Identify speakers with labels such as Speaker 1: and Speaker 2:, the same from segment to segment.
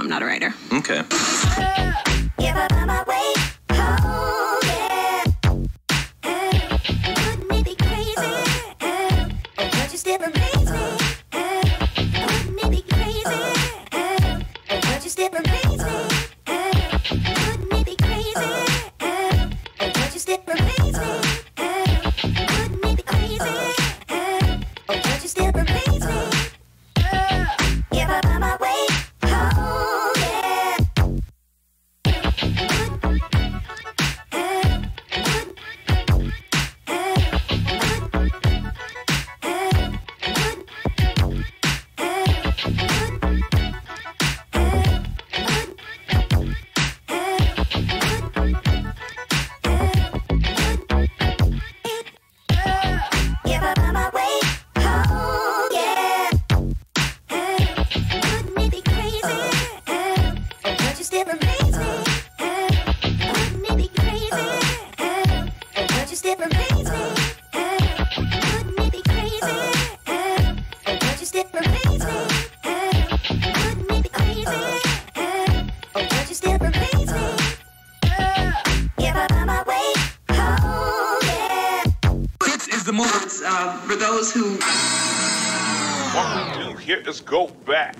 Speaker 1: I'm not a writer.
Speaker 2: Okay.
Speaker 1: For those who
Speaker 3: what we do here is go back.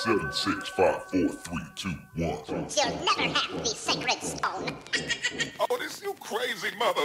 Speaker 4: Seven, 6, 5, 4, 3, 2, 1.
Speaker 5: You'll never have the sacred stone.
Speaker 3: Oh, this you crazy mother.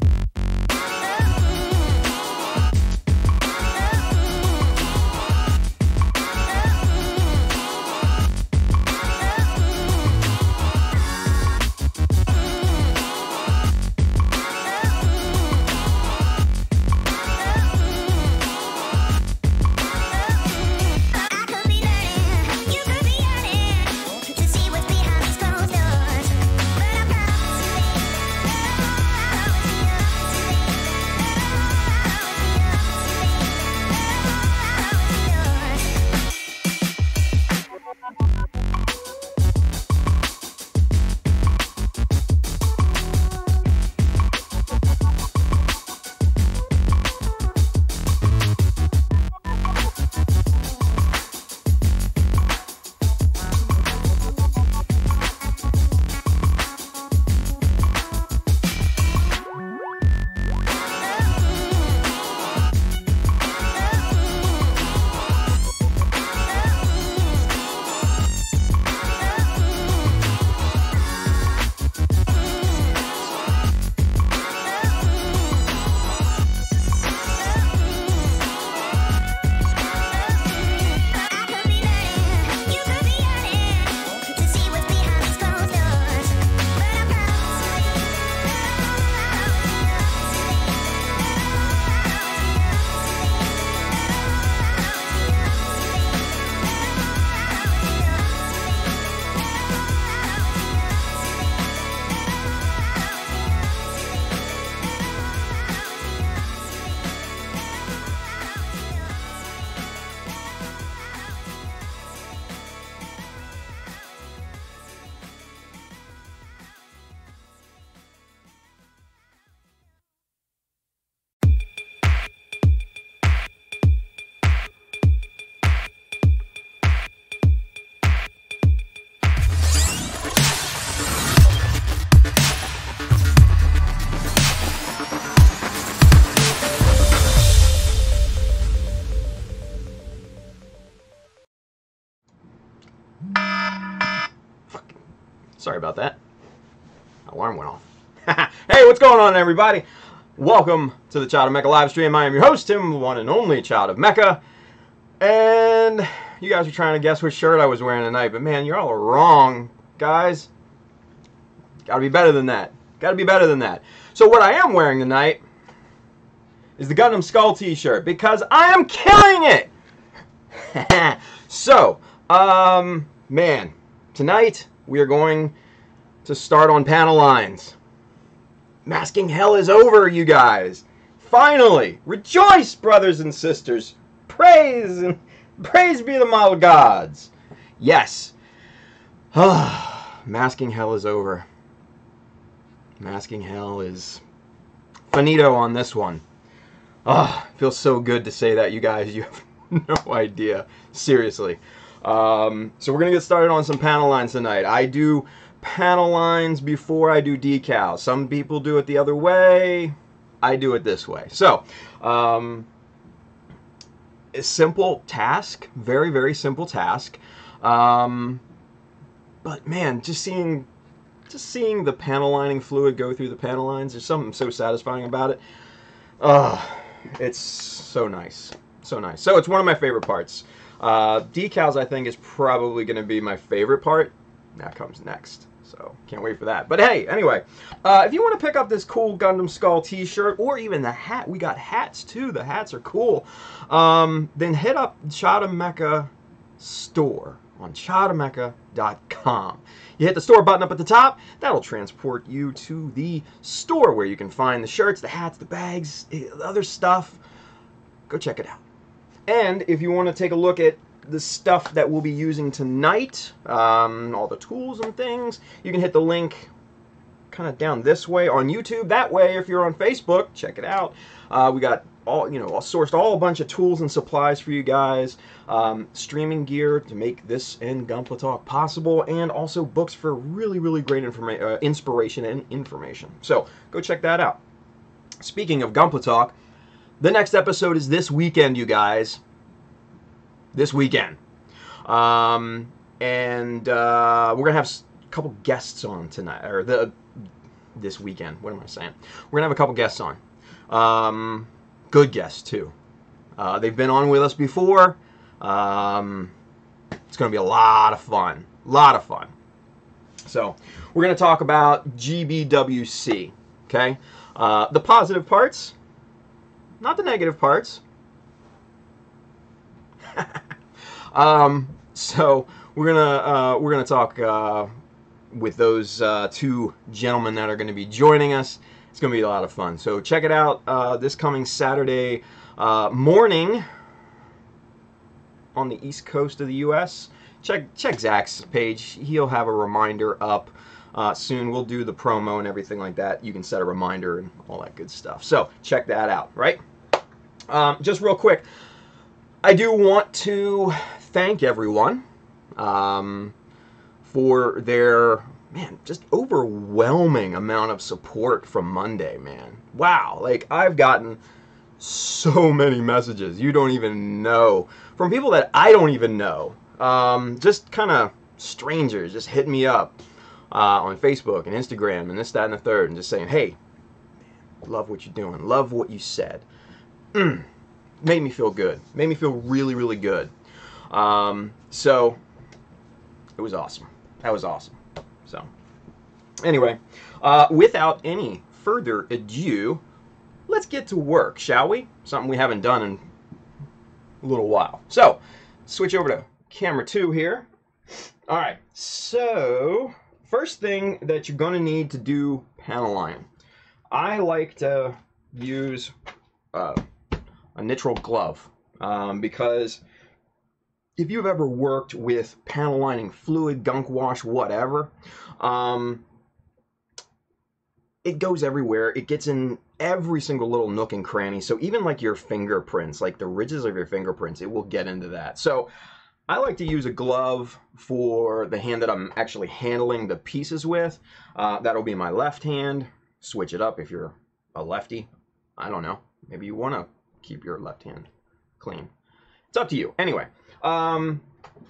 Speaker 2: Fuck. Sorry about that. Alarm went off. Hey, what's going on, everybody? Welcome to the Child of Mecha live stream. I am your host, Tim, the one and only Child of Mecha. And you guys are trying to guess which shirt I was wearing tonight, but man, you're all wrong, guys. Gotta be better than that. Gotta be better than that. So what I am wearing tonight is the Gundam Skull t-shirt, because I am killing it! So, man, tonight we are going to start on panel lines. Masking hell is over, you guys. Finally, rejoice, brothers and sisters. Praise be the model gods. Yes. Masking hell is over. Masking hell is finito on this one. Feels so good to say that, you guys. You have no idea. Seriously. So we're going to get started on some panel lines tonight. I do panel lines before I do decals. Some people do it the other way. I do it this way. So, a simple task. Very, very simple task. But man, just seeing the panel lining fluid go through the panel lines, there's something so satisfying about it. It's so nice. So nice. So it's one of my favorite parts. Decals, I think, is probably going to be my favorite part. That comes next. So can't wait for that. But hey, anyway, if you want to pick up this cool Gundam Skull t-shirt, or even the hat, we got hats too. The hats are cool. Then hit up Child of Mecha store on childofmecha.com. You hit the store button up at the top. That'll transport you to the store where you can find the shirts, the hats, the bags, other stuff. Go check it out. And if you want to take a look at the stuff that we'll be using tonight, all the tools and things, you can hit the link kind of down this way on YouTube. That way, if you're on Facebook, check it out. We got sourced all a bunch of tools and supplies for you guys, streaming gear to make this and Gunpla Talk possible, and also books for really, really great inspiration and information. So go check that out. Speaking of Gunpla Talk, the next episode is this weekend, you guys. This weekend. We're going to have a couple guests on tonight, or this weekend. What am I saying? We're going to have a couple guests on. Good guests, too. They've been on with us before. It's going to be a lot of fun. A lot of fun. So, we're going to talk about GBWC, okay? The positive parts, not the negative parts. So we're gonna talk with those two gentlemen that are going to be joining us. It's going to be a lot of fun. So check it out this coming Saturday morning on the East Coast of the U.S. Check Zach's page. He'll have a reminder up soon. We'll do the promo and everything like that. You can set a reminder and all that good stuff. So check that out. Right? Just real quick, I do want to thank everyone for their, man, just overwhelming amount of support from Monday, man. Wow, like, I've gotten so many messages you don't even know, from people that I don't even know. Just kind of strangers just hitting me up on Facebook and Instagram and this, that, and the third, and just saying, hey, man, love what you're doing, love what you said. Made me feel good. Made me feel really, really good. So, it was awesome. That was awesome. So, anyway, without any further ado, let's get to work, shall we? Something we haven't done in a little while. So, switch over to camera 2 here. Alright, so, first thing that you're going to need to do panel line. I like to use a nitrile glove, because if you've ever worked with panel lining fluid, gunk wash, whatever, it goes everywhere. It gets in every single little nook and cranny. So even like your fingerprints, like the ridges of your fingerprints, it will get into that. So I like to use a glove for the hand that I'm actually handling the pieces with. That'll be my left hand. Switch it up if you're a lefty. I don't know. Maybe you want to keep your left hand clean. It's up to you. Anyway,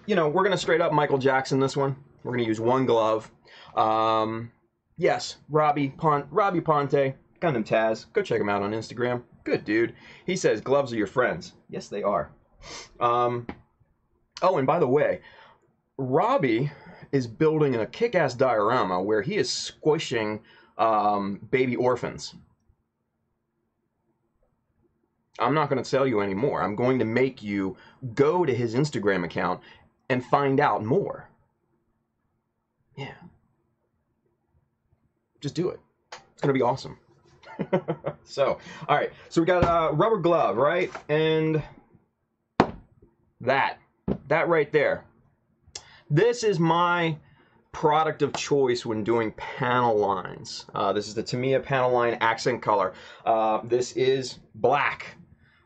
Speaker 2: you know, we're going to straight up Michael Jackson this one. We're going to use one glove. Yes, Robbie Ponte, Gundam Taz. Go check him out on Instagram. Good dude. He says gloves are your friends. Yes, they are. Oh, and by the way, Robbie is building a kick-ass diorama where he is squishing baby orphans. I'm not going to tell you anymore. I'm going to make you go to his Instagram account and find out more. Yeah. Just do it. It's going to be awesome. So, all right. So we got a rubber glove, right? And that right there. This is my product of choice when doing panel lines. This is the Tamiya panel line accent color. This is black.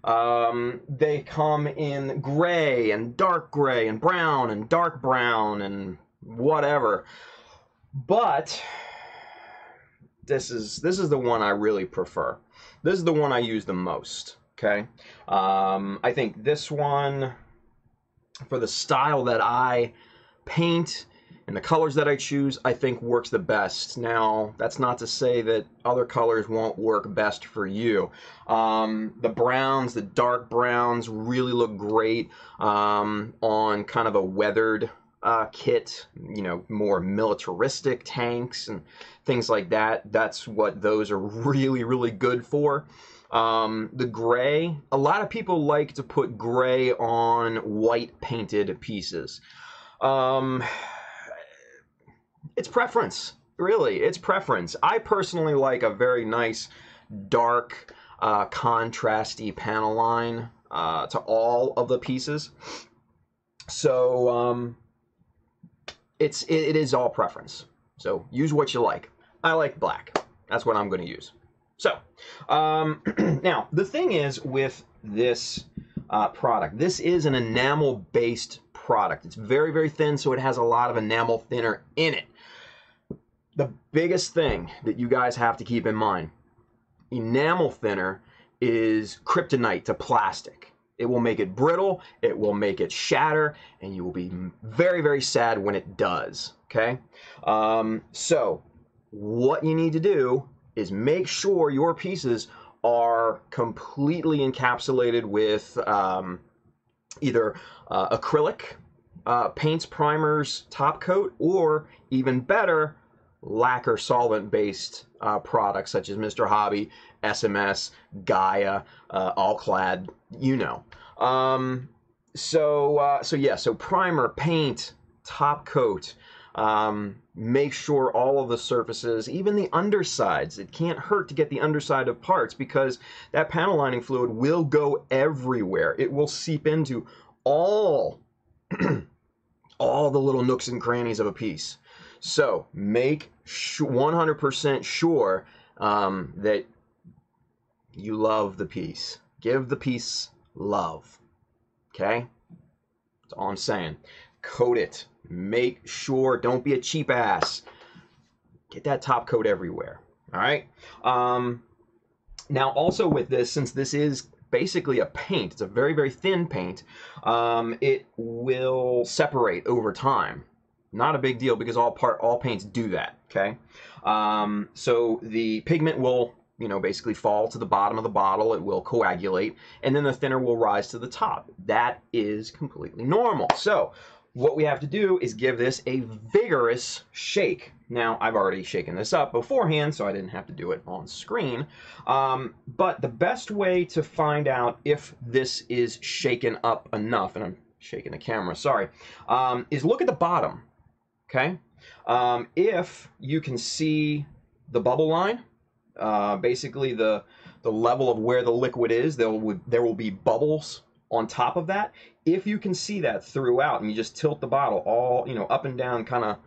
Speaker 2: They come in gray and dark gray and brown and dark brown and whatever. But this is the one I really prefer. This is the one I use the most. Okay. I think this one, for the style that I paint and the colors that I choose, I think works the best. Now, that's not to say that other colors won't work best for you. The browns, the dark browns really look great on kind of a weathered kit, you know, more militaristic tanks and things like that. That's what those are really, really good for. The gray, a lot of people like to put gray on white painted pieces. It's preference, really. It's preference. I personally like a very nice, dark, contrasty panel line to all of the pieces. So it is all preference. So use what you like. I like black. That's what I'm going to use. So now the thing is with this product, this is an enamel-based product. It's very, very thin, so it has a lot of enamel thinner in it. The biggest thing that you guys have to keep in mind, enamel thinner is kryptonite to plastic. It will make it brittle, it will make it shatter, and you will be very, very sad when it does, okay? So what you need to do is make sure your pieces are completely encapsulated with either acrylic paints, primers, top coat, or even better, lacquer solvent-based products such as Mr. Hobby, SMS, Gaia, Allclad, you know. So primer, paint, top coat. Make sure all of the surfaces, even the undersides, it can't hurt to get the underside of parts because that panel lining fluid will go everywhere. It will seep into all all the little nooks and crannies of a piece. So make 100% sure that you love the piece. Give the piece love. Okay? That's all I'm saying. Coat it. Make sure. Don't be a cheap ass. Get that top coat everywhere. All right? Now, also with this, since this is basically a paint, it's a very, very thin paint, it will separate over time. Not a big deal because all paints do that, okay? So the pigment will, you know, basically fall to the bottom of the bottle. It will coagulate, and then the thinner will rise to the top. That is completely normal. So what we have to do is give this a vigorous shake. Now, I've already shaken this up beforehand, so I didn't have to do it on screen. But the best way to find out if this is shaken up enough, and I'm shaking the camera, sorry, is look at the bottom. Okay, if you can see the bubble line, basically the level of where the liquid is, there will be bubbles on top of that. If you can see that throughout, and you just tilt the bottle all, you know, up and down, kind of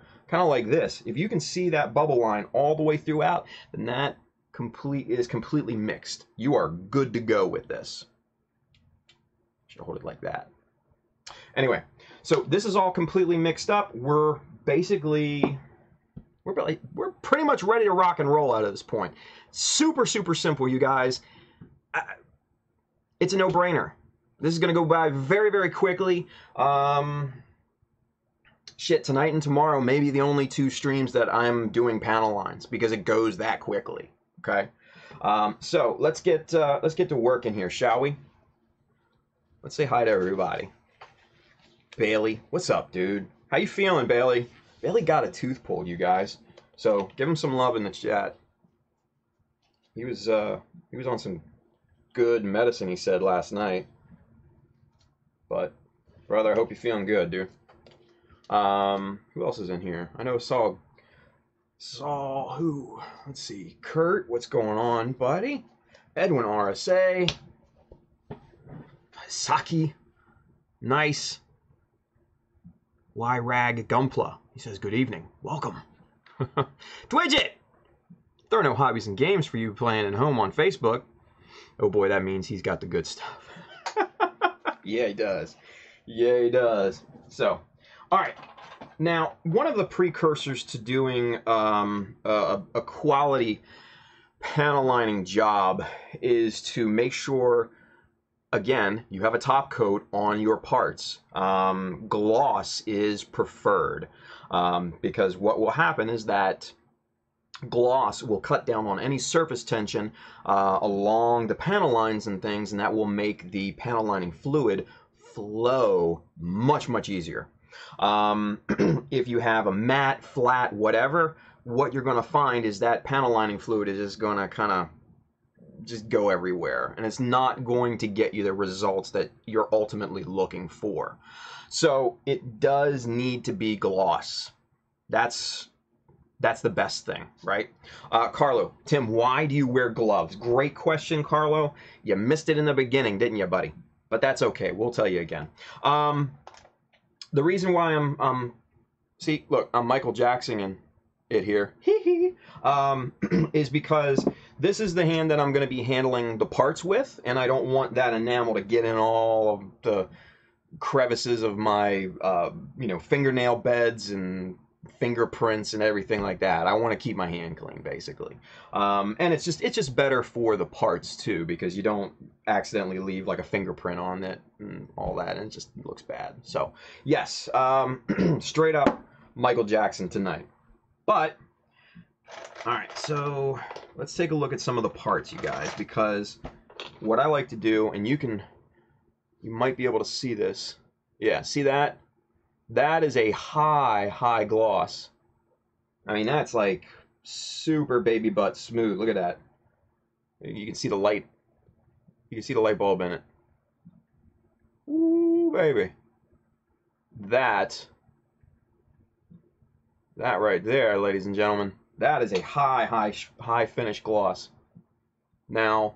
Speaker 2: like this. If you can see that bubble line all the way throughout, then that is completely mixed. You are good to go with this. Should hold it like that. Anyway, so this is all completely mixed up. We're pretty much ready to rock and roll out of this point. Super, super simple, you guys. It's a no-brainer. This is going to go by very, very quickly. shit, tonight and tomorrow may be the only 2 streams that I'm doing panel lines because it goes that quickly. Okay, so let's get to work in here, shall we? Let's say hi to everybody. Bailey, what's up, dude? How you feeling, Bailey? Bailey got a tooth pulled, you guys. So give him some love in the chat. He was on some good medicine, he said last night. But brother, I hope you're feeling good, dude. Who else is in here? I know Saul who? Let's see. Kurt, what's going on, buddy? Edwin RSA. Saki. Nice. Y-Rag Gumpla. He says, good evening. Welcome. Twidget! There are no hobbies and games for you playing at home on Facebook. Oh boy, that means he's got the good stuff. Yeah, he does. Yeah, he does. So, alright. Now, one of the precursors to doing a quality panel lining job is to make sure, again, you have a top coat on your parts. Gloss is preferred because what will happen is that gloss will cut down on any surface tension along the panel lines and things, and that will make the panel lining fluid flow much, much easier. If you have a matte, flat, whatever, what you're going to find is that panel lining fluid is just going to kind of just go everywhere, and it's not going to get you the results that you're ultimately looking for. So it does need to be gloss. That's the best thing, right? Carlo, Tim, why do you wear gloves? Great question, Carlo. You missed it in the beginning, didn't you, buddy? But that's okay. We'll tell you again. The reason why I'm see, look, I'm Michael Jackson it here. Is because this is the hand that I'm going to be handling the parts with, and I don't want that enamel to get in all of the crevices of my fingernail beds and fingerprints and everything like that. I want to keep my hand clean, basically. And it's just better for the parts too, because you don't accidentally leave like a fingerprint on it and all that, and it just looks bad. So yes, straight up Michael Jackson tonight. But all right, so let's take a look at some of the parts, you guys, because what I like to do, and you might be able to see this. Yeah, see that? That is a high gloss. I mean, that's like super baby butt smooth. Look at that. You can see the light. You can see the light bulb in it. Ooh, baby. That right there, ladies and gentlemen, that is a high finish gloss. Now,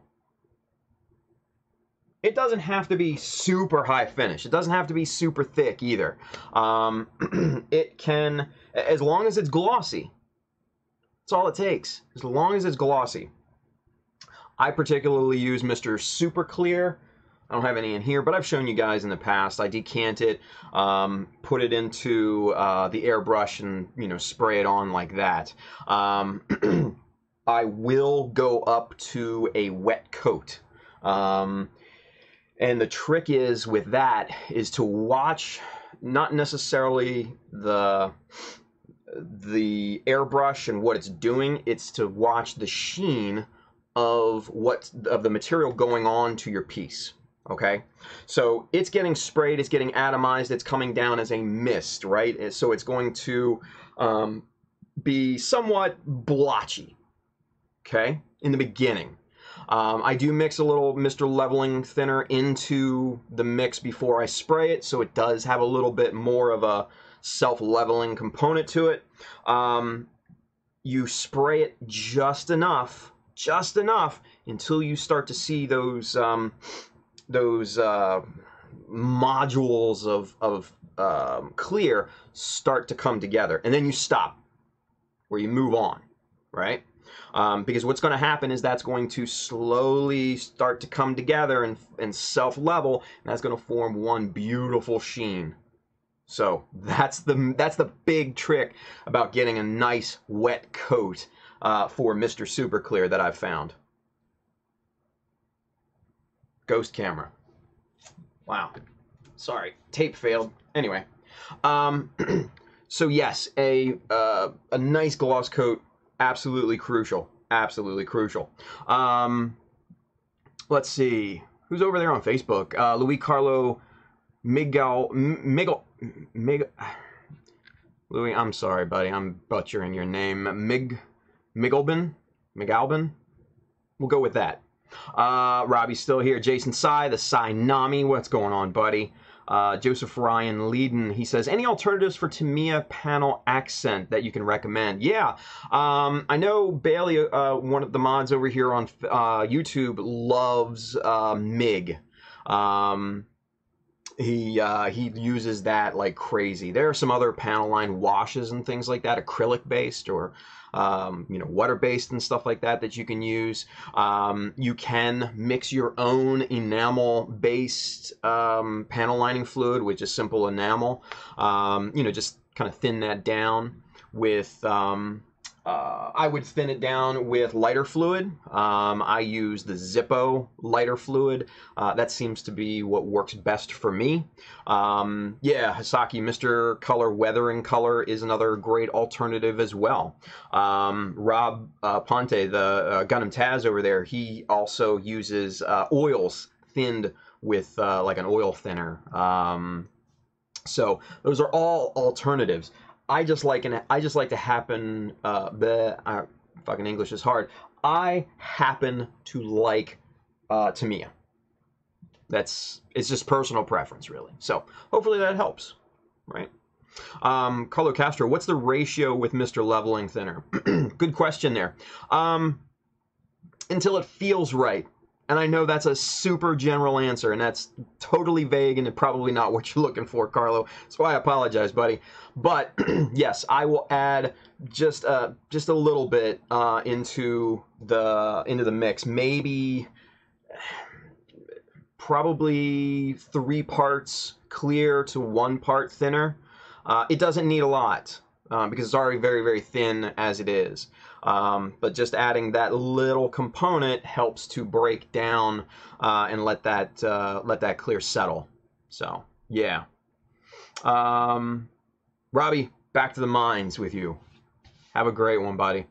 Speaker 2: it doesn't have to be super high finish. It doesn't have to be super thick either. It can, as long as it's glossy. That's all it takes. As long as it's glossy. I particularly use Mr. Super Clear. I don't have any in here, but I've shown you guys in the past. I decant it, put it into the airbrush, and spray it on like that. I will go up to a wet coat. And the trick is with that is to watch not necessarily the airbrush and what it's doing. It's to watch the sheen of the material going on to your piece. Okay, so it's getting sprayed, it's getting atomized, it's coming down as a mist, right? So it's going to be somewhat blotchy. Okay, in the beginning. I do mix a little Mr. Leveling Thinner into the mix before I spray it, so it does have a little bit more of a self-leveling component to it. You spray it just enough until you start to see those modules of clear start to come together, and then you stop, or you move on, right? Because what's going to happen is that's going to slowly start to come together and self-level, and that's going to form one beautiful sheen. So that's the big trick about getting a nice wet coat for Mr. Super Clear that I've found. Ghost camera. Wow. Sorry, tape failed. Anyway, So yes, a nice gloss coat, absolutely crucial. Absolutely crucial. Let's see. Who's over there on Facebook? Luis Carlo Miguel. Louis, I'm sorry, buddy. I'm butchering your name. Migalbin? We'll go with that. Robbie's still here. Jason Sai, the Sai Nami. What's going on, buddy? Joseph Ryan Leeden, he says, any alternatives for Tamiya panel accent that you can recommend? Yeah, I know Bailey, one of the mods over here on YouTube, loves MIG. He uses that like crazy. There are some other panel line washes and things like that, acrylic based or water based and stuff like that you can use. You can mix your own enamel based panel lining fluid, which is simple enamel. Just kind of thin that down with I would thin it down with lighter fluid. I use the Zippo lighter fluid. That seems to be what works best for me. Yeah, Hasaki, Mr. Color Weathering Color is another great alternative as well. Rob Ponte, the Gundam Taz over there, he also uses oils thinned with like an oil thinner. So those are all alternatives. I just like to happen. Fucking English is hard. I happen to like Tamiya. It's just personal preference, really. So hopefully that helps, right? Carlo Castro, what's the ratio with Mr. Leveling Thinner? Good question there. Until it feels right. And I know that's a super general answer, and that's totally vague and probably not what you're looking for, Carlo. So I apologize, buddy. But yes, I will add just a little bit into the mix. Maybe probably 3 parts clear to 1 part thinner. It doesn't need a lot because it's already very, very thin as it is. But just adding that little component helps to break down and let that clear settle. So yeah, Robbie, back to the mines with you. Have a great one, buddy.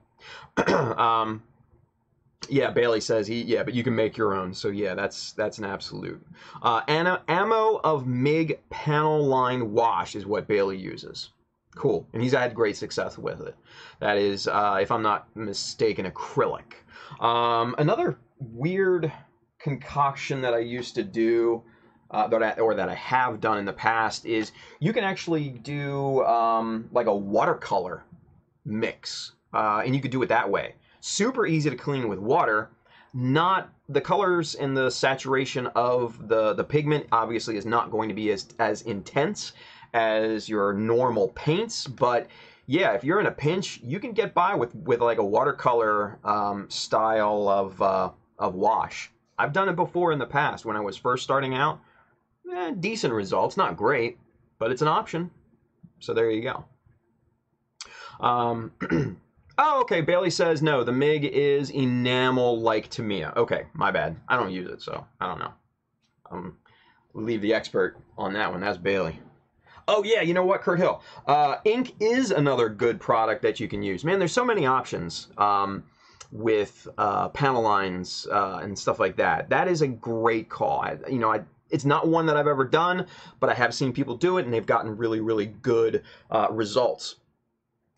Speaker 2: Yeah, Bailey says but you can make your own. So yeah, that's an absolute. Ammo of MIG panel line wash is what Bailey uses. Cool, and he's had great success with it. That is, if I'm not mistaken, acrylic. Another weird concoction that I used to do, that I have done in the past, is you can actually do like a watercolor mix, and you could do it that way. Super easy to clean with water. Not the colors and the saturation of the pigment obviously is not going to be as intense as your normal paints, but yeah, if you're in a pinch, you can get by with like a watercolor style of wash. I've done it before in the past when I was first starting out. Decent results, not great, but it's an option. So there you go. Oh, okay, Bailey says no, the MIG is enamel like Tamiya. Okay, my bad. I don't use it, so I don't know. We'll leave the expert on that one. That's Bailey. Oh yeah, you know what, Kurt Hill? Ink is another good product that you can use. Man, there's so many options with panel lines and stuff like that. That is a great call. It's not one that I've ever done, but I have seen people do it, and they've gotten really, really good results.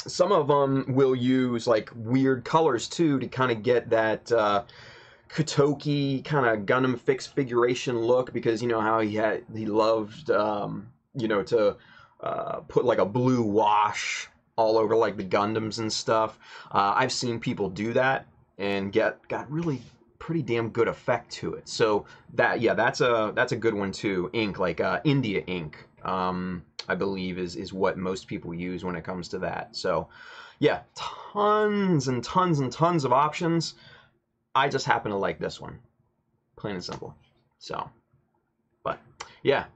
Speaker 2: Some of them will use like weird colors too to kind of get that Kotoki kind of Gundam fixed figuration look, because you know how he loved to put like a blue wash all over like the Gundams and stuff. I've seen people do that and got really pretty damn good effect to it. So that's a good one too. Ink, like India ink, I believe is what most people use when it comes to that. So yeah, tons and tons and tons of options. I just happen to like this one, plain and simple. So, but yeah,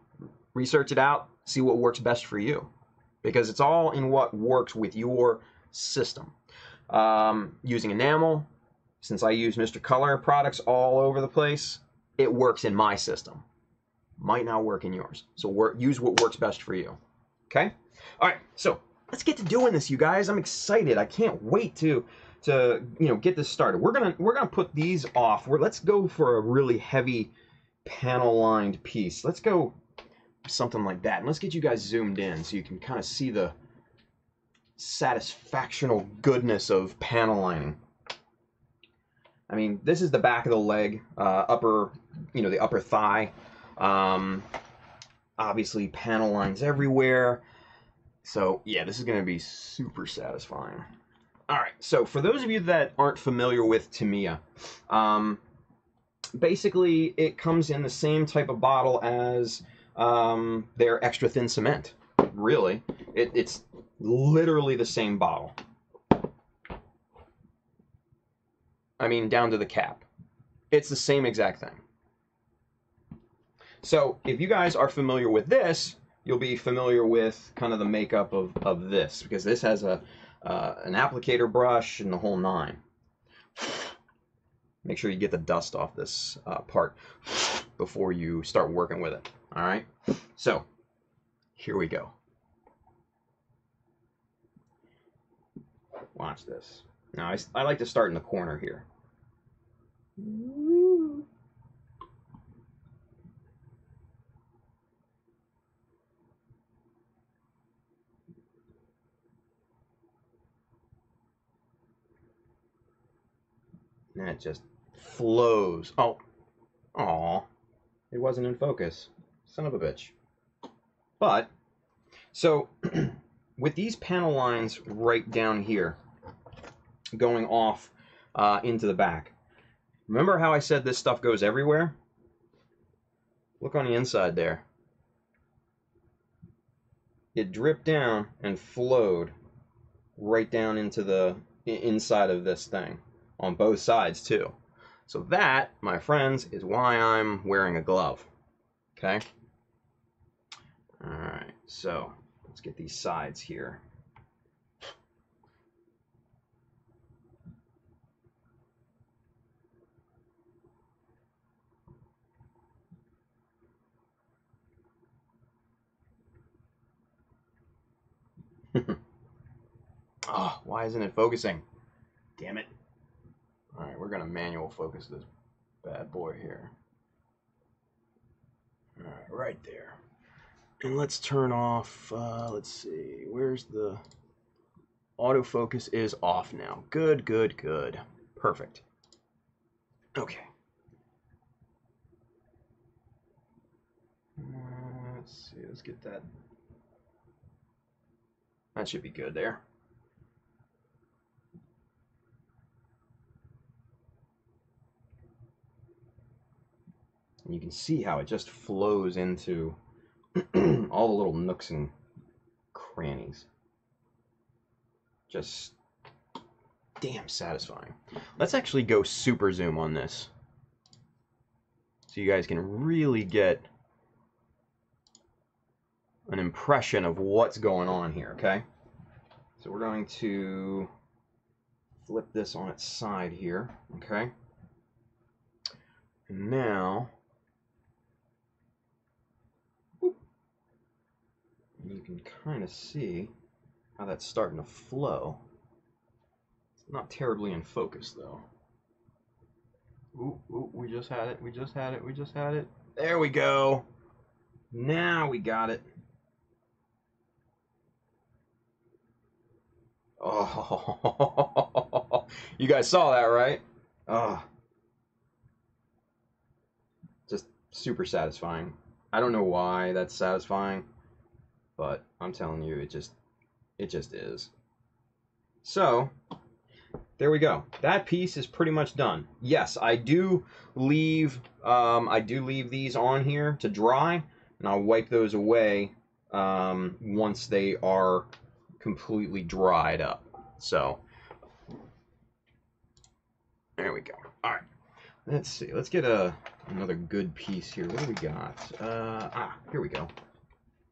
Speaker 2: research it out, see what works best for you, because it's all in what works with your system. Using enamel, since I use Mr. Color products all over the place, it works in my system. Might not work in yours. So use what works best for you. Okay? All right, so let's get to doing this, you guys. I'm excited. I can't wait to get this started. We're gonna put these off. Let's go for a really heavy panel lined piece. Let's go something like that, and let's get you guys zoomed in so you can kind of see the satisfactional goodness of panel lining. I mean, this is the back of the leg, the upper thigh. Obviously, panel lines everywhere. So, yeah, this is going to be super satisfying. All right, so for those of you that aren't familiar with Tamiya, basically it comes in the same type of bottle as their extra thin cement. Really, it's literally the same bottle. I mean, down to the cap. It's the same exact thing. So if you guys are familiar with this, you'll be familiar with kind of the makeup of this, because this has an applicator brush and the whole nine. Make sure you get the dust off this part before you start working with it. All right, so here we go. Watch this. Now, I like to start in the corner here. And it just flows. Oh, aw, it wasn't in focus. Son of a bitch. But, so, with these panel lines right down here, going off into the back, remember how I said this stuff goes everywhere? Look on the inside there. It dripped down and flowed right down into the inside of this thing, on both sides too. So that, my friends, is why I'm wearing a glove. Okay? Alright, so let's get these sides here. Oh, why isn't it focusing? Damn it. Alright, we're going to manual focus this bad boy here. Alright, right there. And let's turn off, let's see, where's the... Autofocus is off now. Good, good, good. Perfect. Okay. Let's see, let's get that. That should be good there. And you can see how it just flows into all the little nooks and crannies. Just damn satisfying. Let's actually go super zoom on this, so you guys can really get an impression of what's going on here, okay? So we're going to flip this on its side here, okay? And now, you can kind of see how that's starting to flow. It's not terribly in focus though. Ooh, ooh, we just had it, we just had it, we just had it. There we go. Now we got it. Oh, you guys saw that, right? Oh, just super satisfying. I don't know why that's satisfying, but I'm telling you, it just is. So, there we go. That piece is pretty much done. Yes, I do leave these on here to dry, and I'll wipe those away once they are completely dried up. So, there we go. All right, let's see. Let's get another good piece here. What do we got? Here we go.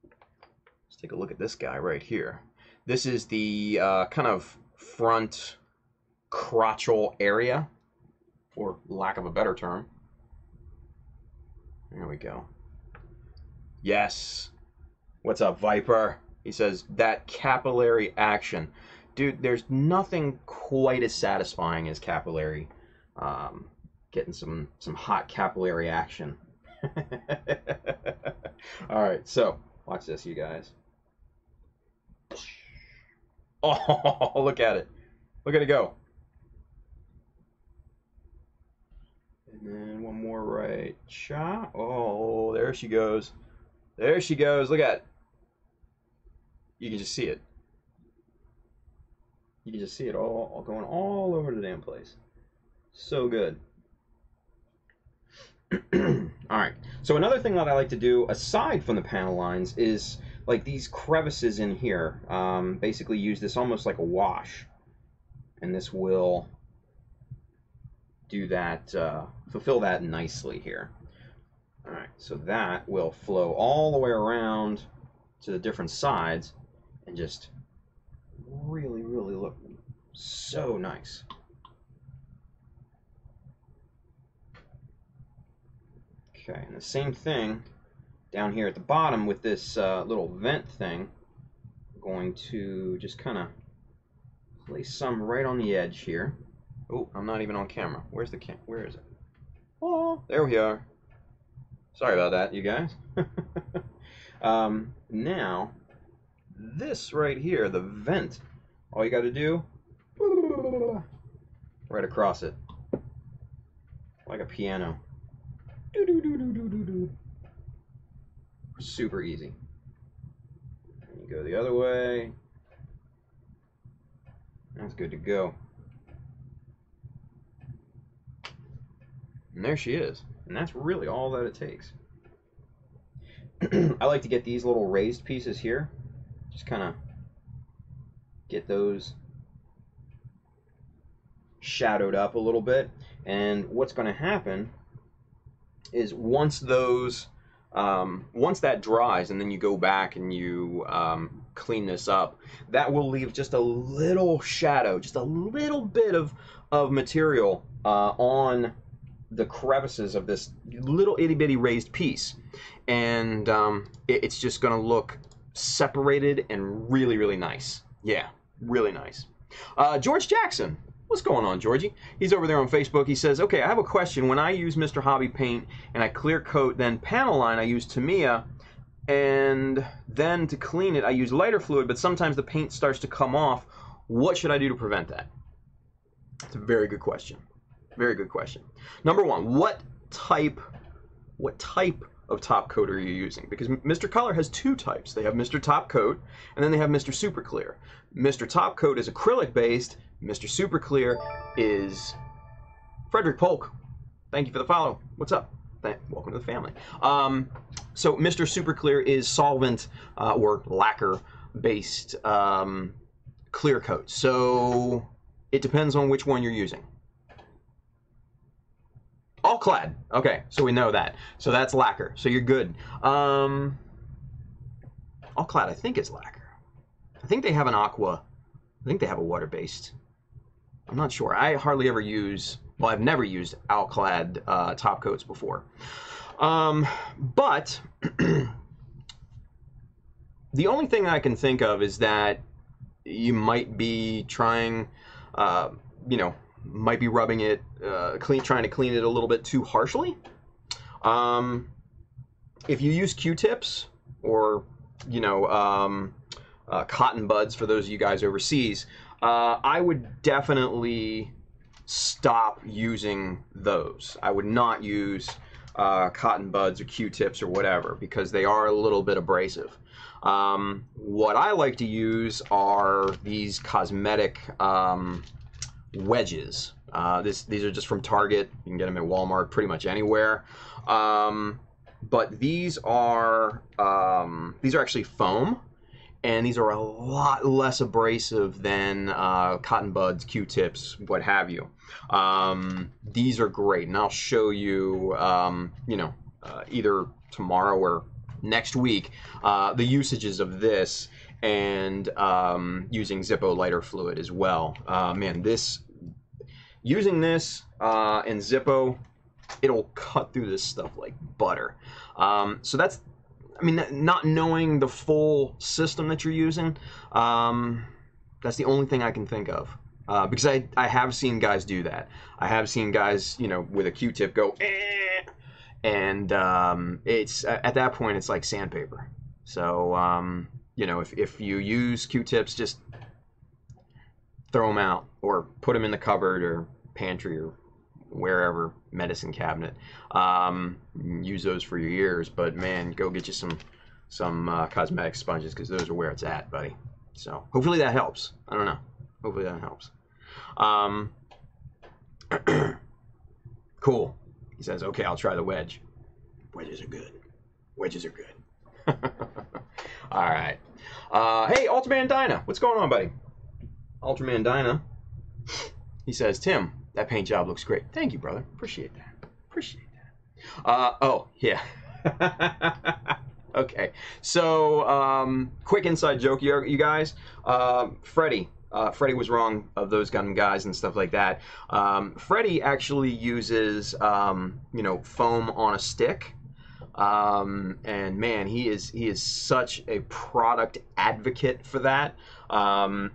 Speaker 2: Let's take a look at this guy right here. This is the kind of front crotchal area, for lack of a better term. There we go. Yes. What's up, Viper? He says, that capillary action. Dude, there's nothing quite as satisfying as capillary, getting some hot capillary action. All right, so watch this, you guys. Oh, look at it. Look at it go. And then one more right shot. Oh, there she goes. There she goes. Look at it. You can just see it. You can just see it all going all over the damn place. So good. Alright, so another thing that I like to do, aside from the panel lines, is like these crevices in here. Basically use this almost like a wash. And this will do that, fulfill that nicely here. Alright, so that will flow all the way around to the different sides and just really, really look so nice. Okay, and the same thing down here at the bottom with this little vent thing. I'm going to just kind of place some right on the edge here. Oh, I'm not even on camera. Where's the cam? Where is it? Oh, there we are. Sorry about that, you guys. Now, this right here, the vent, all you got to do, right across it, like a piano. Super easy. And you go the other way. That's good to go. And there she is. And that's really all that it takes. I like to get these little raised pieces here. Just kind of get those shadowed up a little bit. And what's going to happen is once those, once that dries and then you go back and you clean this up, that will leave just a little shadow, just a little bit of material on the crevices of this little itty bitty raised piece, and it's just gonna look separated and really, really nice. Yeah, really nice. George Jackson, what's going on, Georgie? He's over there on Facebook. He says, okay, I have a question. When I use Mr. Hobby Paint and I clear coat, then panel line, I use Tamiya, and then to clean it I use lighter fluid, but sometimes the paint starts to come off. What should I do to prevent that? That's a very good question. Very good question. Number one, what type of top coat are you using? Because Mr. Color has two types. They have Mr. Top Coat, and then they have Mr. Super Clear. Mr. Top Coat is acrylic based. Mr. Super Clear is Frederick Polk. Thank you for the follow. What's up? Welcome to the family. So Mr. Super Clear is solvent or lacquer based clear coat. So it depends on which one you're using. All clad. Okay, so we know that. So that's lacquer. So you're good. All clad, I think, is lacquer. I think they have an aqua. I think they have a water-based. I'm not sure. I hardly ever use. Well, I've never used Alclad top coats before. But the only thing I can think of is that you might be trying, you know, might be rubbing it, trying to clean it a little bit too harshly. If you use Q-tips or, you know, cotton buds for those of you guys overseas, I would definitely stop using those. I would not use cotton buds or Q-tips or whatever, because they are a little bit abrasive. What I like to use are these cosmetic wedges. These are just from Target. You can get them at Walmart, pretty much anywhere. But these are actually foam, and these are a lot less abrasive than cotton buds, Q-tips, what have you. These are great, and I'll show you, you know, either tomorrow or next week, the usages of this, and using Zippo lighter fluid as well. Man, using this and Zippo, it'll cut through this stuff like butter. So that's, I mean, not knowing the full system that you're using, that's the only thing I can think of. Because I have seen guys do that. I have seen guys, you know, with a Q-tip go, and it's at that point it's like sandpaper. So you know, if you use Q-tips, just throw them out or put them in the cupboard or pantry or wherever, medicine cabinet. Use those for your ears, but man, go get you some cosmetic sponges, because those are where it's at, buddy. So hopefully that helps. I don't know. Hopefully that helps. Cool. He says, okay, I'll try the wedge. Wedges are good. Wedges are good. All right. Hey, Ultraman Dyna. What's going on, buddy? Ultraman Dyna. He says, Tim, that paint job looks great. Thank you, brother. Appreciate that. Appreciate that. Oh, yeah. Okay. So, quick inside joke, you guys. Freddy was wrong of those Gundam guys and stuff like that. Freddy actually uses, you know, foam on a stick. And man, he is such a product advocate for that.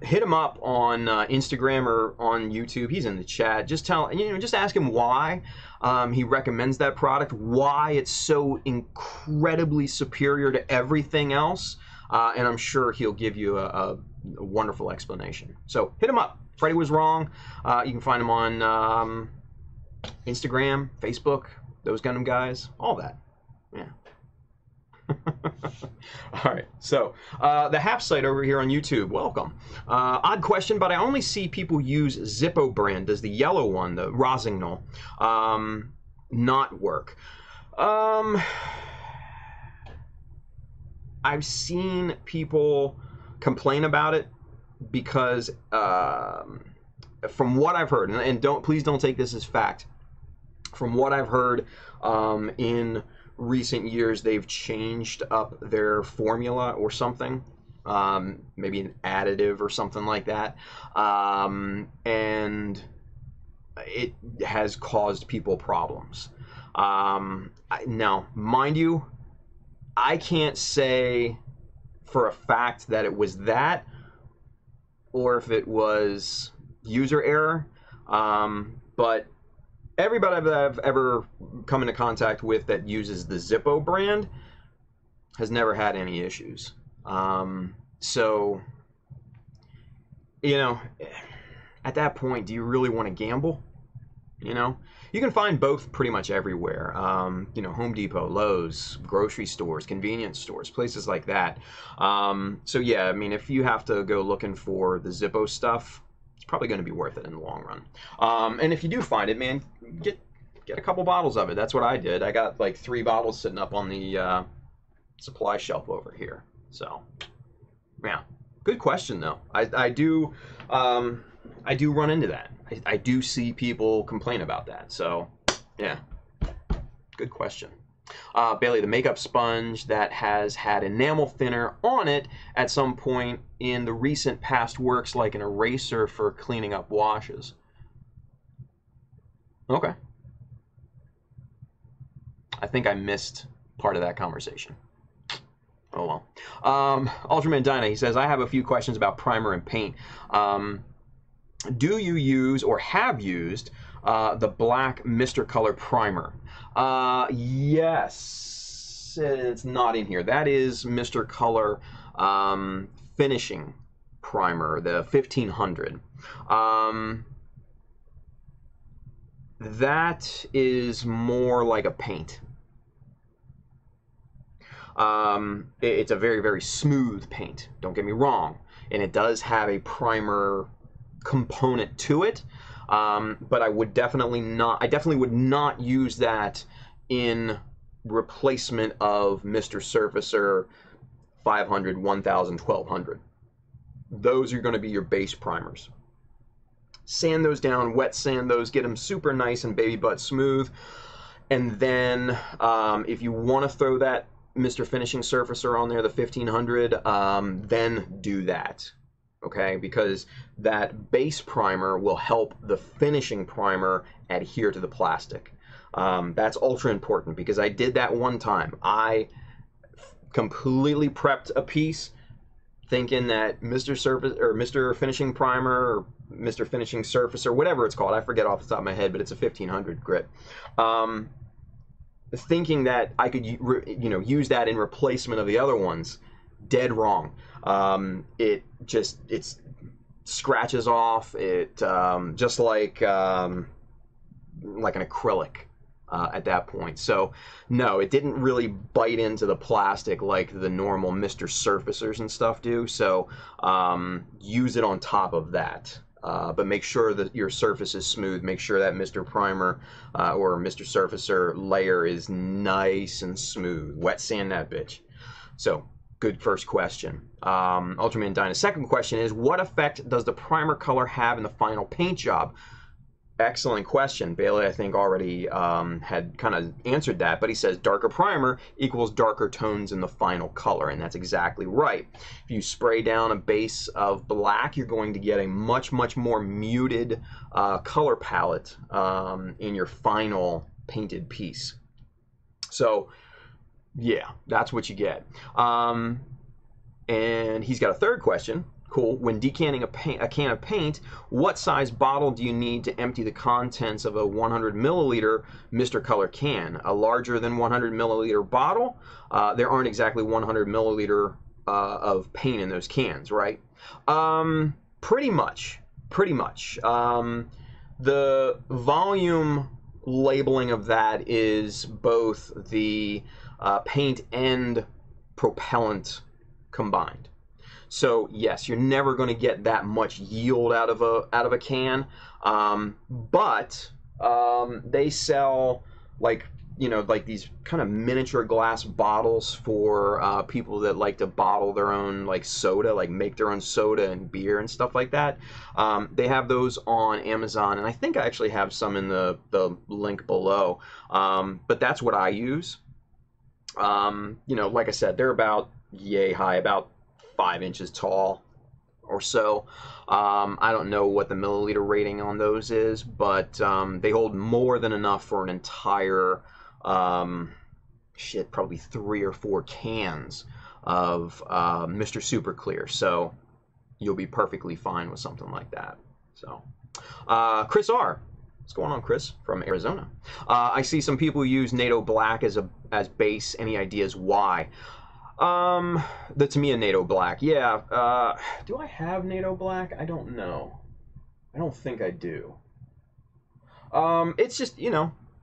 Speaker 2: Hit him up on Instagram or on YouTube. He's in the chat. Just just ask him why he recommends that product, why it's so incredibly superior to everything else, and I'm sure he'll give you a wonderful explanation. So hit him up. Freddy was wrong. You can find him on Instagram, Facebook, those Gundam guys, all that. Yeah. All right. So the Hap site over here on YouTube. Welcome. Odd question, but I only see people use Zippo brand. Does the yellow one, the Rosignol, not work? I've seen people complain about it because, from what I've heard, and please don't take this as fact. From what I've heard, in recent years, they've changed up their formula or something, maybe an additive or something like that, and it has caused people problems. Now, mind you, I can't say for a fact that it was that or if it was user error, but everybody that I've ever come into contact with that uses the Zippo brand has never had any issues. So, you know, at that point, do you really want to gamble? You know, you can find both pretty much everywhere. You know, Home Depot, Lowe's, grocery stores, convenience stores, places like that. So yeah, I mean, if you have to go looking for the Zippo stuff, it's probably going to be worth it in the long run. And if you do find it, man, get a couple bottles of it. That's what I did. I got like 3 bottles sitting up on the supply shelf over here. So, yeah, good question though. I do run into that. I do see people complain about that. So, yeah, good question. Bailey, the makeup sponge that has had enamel thinner on it at some point in the recent past works like an eraser for cleaning up washes. Okay. I think I missed part of that conversation. Oh well. Ultraman Dyna, he says, I have a few questions about primer and paint. Do you use or have used the black Mr. Color primer? Yes, it's not in here. That is Mr. Color finishing primer, the 1500. That is more like a paint. It's a very, very smooth paint, don't get me wrong, and it does have a primer component to it, but I definitely would not use that in replacement of Mr. Surfacer 500, 1000, 1200. Those are going to be your base primers. Sand those down, wet sand those, get them super nice and baby butt smooth, and then if you want to throw that Mr. Finishing Surfacer on there, the 1500, then do that. Okay, because that base primer will help the finishing primer adhere to the plastic. That's ultra important because I did that one time. I completely prepped a piece thinking that Mr. Surface or Mr. Finishing Primer or Mr. Finishing Surface or whatever it's called, I forget off the top of my head, but it's a 1500 grit. Thinking that I could, you know, use that in replacement of the other ones, dead wrong. It scratches off. It just like an acrylic. At that point. So no, it didn't really bite into the plastic like the normal Mr. Surfacers and stuff do. So use it on top of that. But make sure that your surface is smooth. Make sure that Mr. Primer or Mr. Surfacer layer is nice and smooth. Wet sand that bitch. So good first question. Ultraman Dyna's second question is, what effect does the primer color have in the final paint job? Excellent question. Bailey, I think, already had kind of answered that, but he says darker primer equals darker tones in the final color, and that's exactly right. If you spray down a base of black, you're going to get a much, much more muted color palette in your final painted piece. So, yeah, that's what you get. And he's got a third question. Cool. When decanting a can of paint, what size bottle do you need to empty the contents of a 100 milliliter Mr. Color can? A larger than 100 milliliter bottle? There aren't exactly 100 milliliter of paint in those cans, right? Pretty much. The volume labeling of that is both the paint and propellant combined. So yes, you're never going to get that much yield out of a can, but they sell like these kind of miniature glass bottles for people that like to bottle their own like soda, like make their own soda and beer and stuff like that. They have those on Amazon, and I think I actually have some in the link below. But that's what I use. Like I said, they're about yay high, about 5 inches tall or so. I don't know what the milliliter rating on those is, but they hold more than enough for an entire probably 3 or 4 cans of Mr. Super Clear. So you'll be perfectly fine with something like that. So Chris R. What's going on, Chris from Arizona? I see some people use NATO Black as base. Any ideas why? The Tamiya NATO Black. Yeah. Do I have NATO Black? I don't know. I don't think I do. It's just,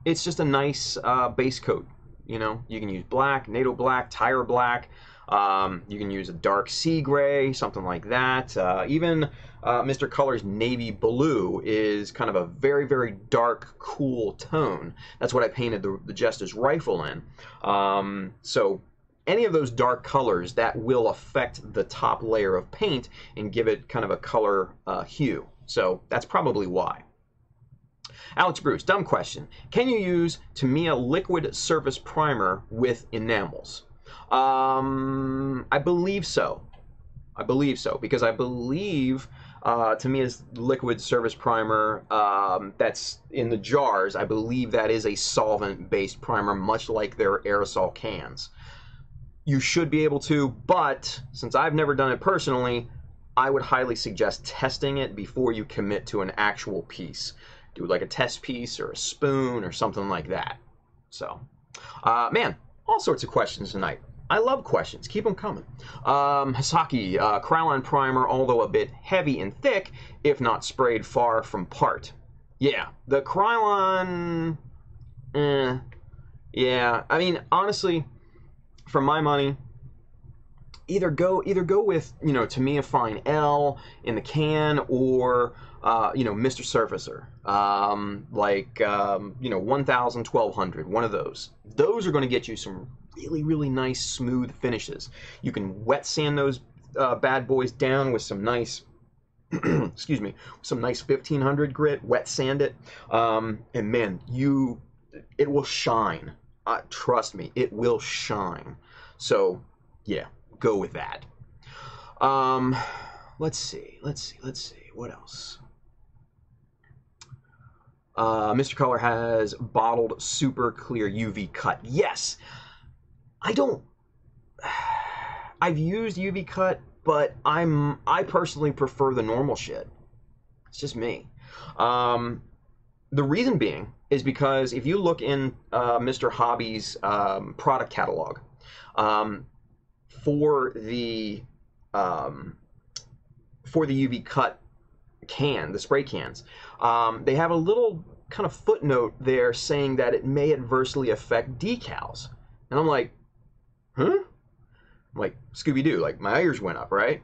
Speaker 2: it's just a nice base coat. You can use black, NATO Black, tire black. You can use a dark sea gray, something like that. Even Mr. Color's navy blue is kind of a very, very dark, cool tone. That's what I painted the Jesta's rifle in. So any of those dark colors, that will affect the top layer of paint and give it kind of a color hue. So that's probably why. Alex Bruce, dumb question. Can you use Tamiya liquid surface primer with enamels? I believe so. Because I believe Tamiya's liquid surface primer that's in the jars, I believe that is a solvent-based primer, much like their aerosol cans. You should be able to, but since I've never done it personally, I would highly suggest testing it before you commit to an actual piece. Do like a test piece or a spoon or something like that. So, man, all sorts of questions tonight. I love questions. Keep them coming. Hasaki, Krylon primer, although a bit heavy and thick, if not sprayed far from part. Yeah, the Krylon, yeah. I mean, honestly, for my money, either go with, Tamiya Fine L in the can, or Mr. Surfacer, 1000, 1200, one of those. Those are going to get you some really, really nice smooth finishes. You can wet sand those bad boys down with some nice excuse me, some nice 1500 grit, wet sand it, and man, it will shine. Trust me, it will shine. So yeah, go with that. Let's see. What else? Mr. Color has bottled super clear UV cut. Yes. I don't I've used UV cut, but I personally prefer the normal shit. It's just me. The reason being is because if you look in Mr. Hobby's product catalog for the UV cut can, the spray cans, they have a little kind of footnote there saying that it may adversely affect decals, and I'm like, huh? I'm like, Scooby-Doo, like my ears went up, right?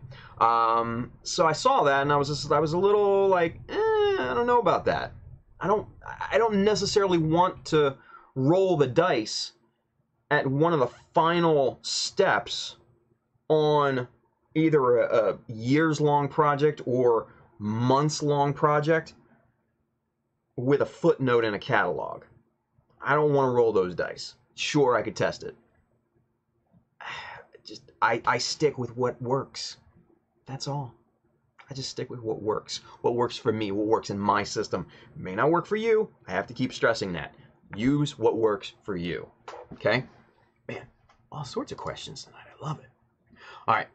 Speaker 2: So I saw that and I was a little like, I don't know about that. I don't necessarily want to roll the dice at one of the final steps on either a years-long project or months-long project with a footnote in a catalog. I don't want to roll those dice. Sure, I could test it. I stick with what works. That's all. I just stick with what works. What works for me, what works in my system. May not work for you. I have to keep stressing that. Use what works for you. Okay? Man, all sorts of questions tonight. I love it. All right.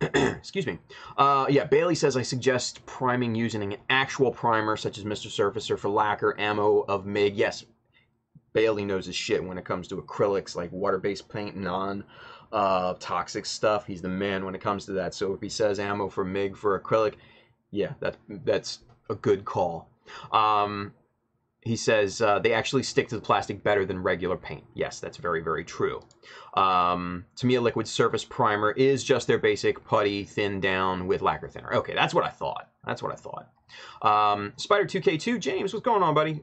Speaker 2: Excuse me. Yeah, Bailey says, I suggest priming using an actual primer, such as Mr. Surfacer for lacquer, ammo of MIG. Yes, Bailey knows his shit when it comes to acrylics, like water-based paint, toxic stuff. He's the man when it comes to that. So if he says ammo for MIG for acrylic, yeah, that's a good call. He says they actually stick to the plastic better than regular paint. Yes, that's very, very true. To me, a liquid surface primer is just their basic putty thinned down with lacquer thinner. Okay, that's what I thought. That's what I thought. Spider2K2, James, what's going on, buddy?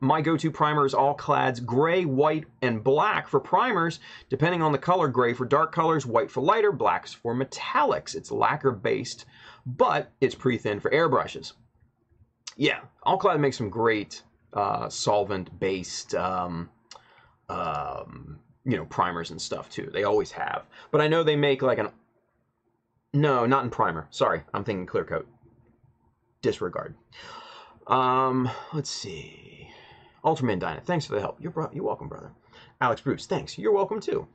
Speaker 2: My go-to primer is all clads gray, white, and black for primers, depending on the color. Gray for dark colors, white for lighter, blacks for metallics. It's lacquer-based, but it's pre-thinned for airbrushes. Yeah, all clad makes some great solvent-based, primers and stuff too. They always have. But I know they make like no, not in primer. Sorry, I'm thinking clear coat. Disregard. Let's see. Ultraman Dyna, thanks for the help. You're welcome, brother. Alex Bruce, thanks. You're welcome too.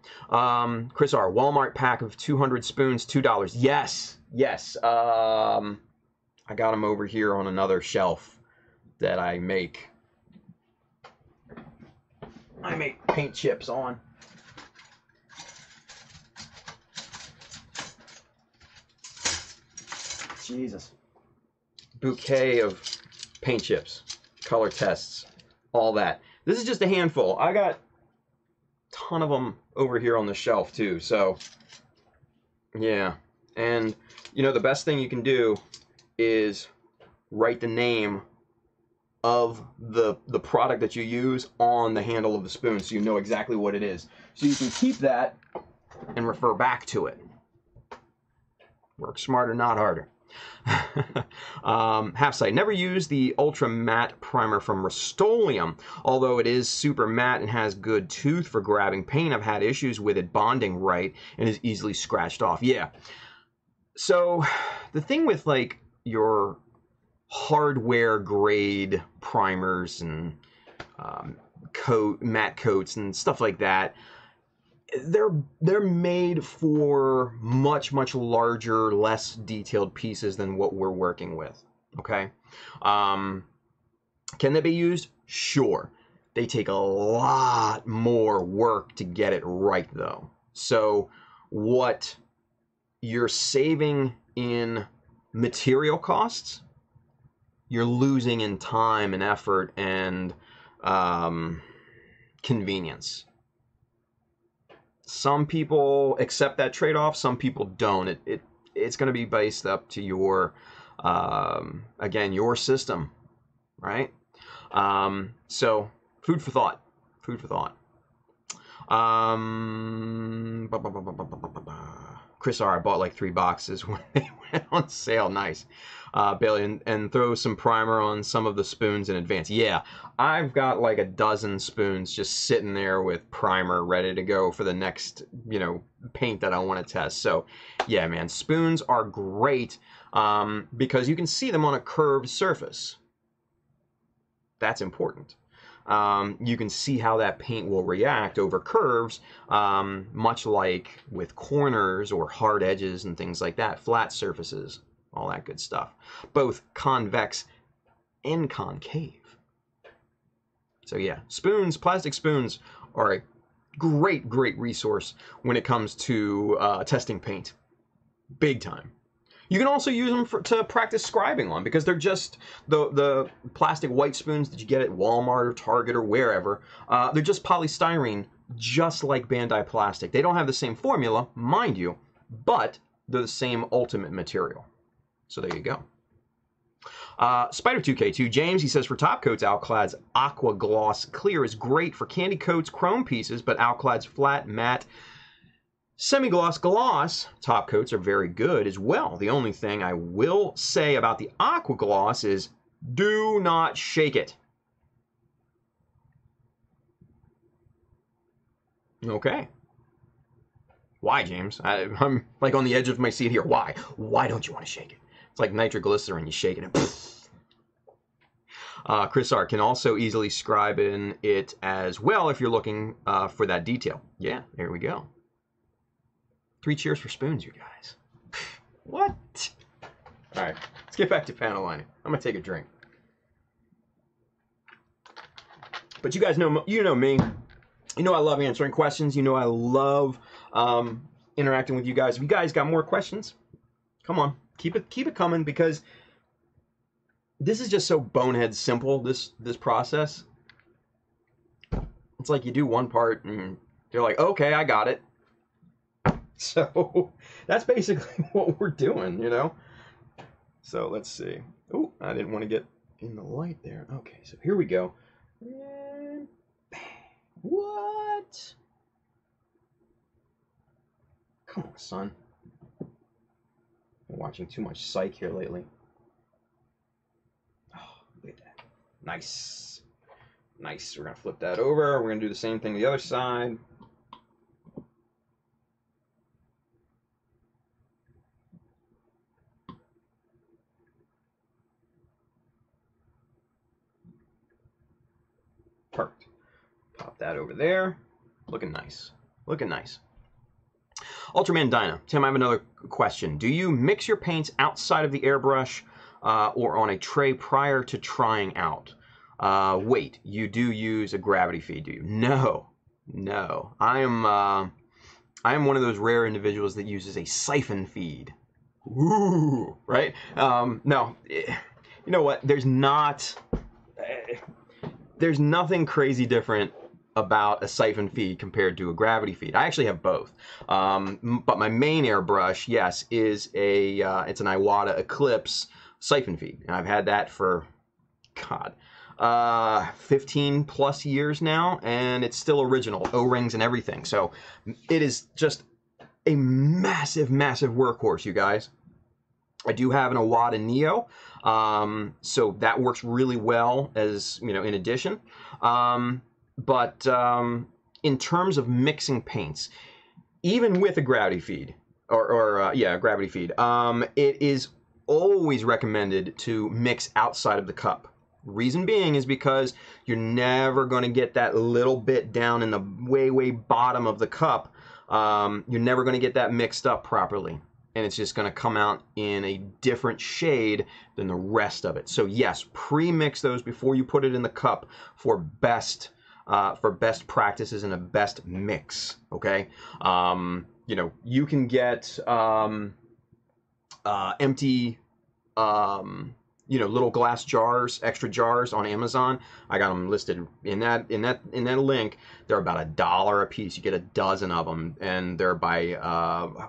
Speaker 2: Chris R, Walmart pack of 200 spoons, $2. Yes, yes. I got them over here on another shelf that I make paint chips on. Jesus. Bouquet of paint chips, color tests, all that. This is just a handful. I got a ton of them over here on the shelf too, so yeah. And the best thing you can do is write the name of the product that you use on the handle of the spoon so you know exactly what it is. So you can keep that and refer back to it. Work smarter, not harder. Half-Sight, never used the Ultra Matte Primer from Rust-Oleum, although it is super matte and has good tooth for grabbing paint. I've had issues with it bonding right and is easily scratched off. Yeah. So the thing with like your hardware grade primers and matte coats and stuff like that, they're made for much larger, less detailed pieces than what we're working with. Okay, can they be used? Sure. They take a lot more work to get it right though. So what you're saving in material costs, you're losing in time and effort and convenience. Some people accept that trade-off, some people don't. It's going to be based up to your, again, your system, right? So, food for thought. Food for thought. Chris R, I bought like 3 boxes when they went on sale. Nice. Bailey, and throw some primer on some of the spoons in advance. Yeah, I've got like a dozen spoons just sitting there with primer ready to go for the next, paint that I want to test. So, yeah, man, spoons are great because you can see them on a curved surface. That's important. you can see how that paint will react over curves, much like with corners or hard edges and things like that, flat surfaces, all that good stuff. Both convex and concave. So yeah, spoons, plastic spoons are a great, great resource when it comes to testing paint. Big time. You can also use them to practice scribing on, because they're just the plastic white spoons that you get at Walmart or Target or wherever. They're just polystyrene, just like Bandai plastic. They don't have the same formula, mind you, but they're the same ultimate material. So there you go. Spider2K2, James, he says, for top coats, Alclad's Aqua Gloss Clear is great for candy coats, chrome pieces, but Alclad's flat, matte, semi-gloss gloss top coats are very good as well. The only thing I will say about the Aqua Gloss is do not shake it. Okay. Why, James? I'm like on the edge of my seat here. Why? Why don't you want to shake it? It's like nitroglycerin. You shake it and poof. Chris R. can also easily scribe in it as well if you're looking for that detail. Yeah, there we go. 3 cheers for spoons, you guys. What? All right, let's get back to panel lining. I'm gonna take a drink. But you guys know, you know me. You know I love answering questions. You know I love interacting with you guys. If you guys got more questions, come on, keep it coming, because this is just so bonehead simple. This process. It's like you do one part and you're like, okay, I got it. So that's basically what we're doing, you know? So let's see. Oh, I didn't want to get in the light there. Okay, so here we go. And bang. What? Come on, son. I'm watching too much Psych here lately. Oh, look at that. Nice. Nice. We're going to flip that over. We're going to do the same thing the other side. Perfect. Pop that over there. Looking nice. Looking nice. Ultraman Dyna. Tim, I have another question. Do you mix your paints outside of the airbrush or on a tray prior to trying out? Wait, you do use a gravity feed, do you? No. No. I am one of those rare individuals that uses a siphon feed. Ooh, right? No. You know what? There's nothing crazy different about a siphon feed compared to a gravity feed. I actually have both. But my main airbrush, yes, is it's an Iwata Eclipse siphon feed. And I've had that for, God, 15 plus years now, and it's still original, O-rings and everything. So it is just a massive, massive workhorse, you guys. I do have an Iwata Neo, so that works really well as, you know, in addition. But in terms of mixing paints, even with a gravity feed, a gravity feed, it is always recommended to mix outside of the cup. Reason being is because you're never going to get that little bit down in the way, way bottom of the cup. You're never going to get that mixed up properly. And it's just going to come out in a different shade than the rest of it. So yes, pre-mix those before you put it in the cup for best practices and a best mix. Okay, you know, you can get empty, you know, little glass jars, extra jars on Amazon. I got them listed in that link. They're about $1 a piece. You get a dozen of them, and they're by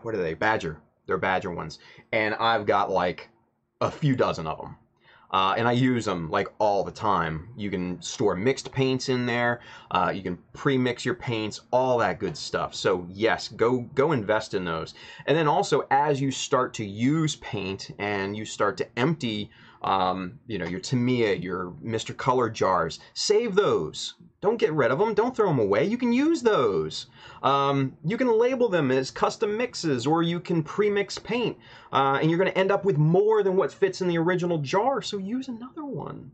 Speaker 2: what are they? Badger. They're Badger ones, and I've got like a few dozen of them, and I use them like all the time. You can store mixed paints in there. You can pre-mix your paints, all that good stuff. So yes, go invest in those. And then also, as you start to use paint and you start to empty, you know, your Tamiya, your Mr. Color jars, save those. Don't get rid of them. Don't throw them away. You can use those. You can label them as custom mixes, or you can pre-mix paint, and you're going to end up with more than what fits in the original jar, so use another one.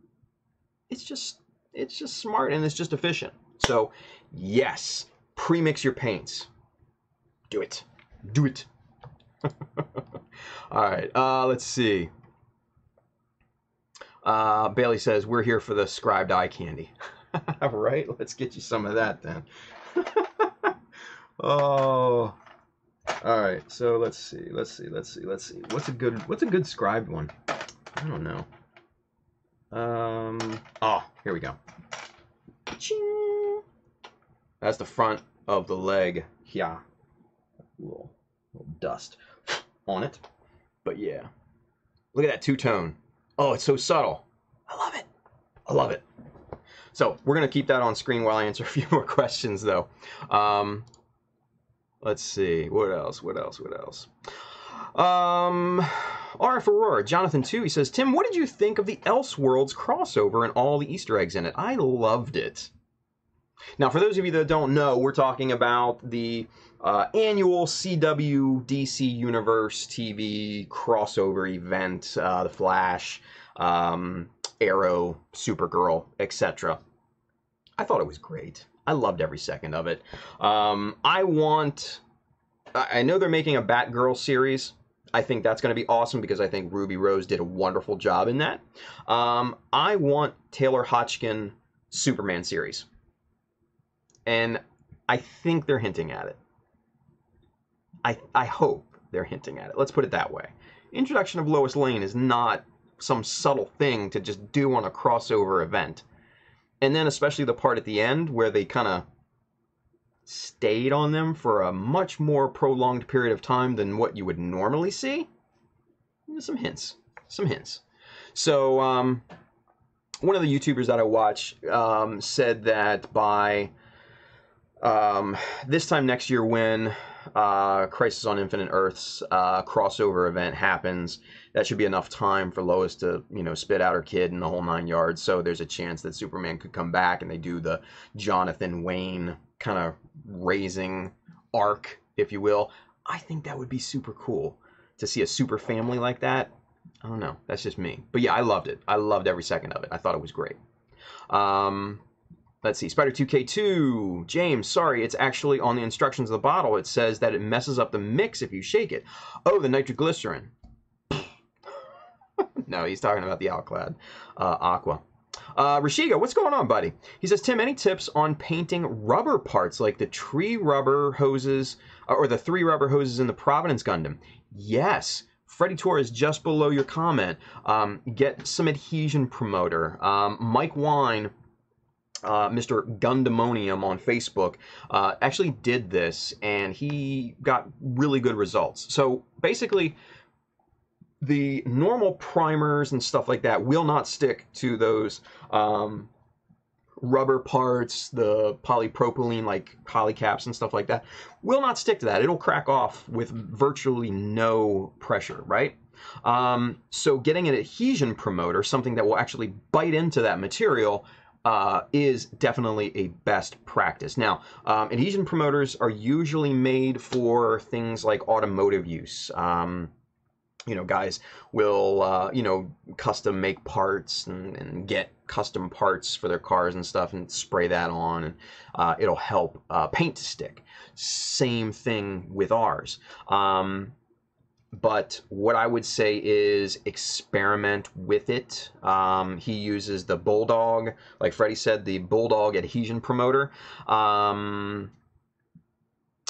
Speaker 2: It's just It's just smart and it's just efficient. So, yes, pre-mix your paints. Do it. Do it. All right, let's see. Bailey says, we're here for the scribed eye candy. Right? Let's get you some of that then. Oh. All right, so let's see. What's a good scribed one? I don't know. Oh, here we go. Ching. That's the front of the leg. Yeah. Little dust on it. But yeah. Look at that two-tone. Oh, it's so subtle. I love it. I love it. So we're going to keep that on screen while I answer a few more questions, though. Let's see. What else? RF Aurora, Jonathan 2, he says, Tim, what did you think of the Elseworlds crossover and all the Easter eggs in it? I loved it. Now, for those of you that don't know, we're talking about the annual CW DC Universe TV crossover event, The Flash, Arrow, Supergirl, etc. I thought it was great. I loved every second of it. I know they're making a Batgirl series. I think that's going to be awesome because I think Ruby Rose did a wonderful job in that. I want Taylor Hotchkin Superman series. And I think they're hinting at it. I hope they're hinting at it. Let's put it that way. Introduction of Lois Lane is not some subtle thing to just do on a crossover event. And then especially the part at the end where they kind of stayed on them for a much more prolonged period of time than what you would normally see. Some hints. So one of the YouTubers that I watch said that by this time next year when Crisis on Infinite Earths crossover event happens, that should be enough time for Lois to, spit out her kid and the whole 9 yards. So there's a chance that Superman could come back and they do the Jonathan Wayne kind of raising arc, if you will. I think that would be super cool to see a super family like that. I don't know. That's just me. But yeah, I loved it. I loved every second of it. I thought it was great. Let's see. Spider2K2. James, sorry, it's actually on the instructions of the bottle. It says that it messes up the mix if you shake it. Oh, the nitroglycerin. No, he's talking about the Alclad Aqua. Rashiga, what's going on, buddy? He says, Tim, any tips on painting rubber parts like the tree rubber hoses or the 3 rubber hoses in the Providence Gundam? Yes. Freddie Torres, just below your comment. Get some adhesion promoter. Mike Wine, Mr. Gundamonium on Facebook, actually did this, and he got really good results. So basically, the normal primers and stuff like that will not stick to those rubber parts, the polypropylene like polycaps and stuff like that, will not stick to that. It'll crack off with virtually no pressure, right? So getting an adhesion promoter, something that will actually bite into that material, is definitely a best practice. Now, adhesion promoters are usually made for things like automotive use. Guys will, custom make parts and get custom parts for their cars and stuff and spray that on, and it'll help paint to stick. Same thing with ours. But what I would say is experiment with it. He uses the Bulldog, like Freddie said, the Bulldog adhesion promoter.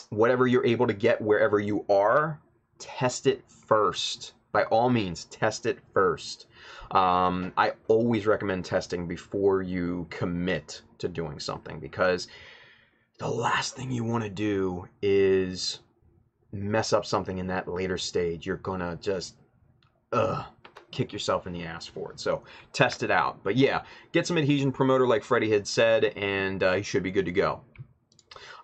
Speaker 2: Whatever you're able to get wherever you are, test it first. By all means, test it first. I always recommend testing before you commit to doing something, because the last thing you want to do is mess up something in that later stage. You're gonna just kick yourself in the ass for it. So test it out. But yeah, get some adhesion promoter like Freddie had said, and you should be good to go.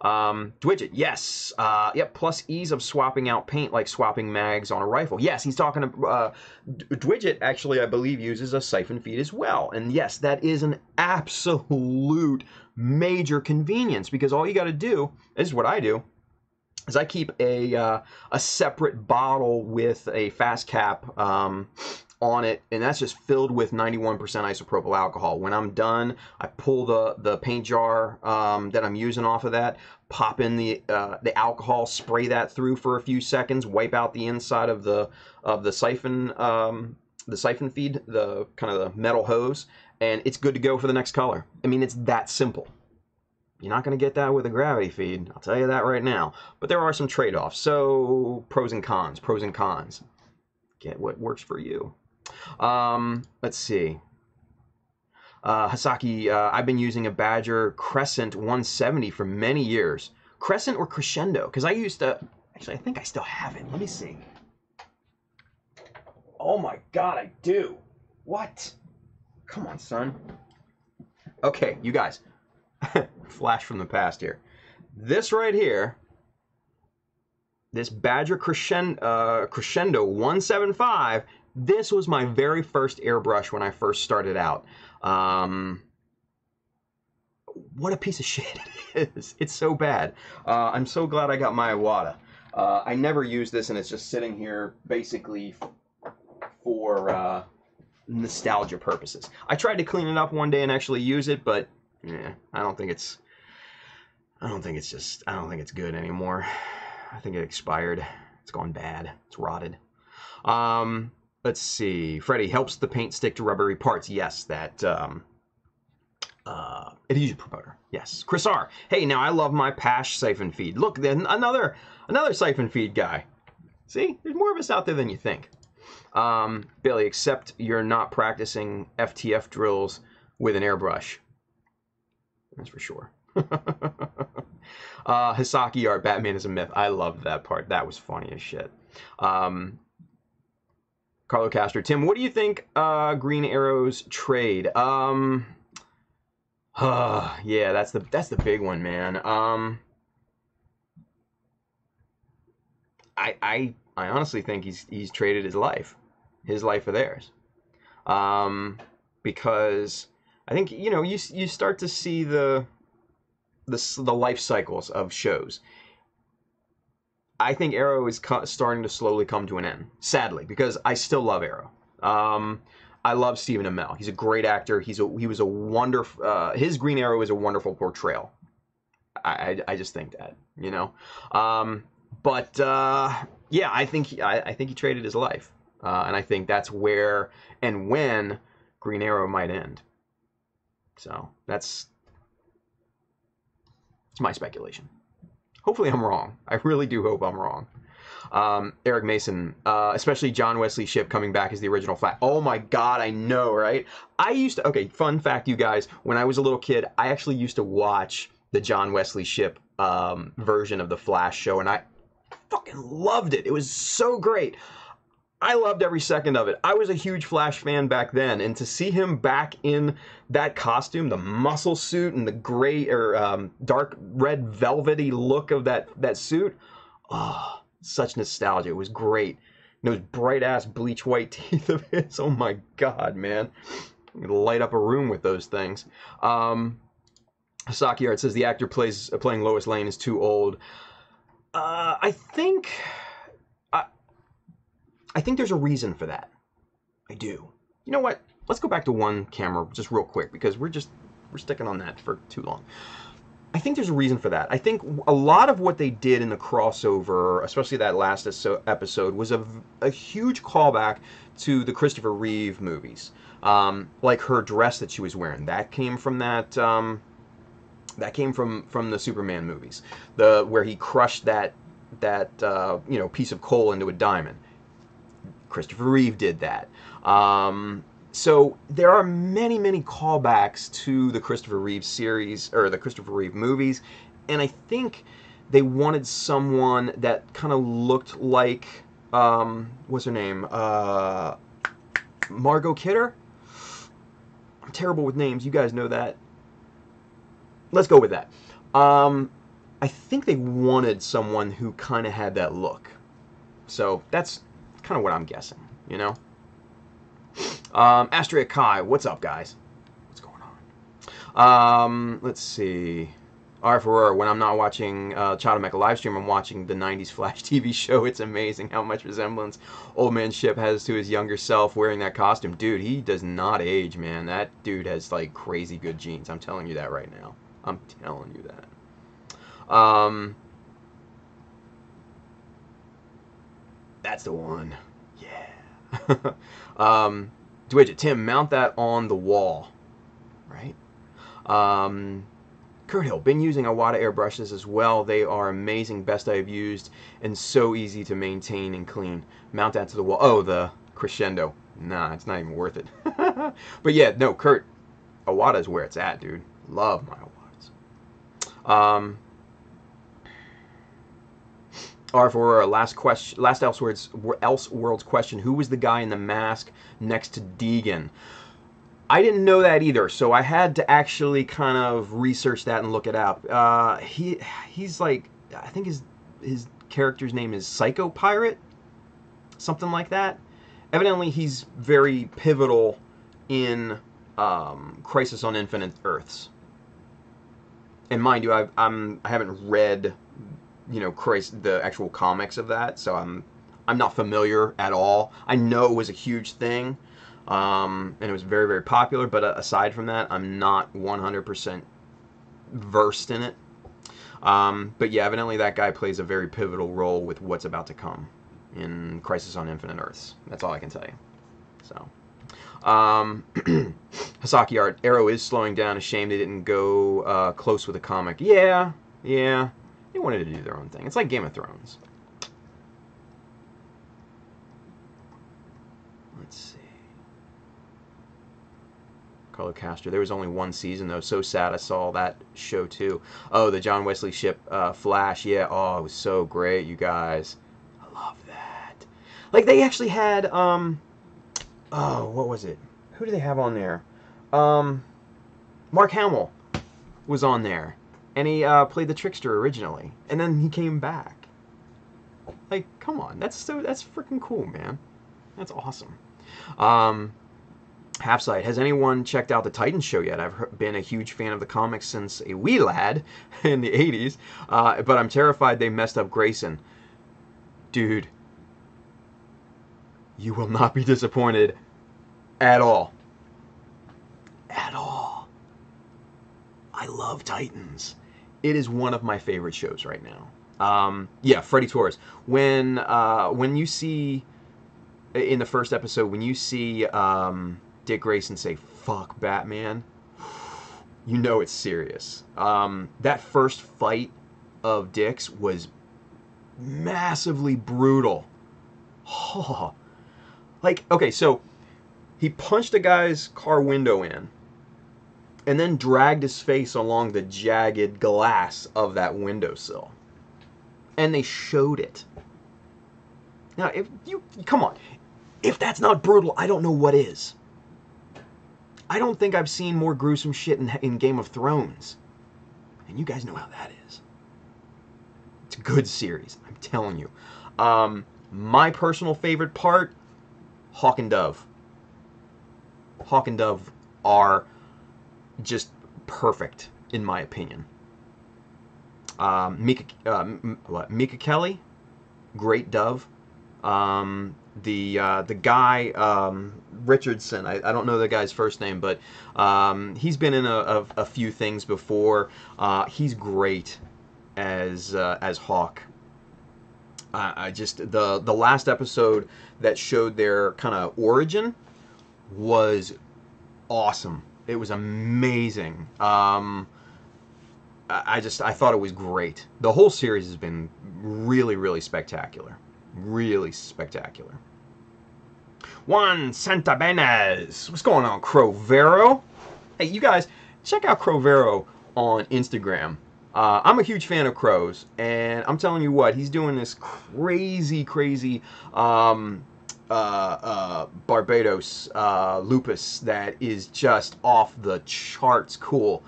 Speaker 2: Dwidget, yes. Yep, plus ease of swapping out paint like swapping mags on a rifle. Yes, he's talking about Dwidget actually, I believe, uses a siphon feed as well. And yes, that is an absolute major convenience, because all you got to do, this is what I do, is I keep a separate bottle with a fast cap on it, and that's just filled with 91% isopropyl alcohol. When I'm done, I pull the paint jar that I'm using off of that, pop in the alcohol, spray that through for a few seconds, wipe out the inside of the siphon feed, the kind of the metal hose, and it's good to go for the next color. I mean, it's that simple. You're not going to get that with a gravity feed, I'll tell you that right now. But there are some trade-offs. So pros and cons, pros and cons. Get what works for you. Let's see. Hasaki, I've been using a Badger Crescent 170 for many years. Crescent or Crescendo? Because I used to... Actually, I think I still have it. Let me see. Oh my god, I do. What? Come on, son. Okay, you guys. Flash from the past here. This right here, this Badger Crescendo 175, this was my very first airbrush when I first started out. What a piece of shit it is. It's so bad. I'm so glad I got my Iwata. I never use this, and it's just sitting here basically for nostalgia purposes. I tried to clean it up one day and actually use it, but yeah, I don't think it's good anymore. I think it expired. It's gone bad. It's rotted. Let's see. Freddy, helps the paint stick to rubbery parts. Yes, that adhesion promoter. Yes. Chris R. Hey, now I love my Pash siphon feed. Look, then another siphon feed guy. See, there's more of us out there than you think. Billy, except you're not practicing FTF drills with an airbrush. That's for sure. Hisaki art, Batman is a myth. I loved that part. That was funny as shit. Carlo Castro, Tim, what do you think Green Arrow's trade? Yeah, that's the big one, man. I honestly think he's traded his life for theirs, because I think, you know, you start to see the life cycles of shows. I think Arrow is starting to slowly come to an end, sadly, because I still love Arrow. I love Stephen Amell. He's a great actor. He was a wonderful. His Green Arrow is a wonderful portrayal. I just think that, you know. Yeah, I think he traded his life, and I think that's where and when Green Arrow might end. So it's my speculation. Hopefully I'm wrong. I really do hope I'm wrong. Eric Mason, especially John Wesley Shipp coming back as the original Flash. Oh my god, I know, right? Okay, fun fact, you guys. When I was a little kid, I actually used to watch the John Wesley Shipp version of the Flash show, and I fucking loved it. It was so great. I loved every second of it. I was a huge Flash fan back then, and to see him back in that costume, the muscle suit and the gray or dark red velvety look of that suit, oh, such nostalgia. It was great. And those bright ass bleach white teeth of his. Oh my god, man! I'm gonna light up a room with those things. Saki Art says the actor playing Lois Lane is too old. I think there's a reason for that. I do. You know what? Let's go back to one camera just real quick, because we're sticking on that for too long. I think there's a reason for that. I think a lot of what they did in the crossover, especially that last episode, was a huge callback to the Christopher Reeve movies. Like her dress that she was wearing. That came from that came from the Superman movies. Where he crushed that piece of coal into a diamond. Christopher Reeve did that. So there are many, many callbacks to the Christopher Reeve series, or the Christopher Reeve movies, and I think they wanted someone that kind of looked like, what's her name? Margot Kidder? I'm terrible with names, you guys know that. Let's go with that. I think they wanted someone who kind of had that look. So that's kind of what I'm guessing, you know? Astria Kai, what's up, guys? What's going on? Let's see. R for Roar, when I'm not watching Child of Mecha livestream, I'm watching the 90s Flash TV show. It's amazing how much resemblance Old Man Ship has to his younger self wearing that costume. Dude, he does not age, man. That dude has, like, crazy good genes. I'm telling you that right now. I'm telling you that. That's the one. Yeah. Dwidget, Tim, mount that on the wall. Right? Kurt Hill, been using Iwata airbrushes as well. They are amazing, best I have used, and so easy to maintain and clean. Mount that to the wall. Oh, the crescendo. Nah, it's not even worth it. But yeah, no, Kurt, Iwata is where it's at, dude. Love my Iwatas. R for last question, last Elseworlds question. Who was the guy in the mask next to Deegan? I didn't know that either, so I had to actually kind of research that and look it up. He's like, I think his character's name is Psycho Pirate, something like that. Evidently, he's very pivotal in Crisis on Infinite Earths. And mind you, I haven't read, you know, the actual comics of that, so I'm not familiar at all. I know it was a huge thing. And it was very, very popular, but aside from that, I'm not 100% versed in it. But yeah, evidently that guy plays a very pivotal role with what's about to come in Crisis on Infinite Earths. That's all I can tell you. So, Hasaki Art, Arrow is slowing down. A shame they didn't go close with the comic. Yeah. They wanted to do their own thing. It's like Game of Thrones. Let's see. Carlo Castro. There was only one season, though. So sad. I saw that show, too. Oh, the John Wesley Ship Flash. Yeah. Oh, it was so great, you guys. I love that. Like, they actually had, oh, what was it? Who do they have on there? Mark Hamill was on there. And he played the Trickster originally. And then he came back. Like, come on. That's freaking cool, man. That's awesome. Halfside, has anyone checked out the Titans show yet? I've been a huge fan of the comics since a wee lad in the 80s, but I'm terrified they messed up Grayson. Dude, you will not be disappointed at all. At all. I love Titans. It is one of my favorite shows right now. Yeah, Freddy Torres. When you see, in the first episode, when you see Dick Grayson say, "Fuck Batman," you know it's serious. That first fight of Dick's was massively brutal. Oh. Like, okay, so he punched a guy's car window in and then dragged his face along the jagged glass of that windowsill. And they showed it. Now, if you, come on, if that's not brutal, I don't know what is. I don't think I've seen more gruesome shit in Game of Thrones. And you guys know how that is. It's a good series, I'm telling you. My personal favorite part, Hawk and Dove. Hawk and Dove are just perfect, in my opinion. Mika Kelly, great Dove. The guy Richardson, I don't know the guy's first name, but he's been in a few things before. He's great as Hawk. I just the last episode that showed their kind of origin was awesome. It was amazing. I thought it was great. The whole series has been really, really spectacular. Really spectacular. Juan Santabenes. What's going on, Crovero? Hey, you guys, check out Crovero on Instagram. I'm a huge fan of Crows, and I'm telling you what, he's doing this crazy Barbados lupus that is just off the charts cool.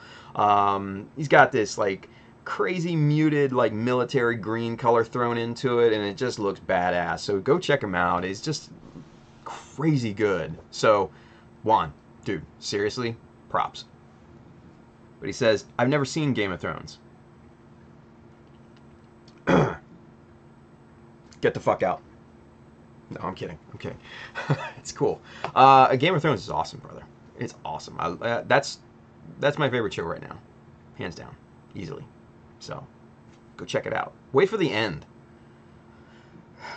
Speaker 2: He's got this like crazy muted like military green color thrown into it, and it just looks badass. So go check him out. It's just crazy good. So Juan, dude, seriously, props. But he says, I've never seen Game of Thrones. Get the fuck out. No, I'm kidding. I'm kidding. It's cool. Game of Thrones is awesome, brother. It's awesome. That's my favorite show right now, hands down, easily. So, go check it out. Wait for the end.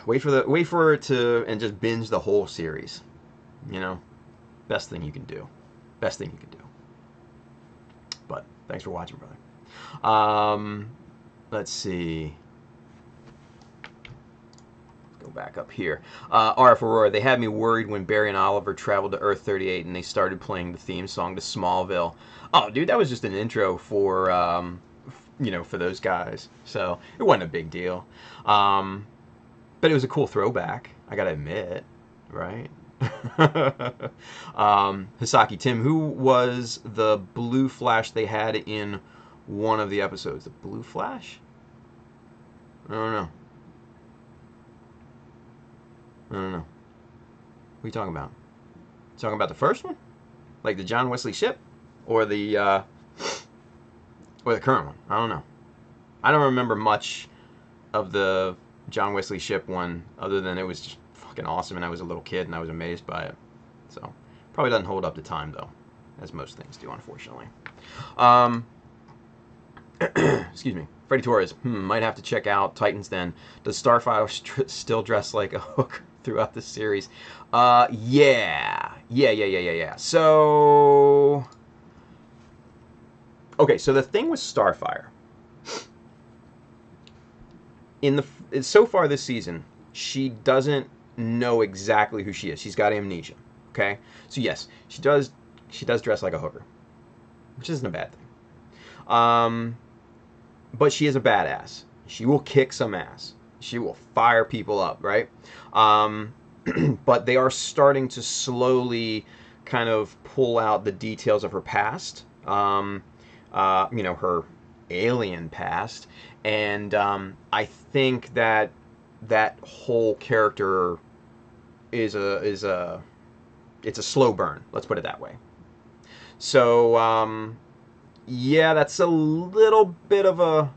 Speaker 2: Wait for it to, and just binge the whole series. You know, best thing you can do. Best thing you can do. But thanks for watching, brother. Let's see. Go back up here. RF Aurora, they had me worried when Barry and Oliver traveled to Earth 38 and they started playing the theme song to Smallville. Oh, dude, that was just an intro for, you know, for those guys. So it wasn't a big deal. But it was a cool throwback, I gotta admit, right? Hisaki, Tim, who was the Blue Flash they had in one of the episodes? The Blue Flash? I don't know. What are you talking about? Talking about the first one? Like the John Wesley ship? Or the current one? I don't know. I don't remember much of the John Wesley ship one, other than it was just fucking awesome and I was a little kid and I was amazed by it. So, probably doesn't hold up to time though, as most things do, unfortunately. Excuse me. Freddy Torres, might have to check out Titans then. Does Starfire still dress like a hooker throughout the series? Yeah. So, okay, so the thing with Starfire, so far this season, she doesn't know exactly who she is. She's got amnesia. Okay, so yes, she does dress like a hooker, which isn't a bad thing. But she is a badass. She will kick some ass. She will fire people up, right? But they are starting to slowly kind of pull out the details of her past. You know, her alien past, and I think that whole character is a slow burn. Let's put it that way. So yeah, that's a little bit of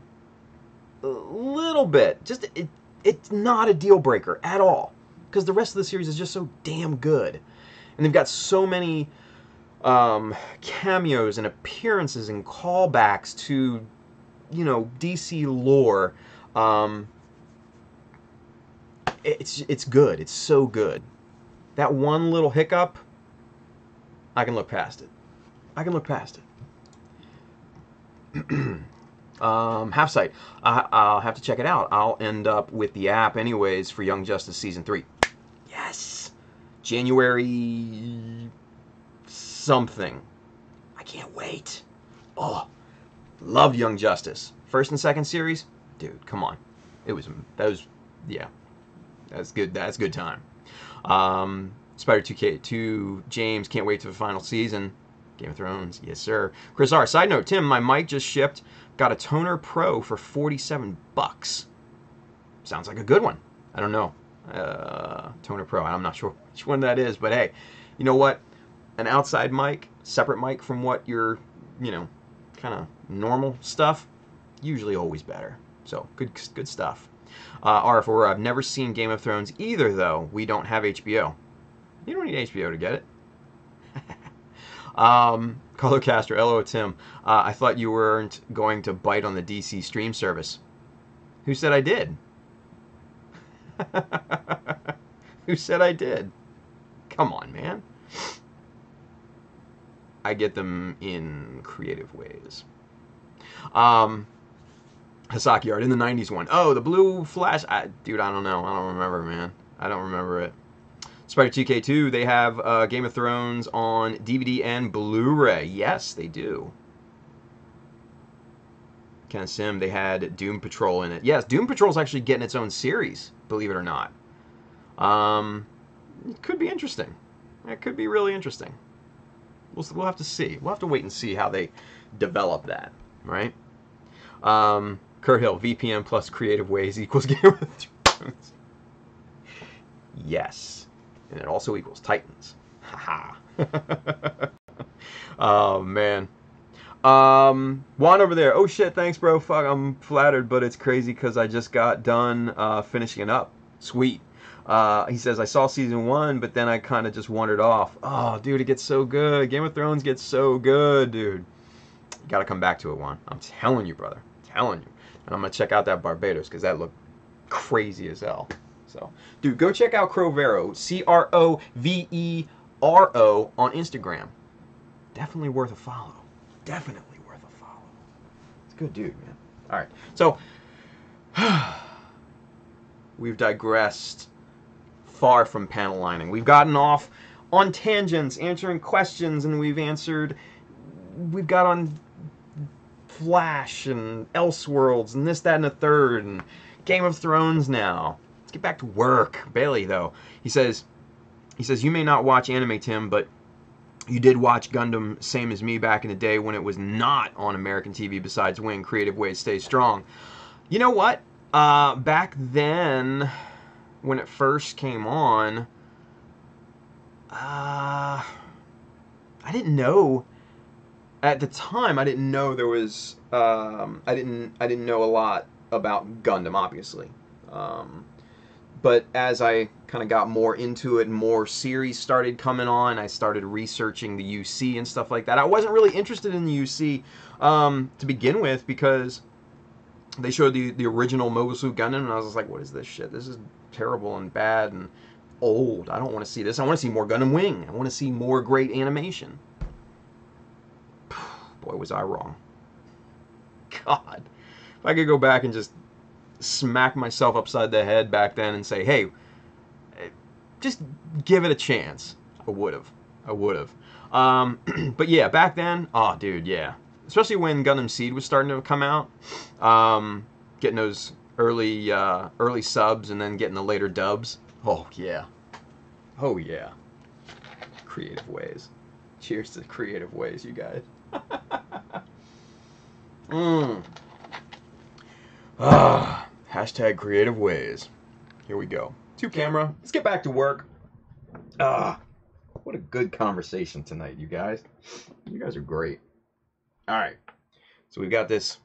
Speaker 2: just it's not a deal breaker at all, because the rest of the series is just so damn good, and they've got so many cameos and appearances and callbacks to, you know, DC lore. It's good. It's so good. That one little hiccup, I can look past it. Half Sight. I'll have to check it out. I'll end up with the app anyways for Young Justice Season 3. Yes! January something. I can't wait. Oh, loved Young Justice. First and second series? Dude, come on. Yeah. That's good. That's good time. Spider 2K2, James, can't wait to the final season. Game of Thrones, yes sir. Chris R, side note, Tim, my mic just shipped. Got a Toner Pro for $47. Sounds like a good one. I don't know. Toner Pro, I'm not sure which one that is, but hey, you know what? An outside mic, separate mic from what your, you know, kind of normal stuff, usually always better. So, good stuff. RF4, I've never seen Game of Thrones either, though. We don't have HBO. You don't need HBO to get it. Carlo Castro, hello Tim. I thought you weren't going to bite on the DC stream service. Who said I did? Who said I did? Come on, man. I get them in creative ways. Hasaki art in the 90s one. Oh, the Blue Flash. Dude, I don't know. I don't remember, man. I don't remember it. Spider 2K2, they have Game of Thrones on DVD and Blu-ray. Yes, they do. Ken Sim, they had Doom Patrol in it. Yes, Doom Patrol's actually getting its own series, believe it or not. It could be interesting. It could be really interesting. We'll have to see. We'll have to wait and see how they develop that, right? Kurt Hill, VPN plus creative ways equals Game of Thrones. Yes. And it also equals Titans. Haha. Oh, man. Juan over there. Oh, shit, thanks, bro. Fuck, I'm flattered, but it's crazy because I just got done finishing it up. Sweet. He says, I saw season 1, but then I kind of just wandered off. Oh, dude, it gets so good. Game of Thrones gets so good, dude. You got to come back to it, Juan. I'm telling you, brother. I'm telling you. And I'm going to check out that Barbados because that looked crazy as hell. So, dude, go check out Crovero. Crovero on Instagram. Definitely worth a follow. Definitely worth a follow. It's a good dude, man. All right. So, we've digressed far from panel lining. We've gotten off on tangents, answering questions, and we've got on Flash and Elseworlds and this, that, and a third, and Game of Thrones now. Let's get back to work. Bailey, though, he says, you may not watch anime, Tim, but you did watch Gundam, same as me, back in the day when it was not on American TV besides Wing. Creative Ways Stay Strong. You know what? Back then, when it first came on, I didn't know. At the time, I didn't know there was. I didn't know a lot about Gundam, obviously. But as I kind of got more into it, and more series started coming on, I started researching the UC and stuff like that. I wasn't really interested in the UC to begin with because they showed the original Mobile Suit Gundam, and I was just like, what is this shit? This is terrible and bad and old. I don't want to see this. I want to see more Gundam Wing. I want to see more great animation. Boy, was I wrong. God. If I could go back and just smack myself upside the head back then and say, hey, just give it a chance, I would have. But yeah, back then, oh, dude, yeah. Especially when Gundam Seed was starting to come out. Getting those early subs and then getting the later dubs. Oh, yeah. Oh, yeah. Creative Ways. Cheers to Creative Ways, you guys. Hashtag Creative Ways. Here we go. To camera. Let's get back to work. What a good conversation tonight, you guys. You guys are great. All right. So we've got this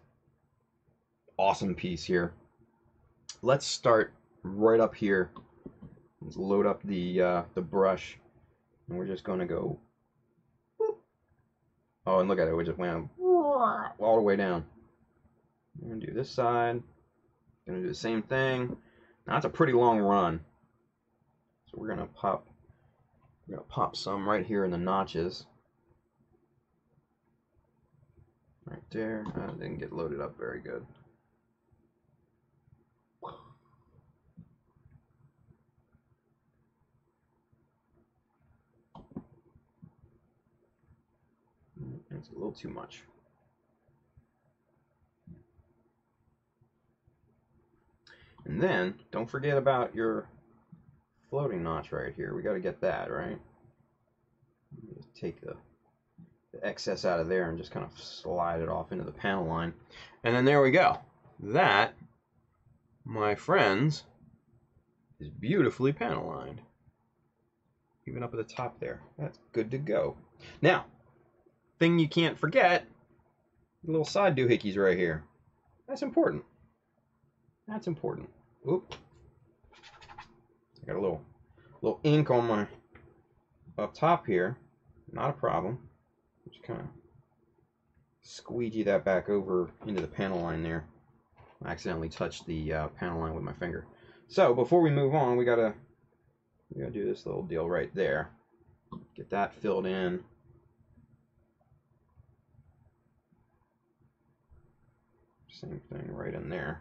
Speaker 2: awesome piece here. Let's start right up here. Let's load up the brush, and we're just going to go. Oh, and look at it. We just went all the way down. I'm going to do this side. Going to do the same thing. Now that's a pretty long run. So we're going to pop some right here in the notches. Right there. That didn't get loaded up very good. That's a little too much. And then, don't forget about your floating notch right here. We got to get that, right? Just take the excess out of there and just kind of slide it off into the panel line. And then there we go. That, my friends, is beautifully panel lined. Even up at the top there. That's good to go. Now, thing you can't forget, the little side doohickeys right here. That's important. That's important. Oop. I got a little ink on my up top here. Not a problem. Just kind of squeegee that back over into the panel line there. I accidentally touched the panel line with my finger. So before we move on, we gotta do this little deal right there. Get that filled in. Same thing right in there.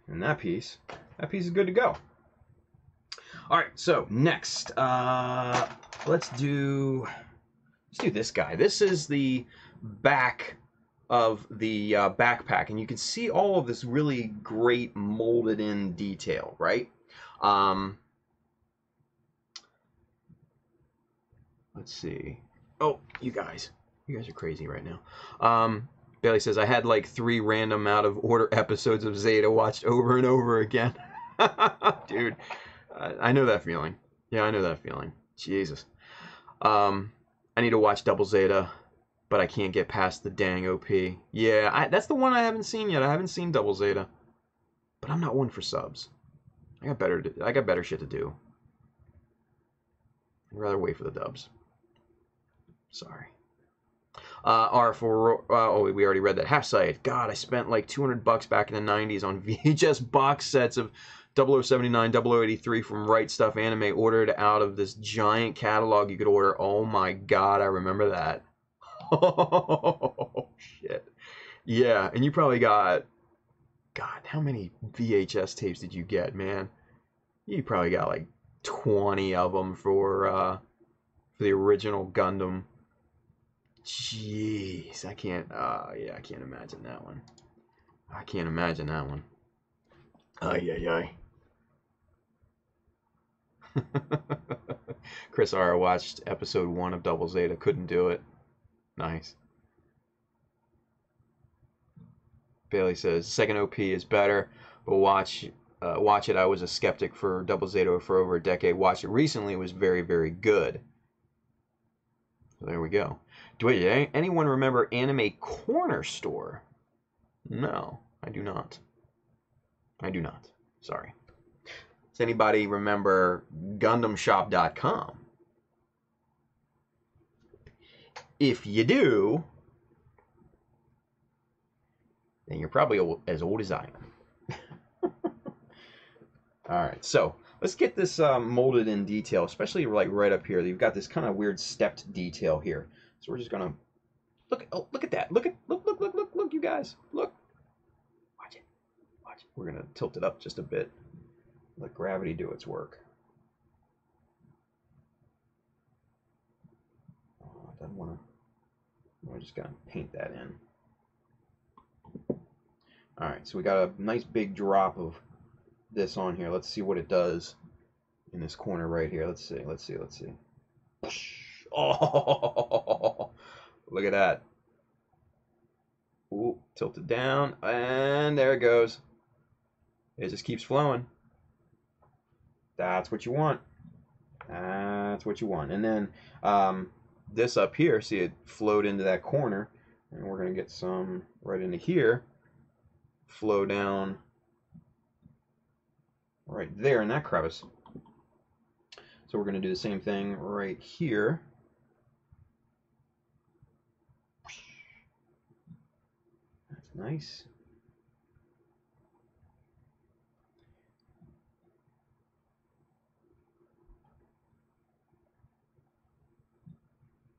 Speaker 2: And that piece is good to go. All right, so next, let's do this guy. This is the back of the backpack, and you can see all of this really great molded in detail, right? Let's see. Oh, you guys are crazy right now. Bailey says, I had like 3 random out of order episodes of Zeta watched over and over again. Dude, I know that feeling. Yeah, I know that feeling. Jesus. I need to watch Double Zeta, but I can't get past the dang OP. Yeah, that's the one I haven't seen yet. I haven't seen Double Zeta. But I'm not one for subs. I got better shit to do. I'd rather wait for the dubs. Sorry. Oh, we already read that. Half Scythe. God, I spent like $200 back in the 90s on VHS box sets of 0079, 0083 from Right Stuff Anime, ordered out of this giant catalog you could order. Oh my God, I remember that. Oh, shit. Yeah, and you probably got... God, how many VHS tapes did you get, man? You probably got like 20 of them for the original Gundam. Jeez, I can't. Yeah, I can't imagine that one. I can't imagine that one. Ay, ay, ay. Chris R. watched episode 1 of Double Zeta. Couldn't do it. Nice. Bailey says second OP is better, but watch it. I was a skeptic for Double Zeta for over a decade. Watched it recently. It was very, very good. So there we go. Do anyone remember Anime Corner Store? No, I do not. I do not. Sorry. Does anybody remember GundamShop.com? If you do, then you're probably as old as I am. All right, so let's get this molded in detail, especially like right up here. You've got this kind of weird stepped detail here. So we're just gonna look. Oh, look at that! Look, you guys! Look! Watch it! Watch it! We're gonna tilt it up just a bit. Let gravity do its work. Oh, I don't want to. We're just gonna paint that in. All right, so we got a nice big drop of this on here. Let's see what it does in this corner right here. Let's see. Let's see. Let's see. Oh, look at that. Ooh, tilt it down, and there it goes. It just keeps flowing. That's what you want. That's what you want. And then this up here, see it flowed into that corner, and we're going to get some right into here. Flow down right there in that crevice. So we're going to do the same thing right here. That's nice.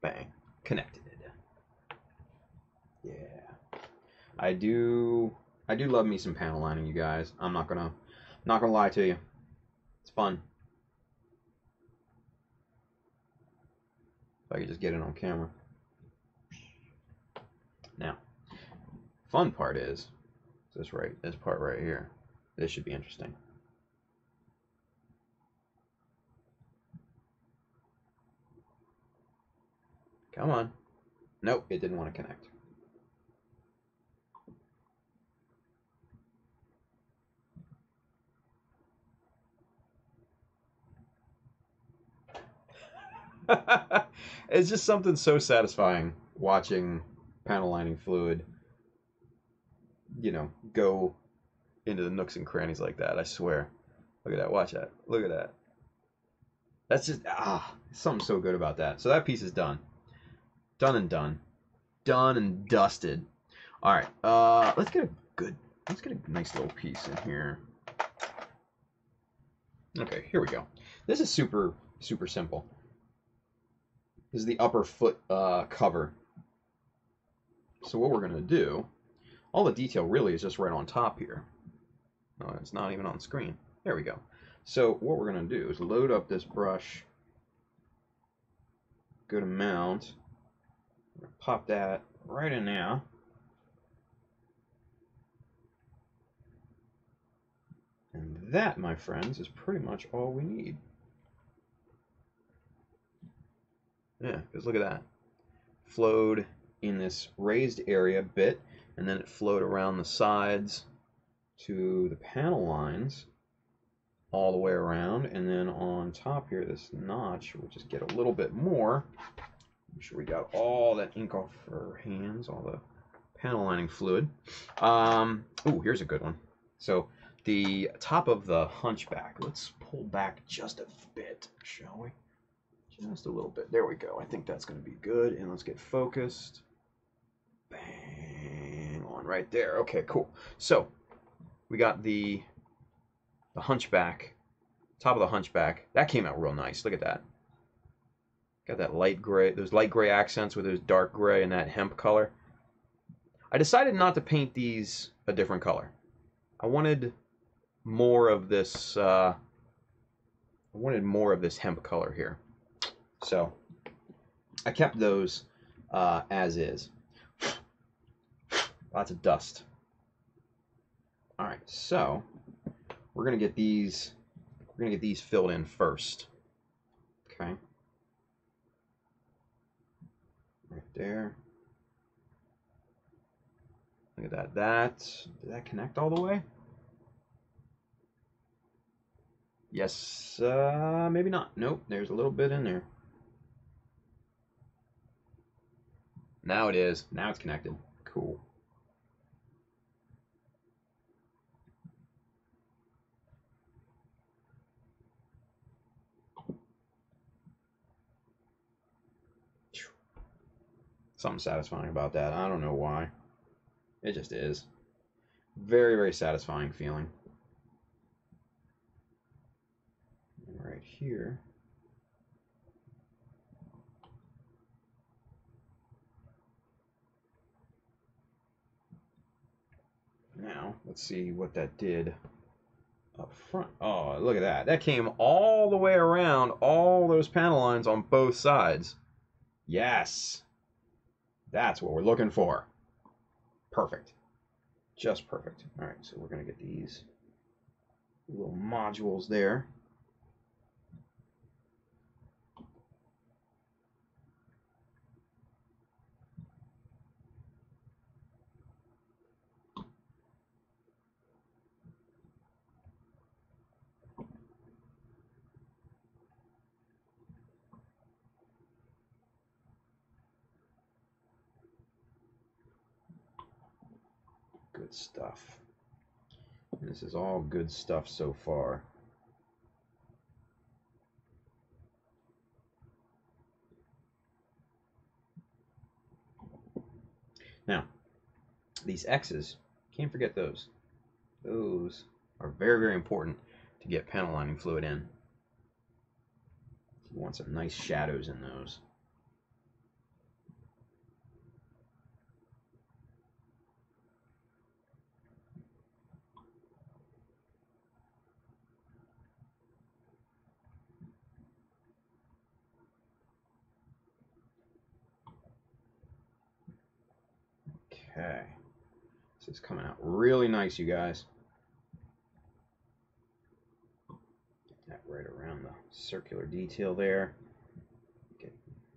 Speaker 2: Bang. Connected. Yeah. I do love me some panel lining, you guys. I'm not gonna lie to you. It's fun. If I could just get it on camera. Now, fun part is this part right here. This should be interesting. Come on. Nope, it didn't want to connect. It's just something so satisfying watching panel lining fluid, you know, go into the nooks and crannies like that. I swear. Look at that. Watch that. Look at that. That's just something so good about that. So that piece is done. Done and done. Done and dusted. All right. Let's get a nice little piece in here. Okay, here we go. This is super simple. This is the upper foot cover. So what we're going to do, all the detail really is just right on top here. No, it's not even on screen. There we go. So what we're going to do is load up this brush. Good amount. Pop that right in now. And that, my friends, is pretty much all we need. Yeah, because look at that. Flowed in this raised area bit, and then it flowed around the sides to the panel lines all the way around, and then on top here, this notch, we'll just get a little bit more. Make sure we got all that ink off our hands, all the panel lining fluid. Ooh, here's a good one. So the top of the hunchback. Let's pull back just a bit, shall we? Just a little bit. There we go. I think that's going to be good. And let's get focused. Bang on right there. Okay, cool. So we got the hunchback, top of the hunchback. That came out real nice. Look at that. Got that light gray, those light gray accents with those dark gray and that hemp color. I decided not to paint these a different color. I wanted more of this. I wanted more of this hemp color here, so I kept those as is. Lots of dust. All right, so we're gonna get these. We're gonna get these filled in first. Okay. Right there. Look at that. Did that connect all the way? Yes, maybe not. Nope, there's a little bit in there. Now it is. Now it's connected. Cool. Something satisfying about that. I don't know why. It just is. Very, very satisfying feeling. And right here. Now, let's see what that did up front. Oh, look at that. That came all the way around all those panel lines on both sides. Yes. That's what we're looking for. Perfect. Just perfect. All right, so we're going to get these little modules there. Good stuff. This is all good stuff so far. Now, these X's, can't forget those. Those are very, very important to get panel lining fluid in. You want some nice shadows in those. Okay, this is coming out really nice, you guys. Get that right around the circular detail there. Get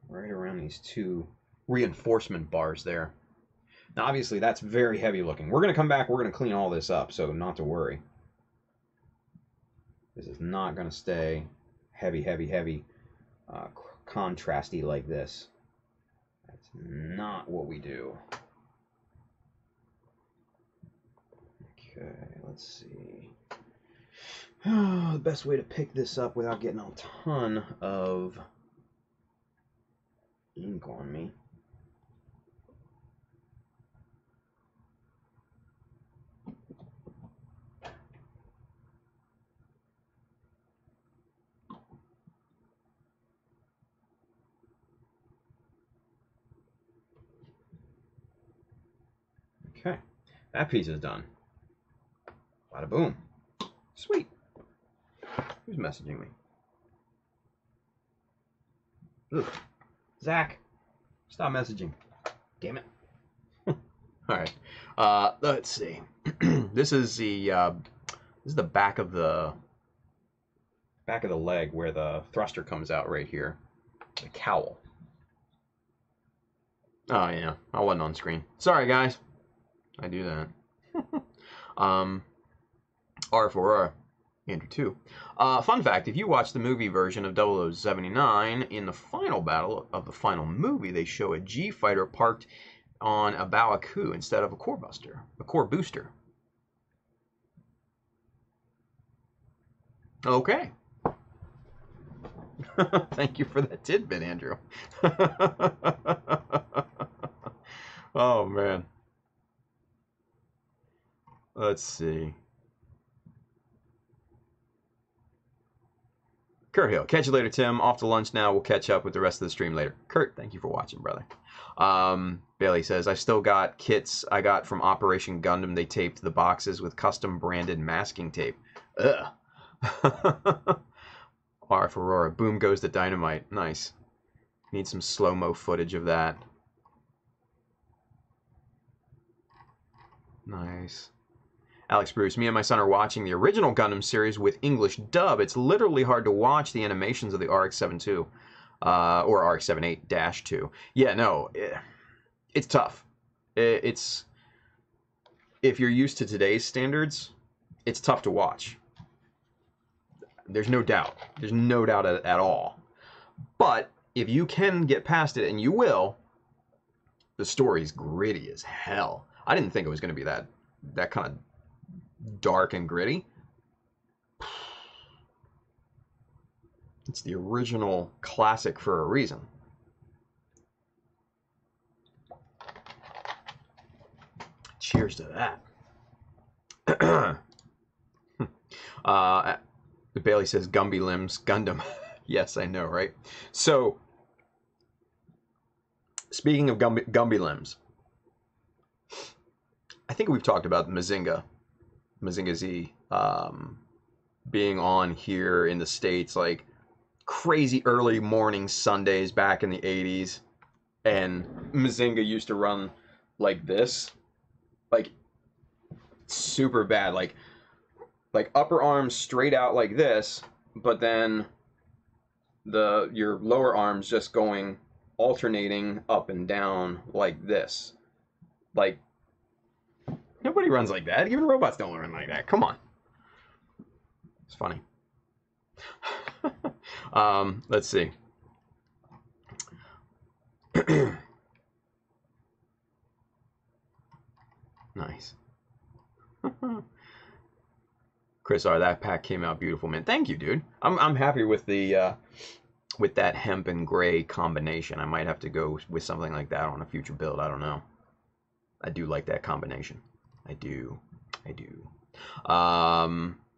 Speaker 2: right around these two reinforcement bars there. Now, obviously, that's very heavy looking. We're going to come back, we're going to clean all this up, so not to worry. This is not going to stay heavy, heavy, heavy, contrasty like this. That's not what we do. Okay, let's see. The best way to pick this up without getting a ton of ink on me. Okay, that piece is done. Bada boom. Sweet. Who's messaging me? Ugh. Zach, stop messaging. Damn it. All right. Let's see. This is the back of the leg where the thruster comes out right here. The cowl. Oh yeah, I wasn't on screen. Sorry guys. I do that. R for R, Andrew 2. Fun fact, if you watch the movie version of 0079, in the final battle of the final movie, they show a G-fighter parked on a Haikyuu instead of a core booster. Okay. Thank you for that tidbit, Andrew. Oh, man. Let's see. Kurt Hill. Catch you later, Tim. Off to lunch now. We'll catch up with the rest of the stream later. Kurt, thank you for watching, brother. Bailey says, I still got kits I got from Operation Gundam. They taped the boxes with custom branded masking tape. Ugh. RF Aurora. Boom goes the dynamite. Nice. Need some slow-mo footage of that. Nice. Alex Bruce, me and my son are watching the original Gundam series with English dub. It's literally hard to watch the animations of the RX-72 or RX-78-2. Yeah, no, it's tough. It's if you're used to today's standards, it's tough to watch. There's no doubt. There's no doubt at all. But if you can get past it, and you will, the story's gritty as hell. I didn't think it was going to be that kind of dark and gritty. It's the original classic for a reason. Cheers to that. Bailey says Gumby limbs, Gundam. Yes, I know, right? So, speaking of Gumby limbs, I think we've talked about Mazinga Z being on here in the States like crazy early morning Sundays back in the 80s. And Mazinga used to run like this. Like super bad. Like upper arms straight out like this, but then your lower arms just going alternating up and down like this. Like nobody runs like that. Even robots don't run like that. Come on. It's funny. Let's see. Nice. Chris R, that pack came out beautiful, man. Thank you, dude. I'm happy with the with that hemp and gray combination. I might have to go with something like that on a future build. I don't know. I do like that combination. I do.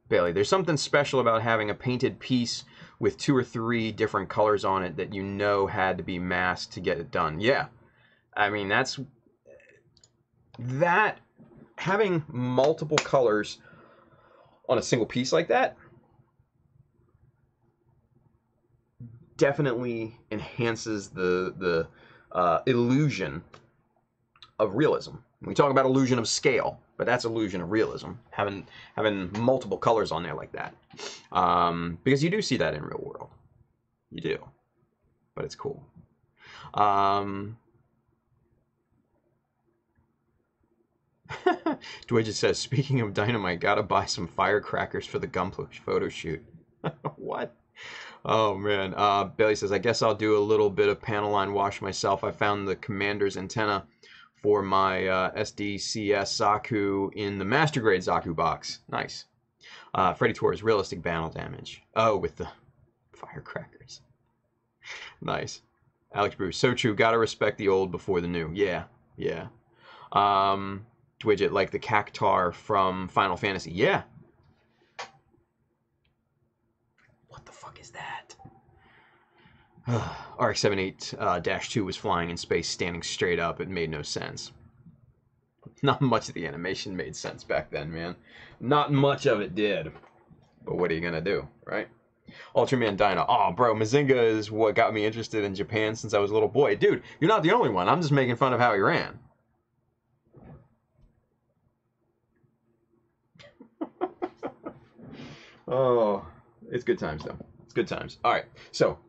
Speaker 2: Bailey, there's something special about having a painted piece with 2 or 3 different colors on it that you know had to be masked to get it done. Yeah. I mean, that having multiple colors on a single piece like that definitely enhances the illusion of realism. We talk about illusion of scale, but that's illusion of realism. Having multiple colors on there like that, because you do see that in real world. You do, but it's cool. Dwayne just says, speaking of dynamite, gotta buy some firecrackers for the Gunplush photo shoot. What? Oh man. Bailey says, I guess I'll do a little bit of panel line wash myself. I found the commander's antenna for my SDCS Zaku in the Master Grade Zaku box. Nice. Freddy Torres, realistic battle damage. Oh, with the firecrackers. Nice. Alex Bruce, so true. Gotta respect the old before the new. Yeah. Widget, like the Cactar from Final Fantasy. Yeah. What the fuck is that? RX-78-2 was flying in space standing straight up. It made no sense. Not much of the animation made sense back then, man. Not much of it did. But what are you gonna do, right? Ultraman Dino. Oh, bro, Mazinga is what got me interested in Japan since I was a little boy. Dude, you're not the only one. I'm just making fun of how he ran. Oh, it's good times though. It's good times. All right, so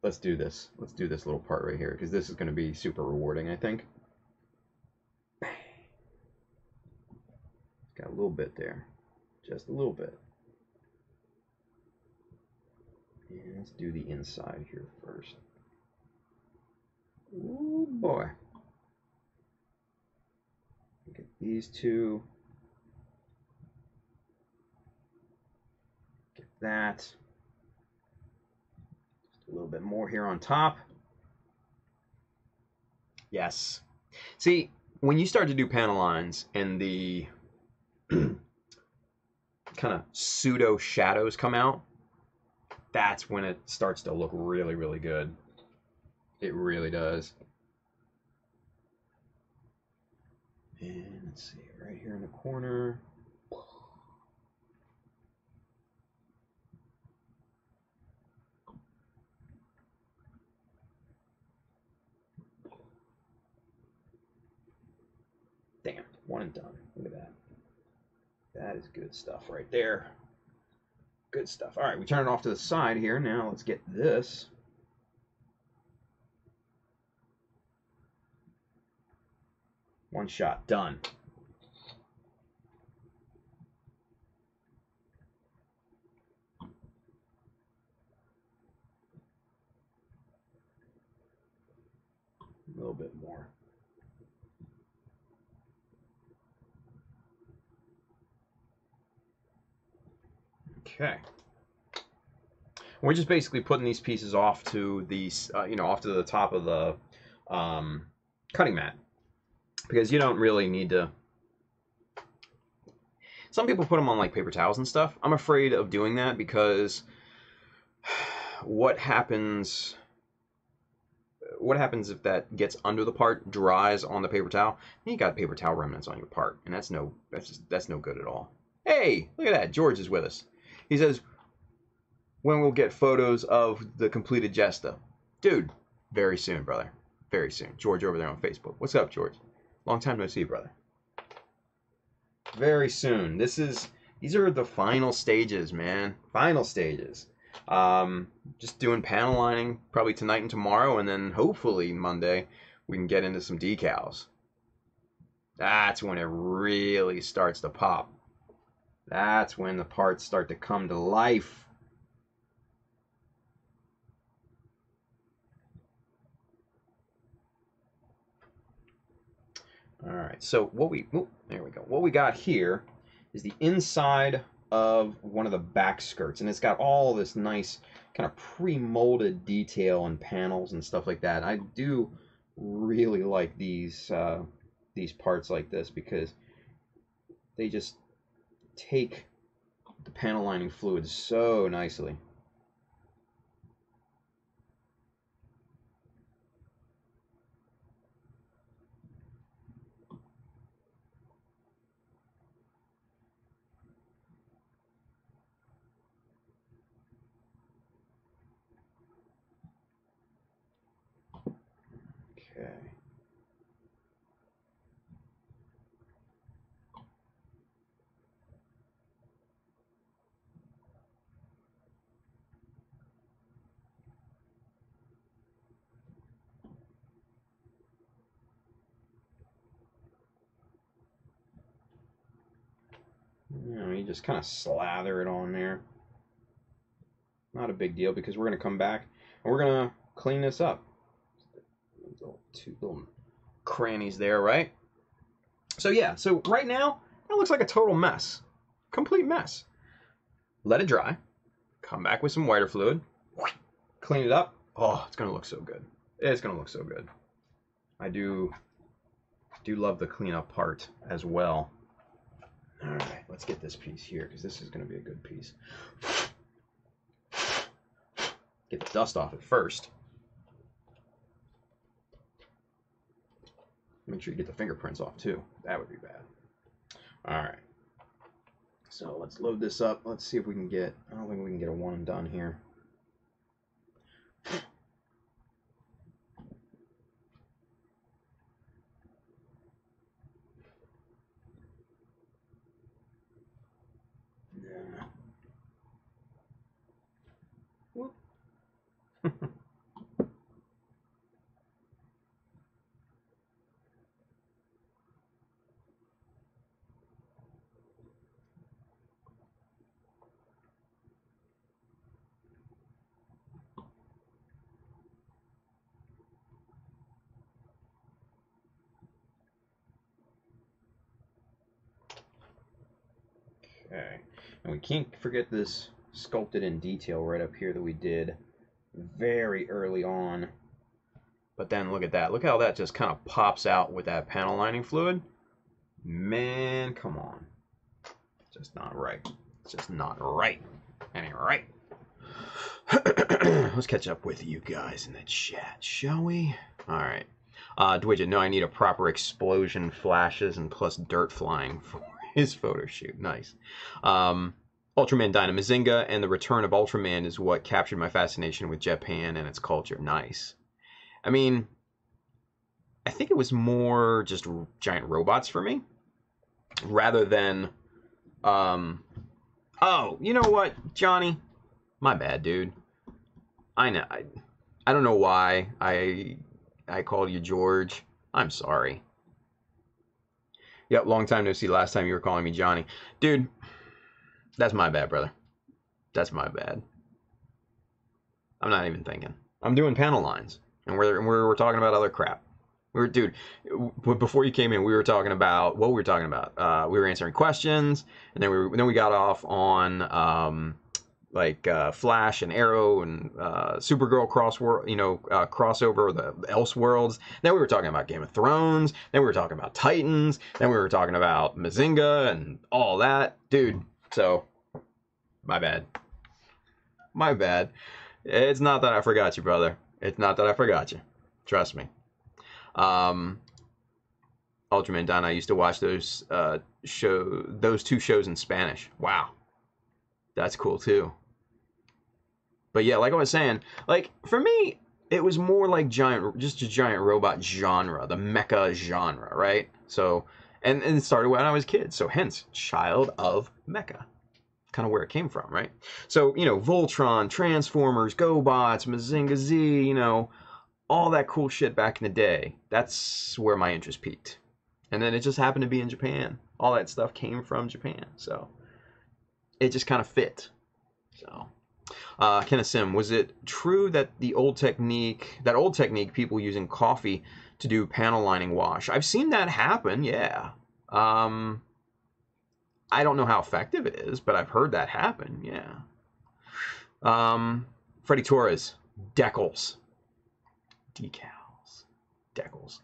Speaker 2: let's do this. Let's do this little part right here because this is going to be super rewarding, I think. Got a little bit there, just a little bit. And let's do the inside here first. Oh boy! Look at these two. that. Just a little bit more here on top. Yes. See, when you start to do panel lines and the kind of pseudo shadows come out, that's when it starts to look really, really good. It really does. And let's see, right here in the corner. Damn, one and done. Look at that. That is good stuff right there. Good stuff. All right, we turn it off to the side here. Now let's get this. One shot, done. A little bit more. Okay. We're just basically putting these pieces off to these, off to the top of the cutting mat, because you don't really need to. Some people put them on like paper towels and stuff. I'm afraid of doing that because what happens if that gets under the part, dries on the paper towel, then you got paper towel remnants on your part, and that's no good at all. Hey, look at that. George is with us. He says, when we'll get photos of the completed Jesta. Dude, very soon, brother. Very soon. George over there on Facebook. What's up, George? Long time no see, brother. Very soon. These are the final stages, man. Final stages. Just doing panel lining probably tonight and tomorrow, and then hopefully Monday we can get into some decals. That's when it really starts to pop. That's when the parts start to come to life. All right, so there we go. What we got here is the inside of one of the back skirts, and it's got all this nice kind of pre-molded detail and panels and stuff like that. I do really like these parts like this because they just take the panel lining fluid so nicely. Okay. You just kind of slather it on there. Not a big deal because we're going to come back and we're going to clean this up. Two little crannies there, right? So yeah, so right now, that looks like a total mess. Complete mess. Let it dry. Come back with some whiter fluid. Clean it up. Oh, it's going to look so good. It's going to look so good. I do love the cleanup part as well. All right, let's get this piece here because this is going to be a good piece. Get the dust off it first. Make sure you get the fingerprints off too. That would be bad. All right. So let's load this up. Let's see if we can get, I don't think we can get a one and done here. Yeah. Whoop. Okay, and we can't forget this sculpted in detail right up here that we did very early on. But then look at that. Look how that just kind of pops out with that panel lining fluid. Man, come on. Just not right. It's just not right. Ain't right. Let's catch up with you guys in the chat, shall we? Alright. Dwidget, no, I need a proper explosion flashes and plus dirt flying for his photo shoot. Nice. Ultraman Dynamazinga and the return of Ultraman is what captured my fascination with Japan and its culture. Nice. I mean, I think it was more just giant robots for me, rather than, oh, you know what, Johnny? My bad, dude. I know. I don't know why I called you George. I'm sorry. Yep, long time no see. Last time you were calling me Johnny. Dude, that's my bad, brother. That's my bad. I'm not even thinking. I'm doing panel lines. And we're talking about other crap. Dude, before you came in, we were talking about what we were talking about. We were answering questions, and then we got off on Flash and Arrow and Supergirl crossover, the Elseworlds. Then we were talking about Game of Thrones. Then we were talking about Titans. Then we were talking about Mazinga and all that, dude. So, my bad. My bad. It's not that I forgot you, brother. It's not that I forgot you. Trust me. Ultraman Don, I used to watch those two shows in Spanish. Wow. That's cool too. But yeah, like I was saying, like for me, it was more like just a giant robot genre, the mecha genre, right? So, and it started when I was a kid, so hence child of mecha. Kind of where it came from, right? So, you know, Voltron, Transformers, GoBots, Mazinga Z, you know, all that cool shit back in the day. That's where my interest peaked. And then it just happened to be in Japan. All that stuff came from Japan. So it just kind of fit. So Kenneth Sim, was it true that the old technique people using coffee to do panel lining wash? I've seen that happen, yeah. I don't know how effective it is, but I've heard that happen, yeah. Freddie Torres, decals. Decals. Decals.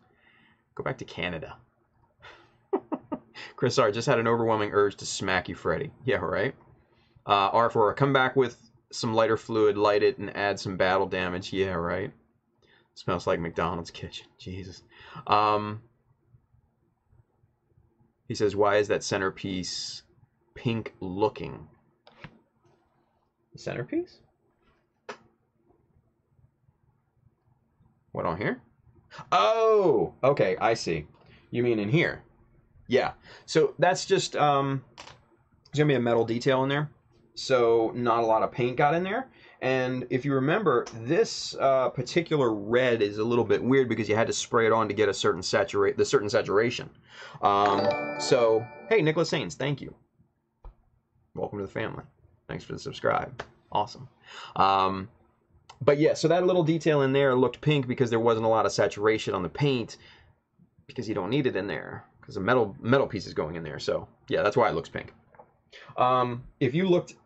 Speaker 2: Go back to Canada. Chris R. just had an overwhelming urge to smack you, Freddie. Yeah, right? R4, come back with some lighter fluid, light it, and add some battle damage. Yeah, right? Smells like McDonald's kitchen. Jesus. He says, why is that centerpiece pink looking? The centerpiece? What, on here? Oh, okay, I see. You mean in here? Yeah. So that's just, there's going to be a metal detail in there. So not a lot of paint got in there. And if you remember, this particular red is a little bit weird because you had to spray it on to get a certain saturation. So, hey, Nicholas Sains, thank you. Welcome to the family. Thanks for the subscribe. Awesome. But yeah, so that little detail in there looked pink because there wasn't a lot of saturation on the paint because you don't need it in there because the metal piece is going in there. So yeah, that's why it looks pink. If you looked,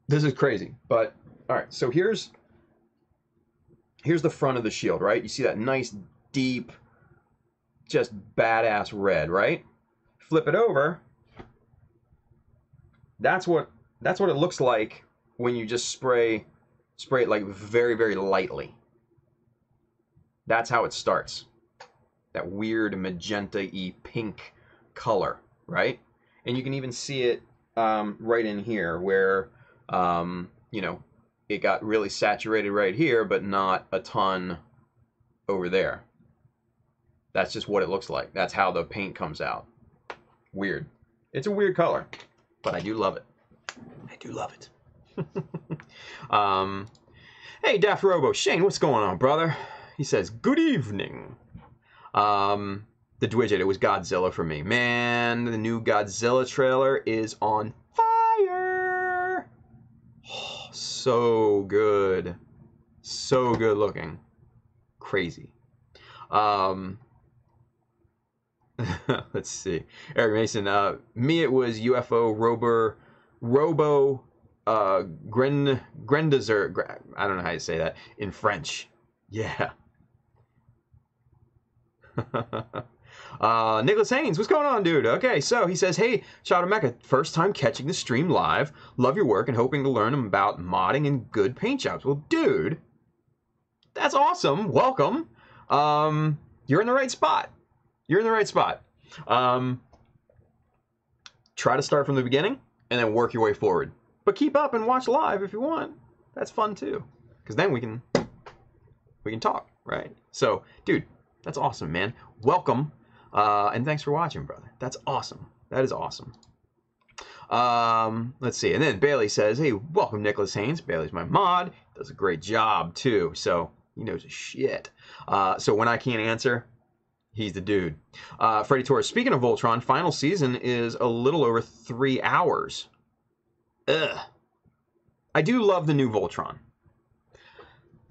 Speaker 2: this is crazy, but all right. So here's the front of the shield, right? You see that nice, deep, just badass red, right? Flip it over. That's what it looks like when you just spray it like very, very lightly. That's how it starts. That weird magenta-y pink color, right? And you can even see it right in here where, you know, it got really saturated right here, but not a ton over there. That's just what it looks like. That's how the paint comes out. Weird. It's a weird color, but I do love it. I do love it. Hey, Daft Robo. Shane, what's going on, brother? He says, good evening. The Dwidget, it was Godzilla for me. Man, the new Godzilla trailer is on fire. Oh, so good. So good looking. Crazy. Let's see. Eric Mason, me it was UFO Robo Grendazer. I don't know how you say that in French. Yeah. Nicholas Haynes, what's going on, dude? Okay, so he says, hey, shout out Mecha, first time catching the stream live. Love your work and hoping to learn about modding and good paint jobs. Well, dude, that's awesome. Welcome. You're in the right spot. You're in the right spot. Try to start from the beginning and then work your way forward. But keep up and watch live if you want. That's fun too. Because then we can talk, right? So, dude, that's awesome, man. Welcome. And thanks for watching, brother. That's awesome. That is awesome. Let's see. And then Bailey says, hey, welcome, Nicholas Haynes. Bailey's my mod. Does a great job, too. So he knows his shit. So when I can't answer, he's the dude. Freddie Torres, speaking of Voltron, final season is a little over 3 hours. Ugh. I do love the new Voltron.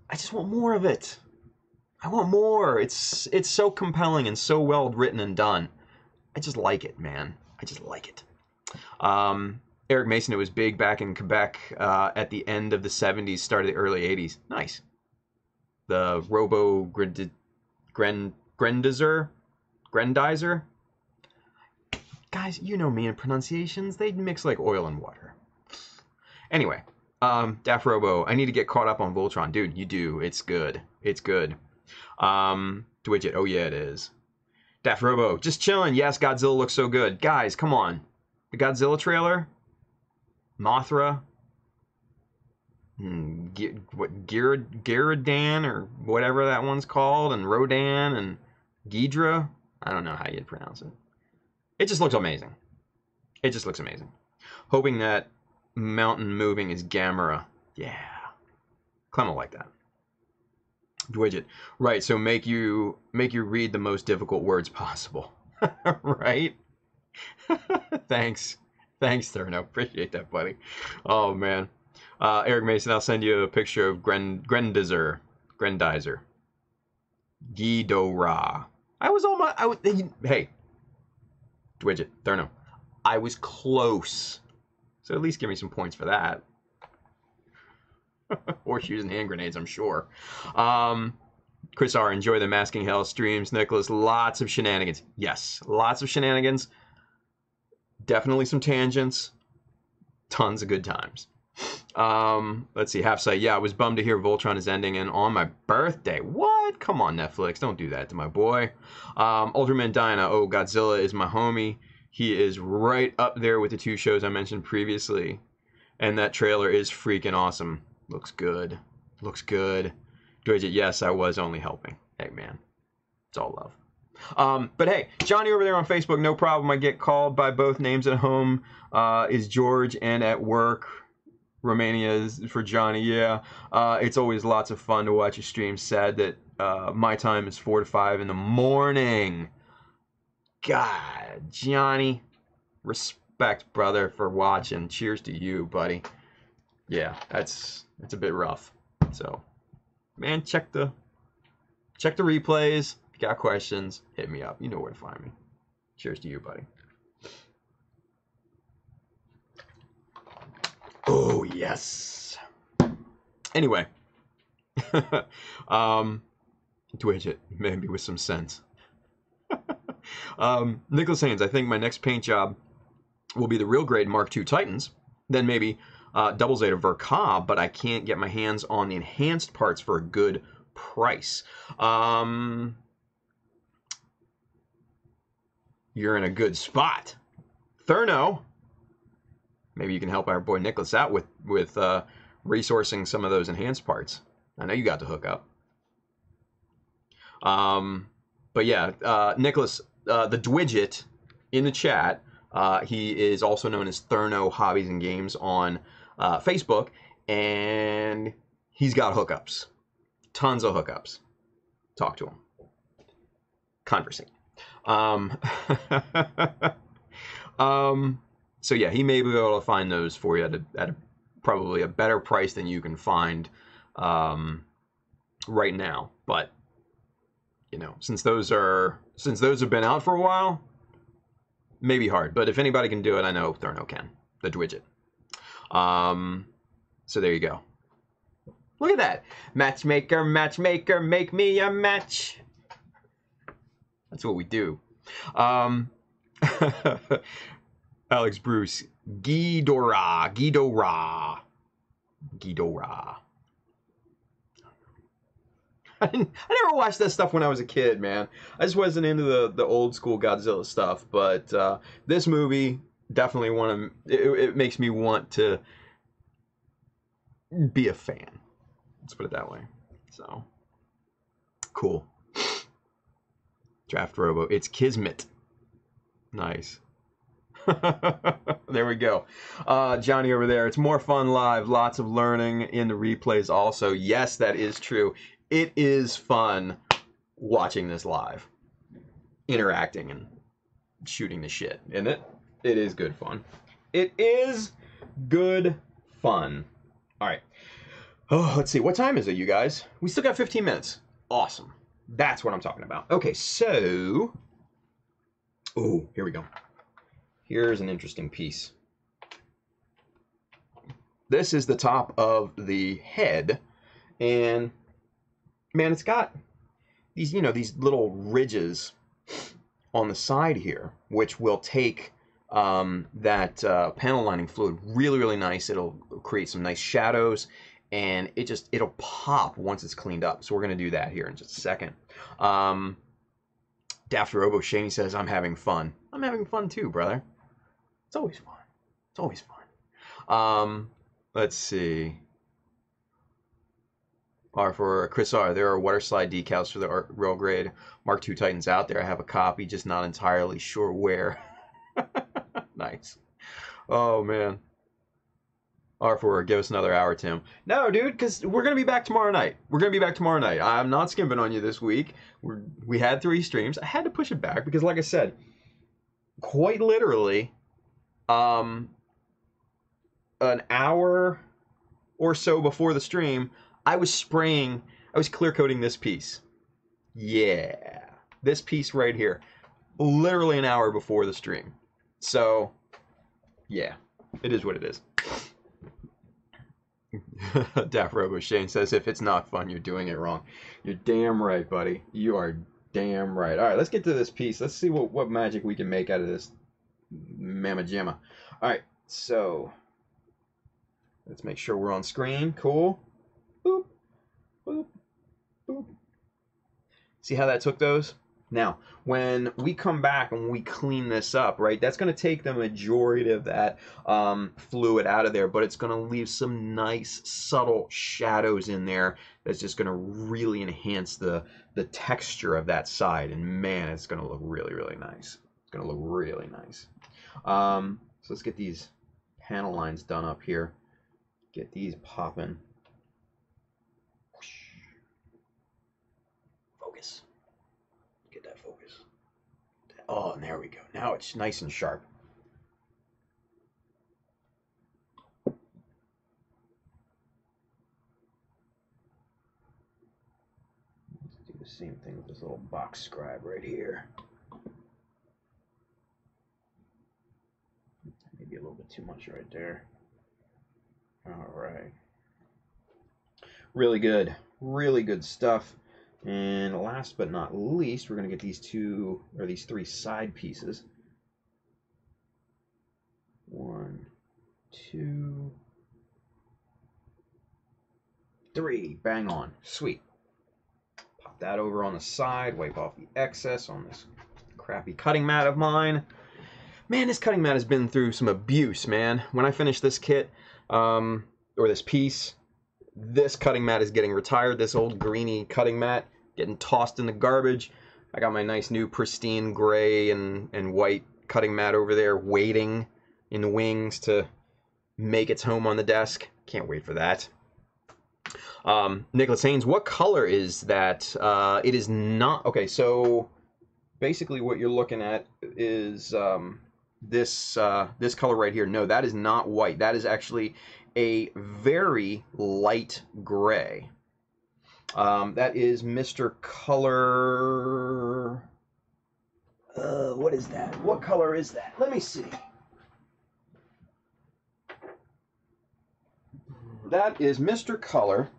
Speaker 2: I just want more of it. I want more. It's so compelling and so well written and done. I just like it, man. I just like it. Eric Mason, it was big back in Quebec at the end of the 70s, start of the early 80s. Nice. The Robo Grendizer? Guys, you know me and pronunciations. They mix like oil and water. Anyway, Daft Robo, I need to get caught up on Voltron. Dude, you do. It's good. It's good. Dwidget, oh yeah, it is. Daft Robo, just chilling. Yes, Godzilla looks so good. Guys, come on. The Godzilla trailer? Mothra? Gyaradan, or whatever that one's called, and Rodan, and Ghidra? I don't know how you'd pronounce it. It just looks amazing. It just looks amazing. Hoping that mountain moving is Gamera. Yeah. Clement like that. Dwidget. Right, so make you read the most difficult words possible. Right? Thanks. Thanks, Thurno. Appreciate that, buddy. Oh, man. Eric Mason, I'll send you a picture of Grendizer. Ghidorah. Hey. Dwidget. Thurno. I was close. So at least give me some points for that. Horseshoes and hand grenades, I'm sure. Chris R., enjoy the Masking Hell streams. Nicholas, lots of shenanigans. Yes, lots of shenanigans. Definitely some tangents. Tons of good times. Let's see, Half Sight. Yeah, I was bummed to hear Voltron is ending and on my birthday. What? Come on, Netflix. Don't do that to my boy. Ultraman Dinah. Oh, Godzilla is my homie. He is right up there with the two shows I mentioned previously. And that trailer is freaking awesome. Looks good. Looks good. Dwidget, yes, I was only helping. Hey, man. It's all love. But hey, Johnny over there on Facebook, no problem. I get called by both names at home. Is George, and at work, Romania is for Johnny. Yeah. It's always lots of fun to watch your stream. Sad that my time is 4 to 5 in the morning. God, Johnny. Respect, brother, for watching. Cheers to you, buddy. Yeah, it's a bit rough. So, man, check the replays. If you got questions, hit me up. You know where to find me. Cheers to you, buddy. Oh, yes. Anyway. Dwidget, maybe with some sense. Nicholas Haynes, I think my next paint job will be the real grade Mark II Titans. Then maybe Double Zeta Verka, but I can't get my hands on the enhanced parts for a good price. You're in a good spot. Thurno, maybe you can help our boy Nicholas out with resourcing some of those enhanced parts. I know you got the hookup. But yeah, Nicholas, the Dwidget in the chat, he is also known as Thurno Hobbies and Games on Facebook, and he's got hookups. Tons of hookups. Talk to him. Conversate. So yeah, he may be able to find those for you at probably a better price than you can find right now. But you know, since those have been out for a while, maybe hard. But if anybody can do it, I know Thurno can. The Dwidget. So there you go. Look at that. Matchmaker, matchmaker, make me a match. That's what we do. Alex Bruce. Ghidorah. Ghidorah. Ghidorah. I never watched that stuff when I was a kid, man. I just wasn't into the old school Godzilla stuff. But this movie definitely it makes me want to be a fan. Let's put it that way. So, cool. Draft Robo. It's Kismet. Nice. There we go. Johnny over there. It's more fun live. Lots of learning in the replays also. Yes, that is true. It is fun watching this live. Interacting and shooting the shit, isn't it? It is good fun. It is good fun. All right. Oh, let's see. What time is it, you guys? We still got 15 minutes. Awesome. That's what I'm talking about. Okay, so... Oh, here we go. Here's an interesting piece. This is the top of the head. And, man, it's got these, these little ridges on the side here, which will take that panel lining fluid really, really nice. It'll create some nice shadows. And it'll pop once it's cleaned up. So we're going to do that here in just a second. Daft Robo Shaney says, I'm having fun. I'm having fun too, brother. It's always fun. It's always fun. Let's see. For Chris R, there are water slide decals for the real grade Mark II Titans out there. I have a copy, just not entirely sure where. Nice. Oh, man. R4, give us another hour, Tim. No, dude, because we're going to be back tomorrow night. We're going to be back tomorrow night. I'm not skimping on you this week. We had 3 streams. I had to push it back because, like I said, quite literally, an hour or so before the stream, I was clear coating this piece. Yeah. This piece right here. Literally an hour before the stream. So, yeah. It is what it is. Daft Robo Shane says, if it's not fun, you're doing it wrong. You're damn right, buddy. You are damn right. All right, let's get to this piece. Let's see what magic we can make out of this mamma jamma. All right, so let's make sure we're on screen. Cool. Boop, boop, boop. See how that took those? Now, when we come back and we clean this up, right, that's going to take the majority of that fluid out of there, but it's going to leave some nice, subtle shadows in there that's just going to really enhance the texture of that side. And, man, it's going to look really, really nice. It's going to look really nice. So let's get these panel lines done up here. Get these popping. Focus. Get that focus. Oh, and there we go. Now it's nice and sharp. Let's do the same thing with this little box scribe right here. Maybe a little bit too much right there. All right. Really good stuff. And last but not least, we're going to get these 3 side pieces. 1, 2, 3. Bang on. Sweet. Pop that over on the side. Wipe off the excess on this crappy cutting mat of mine. Man, this cutting mat has been through some abuse, man. When I finish this kit, or this piece, this cutting mat is getting retired. This old greeny cutting mat getting tossed in the garbage. I got my nice new pristine gray and white cutting mat over there waiting in the wings to make its home on the desk. Can't wait for that. Nicholas Haynes, what color is that? It is not... Okay, so basically what you're looking at is this color right here. No, that is not white. That is actually a very light gray. That is Mr. Color... what is that? What color is that? Let me see. that is Mr. Color.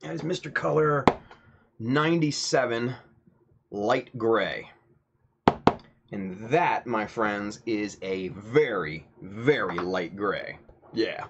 Speaker 2: That is Mr. Color 97 light gray. And that, my friends, is a very, very light gray. Yeah.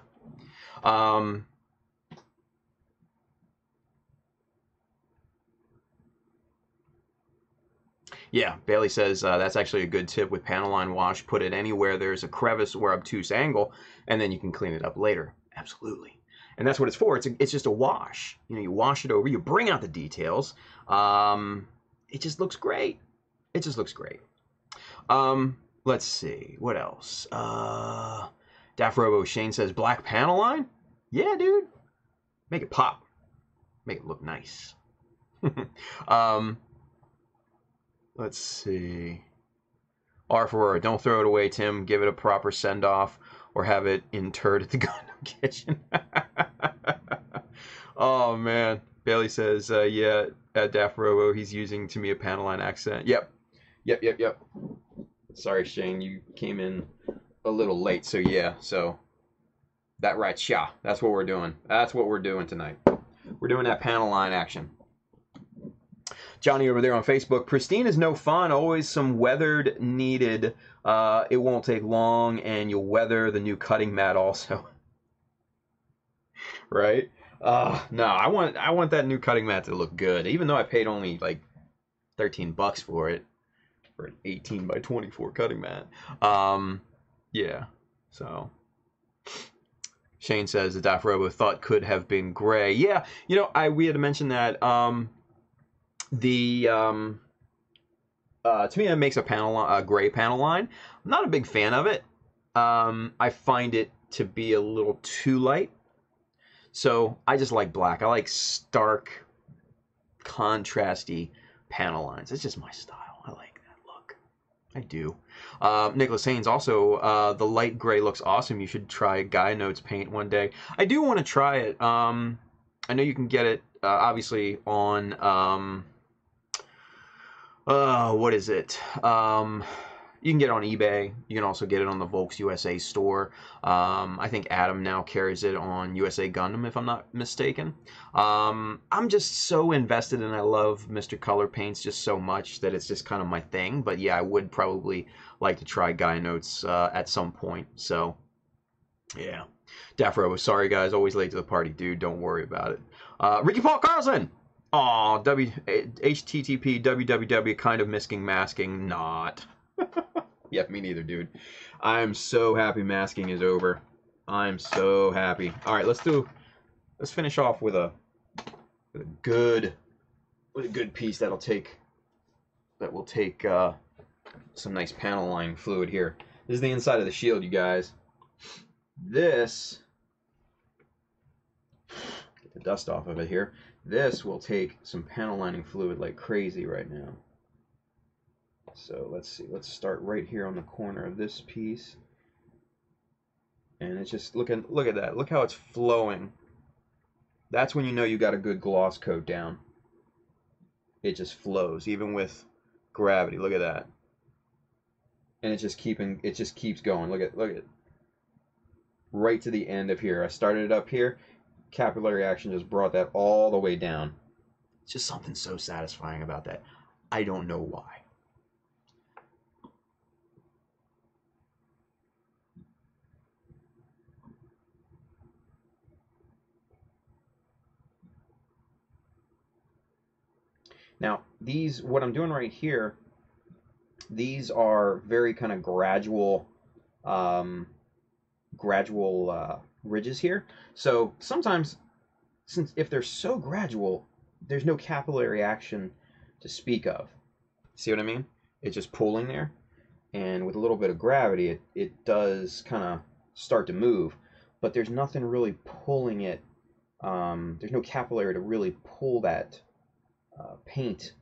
Speaker 2: Yeah, Bailey says that's actually a good tip with panel line wash. Put it anywhere there's a crevice or obtuse angle, and then you can clean it up later. Absolutely. And that's what it's for. It's just a wash. You know, you wash it over, you bring out the details. It just looks great. It just looks great. Let's see. What else? Daft Robo Shane says, black panel line? Yeah, dude. Make it pop. Make it look nice. Let's see. R for Aurora, don't throw it away, Tim. Give it a proper send-off or have it interred at the Gundam kitchen. Oh, man. Bailey says, yeah, at Daft Robo, he's using to me a panel line accent. Yep. Sorry, Shane, you came in a little late, so yeah, so that right, yeah, that's what we're doing. That's what we're doing tonight. We're doing that panel line action. Johnny over there on Facebook, pristine is no fun, always some weathered needed. It won't take long, and you'll weather the new cutting mat also. Right? No, I want that new cutting mat to look good, even though I paid only like $13 for it. For an 18 by 24 cutting mat. Yeah, so Shane says the Daft Robo thought could have been gray. Yeah, you know, we had to mention that to me it makes a gray panel line. I'm not a big fan of it. I find it to be a little too light. So I just like black. I like stark, contrasty panel lines. It's just my style. I like that look. I do. Nicholas Haynes also, the light gray looks awesome. You should try Guy Notes paint one day. I do want to try it. I know you can get it, obviously, on, what is it? You can get it on eBay. You can also get it on the Volks USA store. I think Adam now carries it on USA Gundam, if I'm not mistaken. I'm just so invested, and I love Mr. Color paints just so much that it's just kind of my thing. But yeah, I would probably like to try Guy Notes at some point. So yeah. Daft Robo, sorry guys, always late to the party, dude. Don't worry about it. Ricky Paul Carlson! Aw, HTTP www kind of masking not. Yep, me neither, dude. I'm so happy masking is over. I'm so happy. All right, let's finish off with a good piece that will take some nice panel line fluid here. This is the inside of the shield, you guys. This, get the dust off of it here. This will take some panel lining fluid like crazy right now. So let's see, let's start right here on the corner of this piece. And it's just, look at that, look how it's flowing. That's when you know you got a good gloss coat down. It just flows, even with gravity, look at that. And it just keeps going, look at right to the end of here. I started it up here, capillary action just brought that all the way down. It's just something so satisfying about that. I don't know why. Now, what I'm doing right here, these are very kind of gradual ridges here. So sometimes, if they're so gradual, there's no capillary action to speak of. See what I mean? It's just pulling there. And with a little bit of gravity, it does kind of start to move. But there's nothing really pulling it. There's no capillary to really pull that paint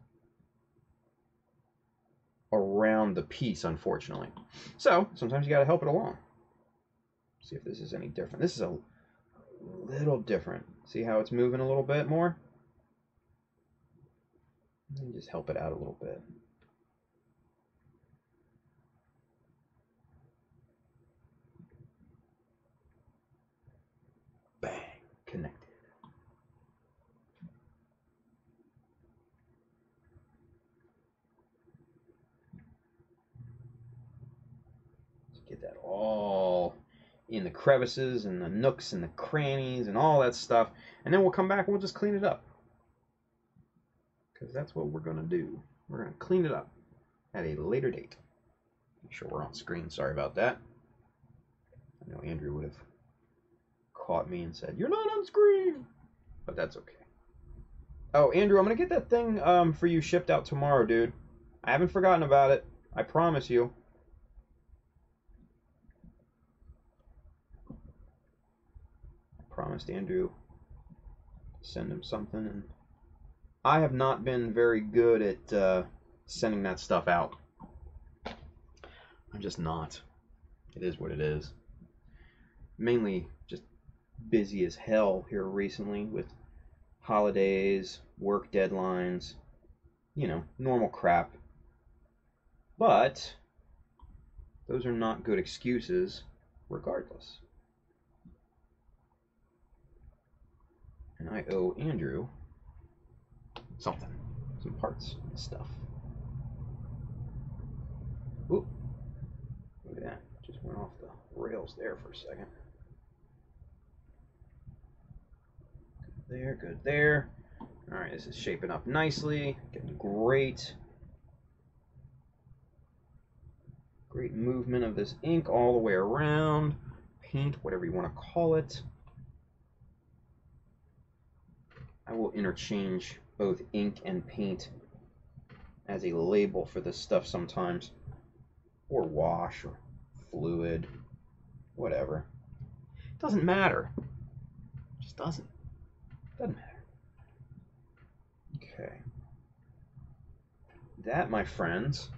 Speaker 2: around the piece, unfortunately. So sometimes you got to help it along. See if this is any different. This is a little different. See how it's moving a little bit more? And just help it out a little bit. Get that all in the crevices and the nooks and the crannies and all that stuff. And then we'll come back and we'll just clean it up. Because that's what we're going to do. We're going to clean it up at a later date. Make sure we're on screen. Sorry about that. I know Andrew would have caught me and said, "You're not on screen." But that's okay. Oh, Andrew, I'm going to get that thing for you shipped out tomorrow, dude. I haven't forgotten about it. I promise you. I promised Andrew to send him something, and I have not been very good at sending that stuff out. I'm just not. It is what it is. Mainly just busy as hell here recently with holidays, work deadlines, you know, normal crap. But those are not good excuses regardless. And I owe Andrew something, some parts and stuff. Ooh, look at that, just went off the rails there for a second. Good there, good there. All right, this is shaping up nicely, getting great. Great movement of this ink all the way around, paint, whatever you want to call it. I will interchange both ink and paint as a label for this stuff sometimes, or wash, or fluid, whatever. It doesn't matter. It just doesn't. Doesn't matter. Okay. That, my friends,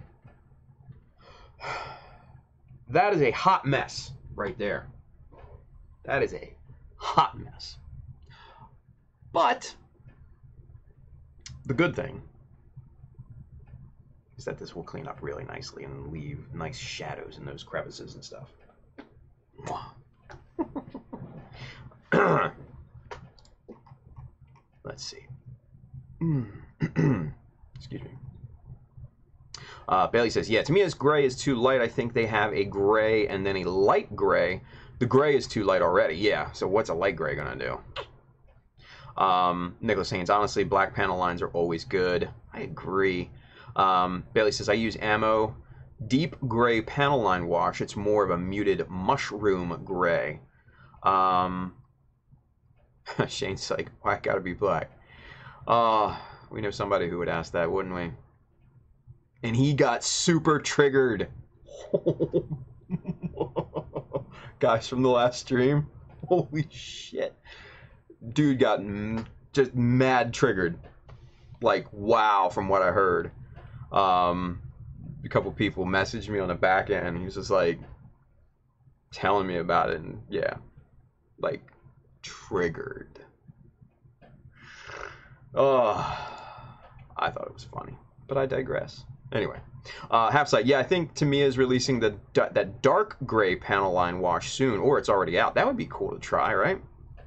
Speaker 2: that is a hot mess right there. That is a hot mess. But the good thing is that this will clean up really nicely and leave nice shadows in those crevices and stuff. Let's see. Excuse me. Bailey says, yeah, to me this gray is too light. I think they have a gray and then a light gray. The gray is too light already. Yeah, so what's a light gray going to do? Nicholas Haynes, honestly, black panel lines are always good. I agree. Bailey says, I use Ammo deep gray panel line wash. It's more of a muted mushroom gray. Shane's like, why gotta be black? We know somebody who would ask that, wouldn't we? And he got super triggered. Guys from the last stream, holy shit. Dude got just mad triggered. Like, wow, from what I heard. A couple people messaged me on the back end. He was just like telling me about it, and yeah, like triggered. Oh, I thought it was funny, but I digress. Anyway, Halfsight, yeah, I think Tamiya is releasing that dark gray panel line wash soon, or it's already out. That would be cool to try, right?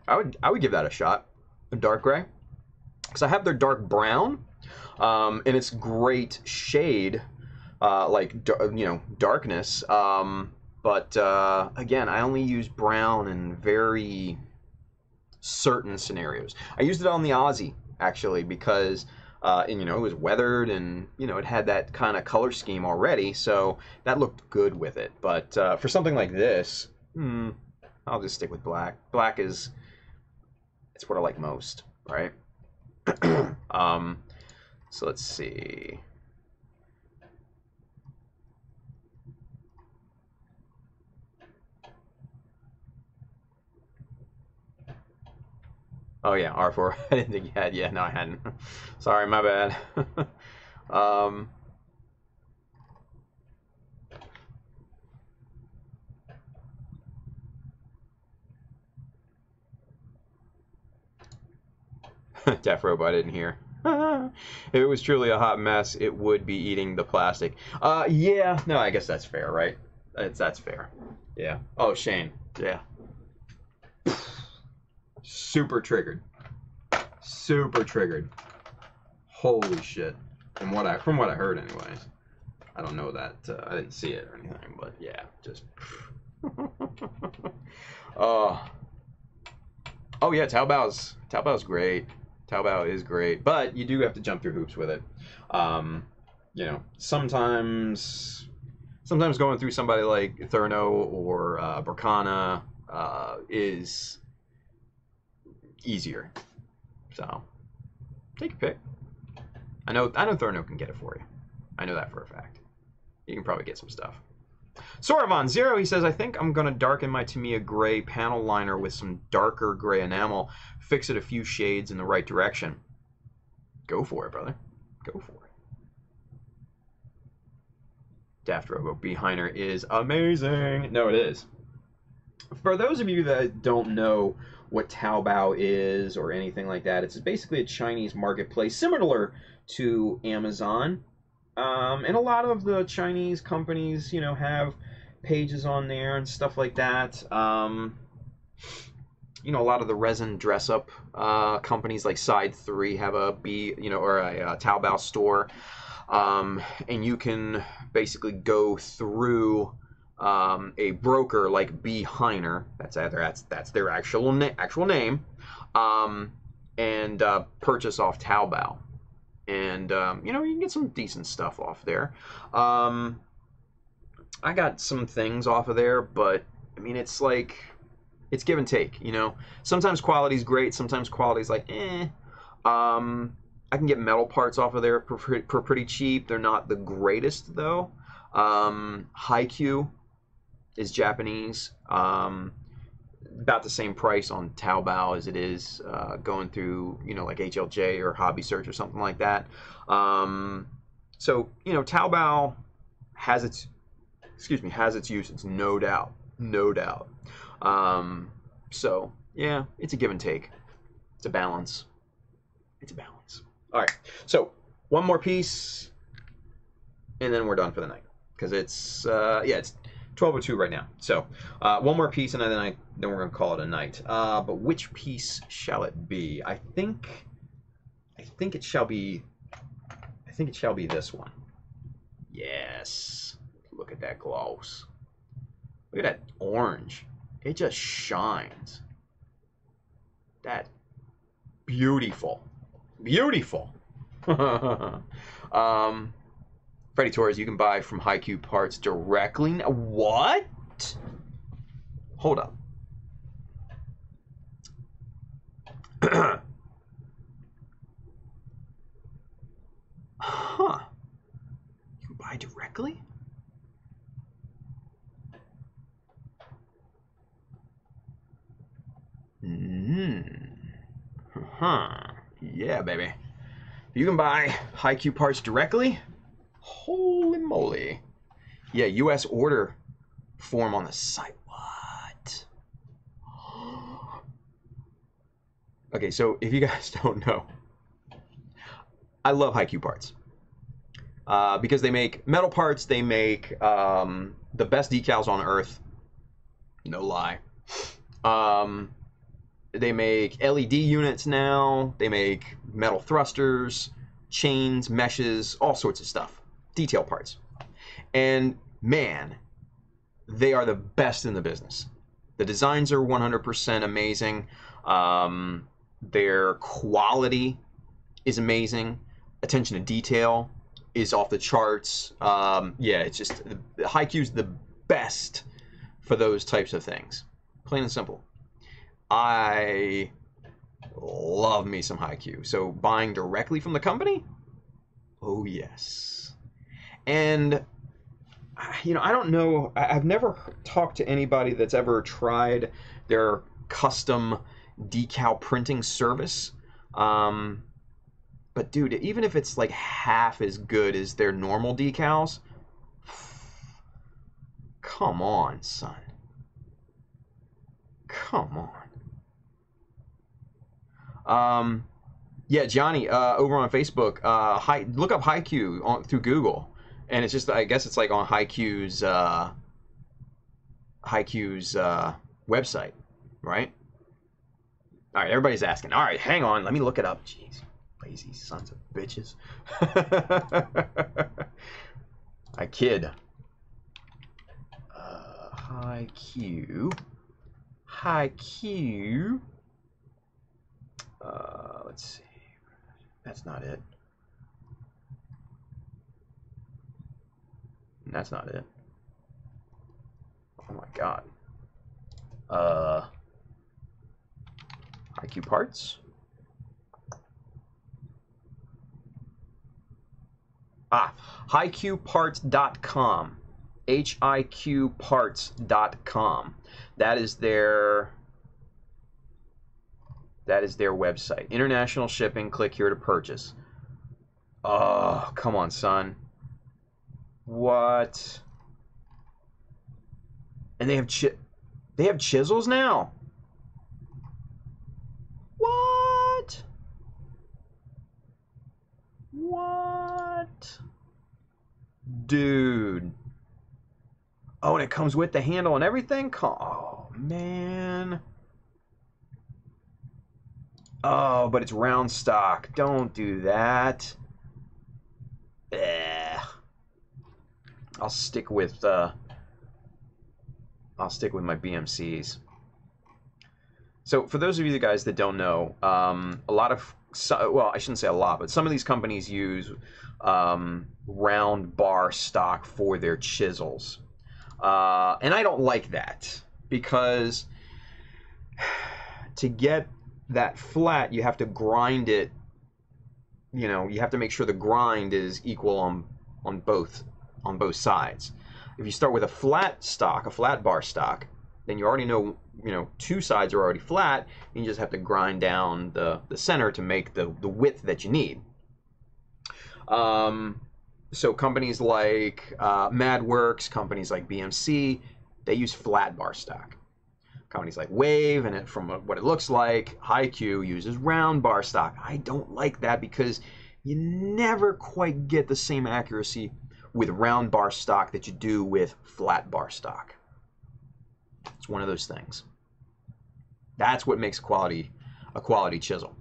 Speaker 2: I would give that a shot, a dark gray, because I have their dark brown, and it's great shade, like you know, darkness. But again, I only use brown in very certain scenarios. I used it on the Aussie actually because and you know, it was weathered and you know, it had that kind of color scheme already, so that looked good with it. But for something like this, I'll just stick with black. Black is, it's what I like most, right? So let's see. Oh yeah, R4. I didn't think you had. Yeah, no, I hadn't. Sorry, my bad. Death Robo, I didn't hear. If it was truly a hot mess, it would be eating the plastic. Yeah, no, I guess that's fair, right? That's fair. Yeah. Oh, Shane. Yeah. Super triggered. Super triggered. Holy shit. From what I heard, anyways. I don't know that. I didn't see it or anything, but yeah, just. Oh yeah, Taobao's great. Taobao is great, but you do have to jump through hoops with it. You know, sometimes going through somebody like Thurno or Berkana is easier. So take your pick. I know Thurno can get it for you. I know that for a fact. You can probably get some stuff. Soravon Zero, he says, I think I'm going to darken my Tamiya gray panel liner with some darker gray enamel. Fix it a few shades in the right direction. Go for it, brother. Go for it. Daft Robo Beehiner is amazing. No, it is. For those of you that don't know what Taobao is or anything like that, it's basically a Chinese marketplace similar to Amazon. And a lot of the Chinese companies, you know, have pages on there and stuff like that. You know, a lot of the resin dress-up companies like Side 3 have a Taobao store. And you can basically go through a broker like Beehiner, that's their actual name, and purchase off Taobao. And, you know, you can get some decent stuff off there. I got some things off of there, but, I mean, it's like, it's give and take, you know. Sometimes quality's great, sometimes quality's like, eh. I can get metal parts off of there for pretty cheap. They're not the greatest, though. Haikyuu is Japanese. About the same price on Taobao as it is going through, you know, like HLJ or Hobby Search or something like that. So, you know, Taobao has its uses, no doubt. So, yeah, it's a give and take. It's a balance. All right, so one more piece, and then we're done for the night. Because it's 12:02 right now. So one more piece, and then we're gonna call it a night. But which piece shall it be? I think it shall be this one. Yes. Look at that gloss. Look at that orange. It just shines. That beautiful. Freddy Torres, you can buy from Haikyuu parts directly. What? Hold up. Huh. You can buy directly? Yeah, baby. You can buy Haikyuu parts directly? Holy moly. Yeah, U.S. order form on the site. What? Okay, so if you guys don't know, I love Haikyuu parts. Because they make metal parts, they make the best decals on earth. No lie. They make LED units now. They make metal thrusters, chains, meshes, all sorts of stuff. Detail parts. And man, they are the best in the business. The designs are 100% amazing. Their quality is amazing. Attention to detail is off the charts. Yeah, it's just, Haikyuu's the best for those types of things. Plain and simple. I love me some Haikyuu. So buying directly from the company? Oh, yes. And, you know, I don't know. I've never talked to anybody that's ever tried their custom decal printing service. But, dude, even if it's like half as good as their normal decals, come on, son. Come on. Yeah, Johnny, over on Facebook, look up Haikyuu through Google, and it's just, I guess it's like on Haikyuu's website, right? All right, everybody's asking. All right, hang on, let me look it up. Jeez, lazy sons of bitches. I kid. Haikyuu. Haikyuu. Let's see. That's not it. That's not it. Oh my god. Haikyuu parts. Haikyuuparts.com. Hiqparts.com. That is their website. International shipping. Click here to purchase. Oh, come on, son. What? And they have chisels now. What? What? Dude. Oh, and it comes with the handle and everything? Oh, man. Oh, but it's round stock. Don't do that. I'll stick with my BMCs. So for those of you guys that don't know, a lot of, well, I shouldn't say a lot, but some of these companies use round bar stock for their chisels. And I don't like that, because to get that flat, you have to grind it. You know, you have to make sure the grind is equal on both sides. If you start with a flat stock, a flat bar stock, then you already know, two sides are already flat, and you just have to grind down the center to make the width that you need. So companies like MadWorks, companies like BMC, they use flat bar stock. Companies like Wave, and from what it looks like, Haikyuu uses round bar stock. I don't like that, because you never quite get the same accuracy with round bar stock that you do with flat bar stock. It's one of those things. That's what makes a quality chisel.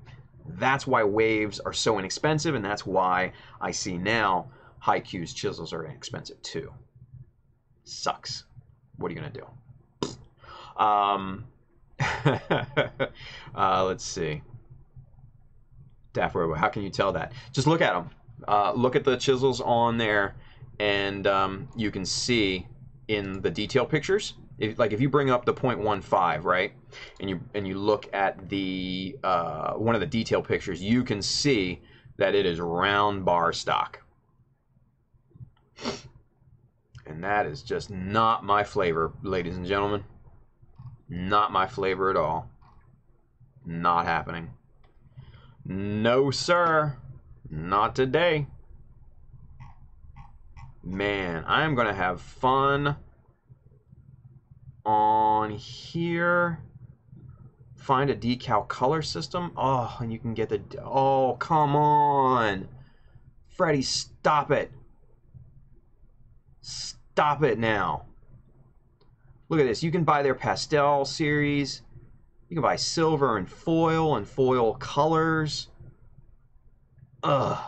Speaker 2: That's why Waves are so inexpensive, and that's why I see now Haikyuu's chisels are inexpensive too. Sucks. What are you gonna do? Let's see. Daft Robo, how can you tell that? Just look at them. Look at the chisels on there, and you can see in the detail pictures. If you bring up the 0.15, right, and you look at the one of the detail pictures, you can see that it is round bar stock. And that is just not my flavor, ladies and gentlemen. Not my flavor at all. Not happening. No, sir. Not today. Man, I am going to have fun on here. Find a decal color system. Oh, and you can get the... Oh, come on. Freddy, stop it. Stop it now. Look at this. You can buy their pastel series. You can buy silver and foil colors. Ugh.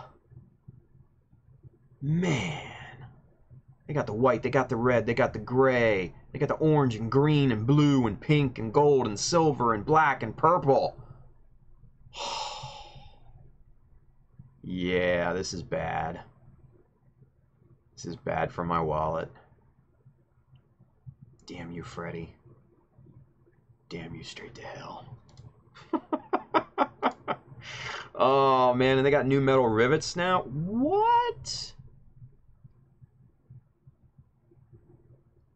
Speaker 2: Man. They got the white, they got the red, they got the gray, they got the orange and green and blue and pink and gold and silver and black and purple. Yeah, this is bad. This is bad for my wallet. Damn you, Freddy. Damn you straight to hell. Oh, man, and they got new metal rivets now? What?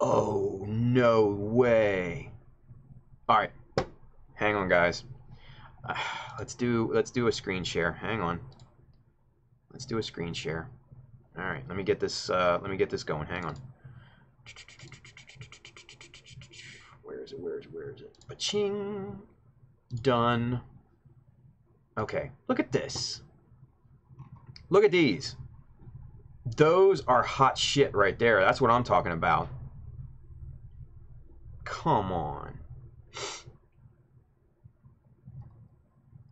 Speaker 2: Oh, no way. All right. Hang on, guys. Let's do a screen share. Hang on. Let's do a screen share. All right, let me get this going. Hang on. Where is it? Ba-ching. Done. Okay, look at this. Look at these. Those are hot shit right there. That's what I'm talking about. Come on.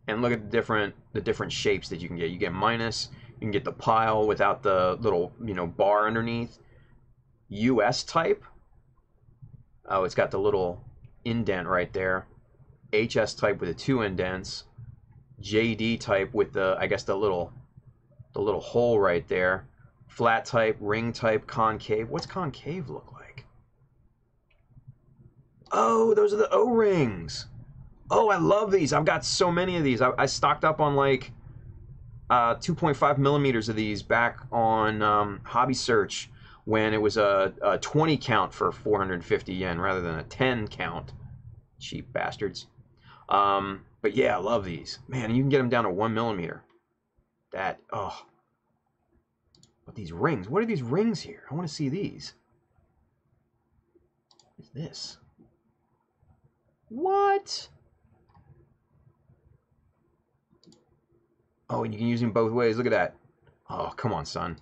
Speaker 2: And look at the different shapes that you can get. You get minus, you can get the pile without the little, bar underneath. US type. Oh, it's got the little indent right there. HS type with the 2 indents. JD type with the, I guess, the little hole right there. Flat type, ring type, concave. What's concave look like? Oh, those are the O-rings. Oh, I love these. I've got so many of these. I stocked up on like 2.5 millimeters of these back on Hobby Search when it was a 20 count for 450 yen rather than a 10 count. Cheap bastards. But yeah, I love these. Man, you can get them down to 1 millimeter. That, oh. But these rings, what are these rings here? I want to see these. What is this? What? Oh, and you can use them both ways. Look at that. Oh, come on, son.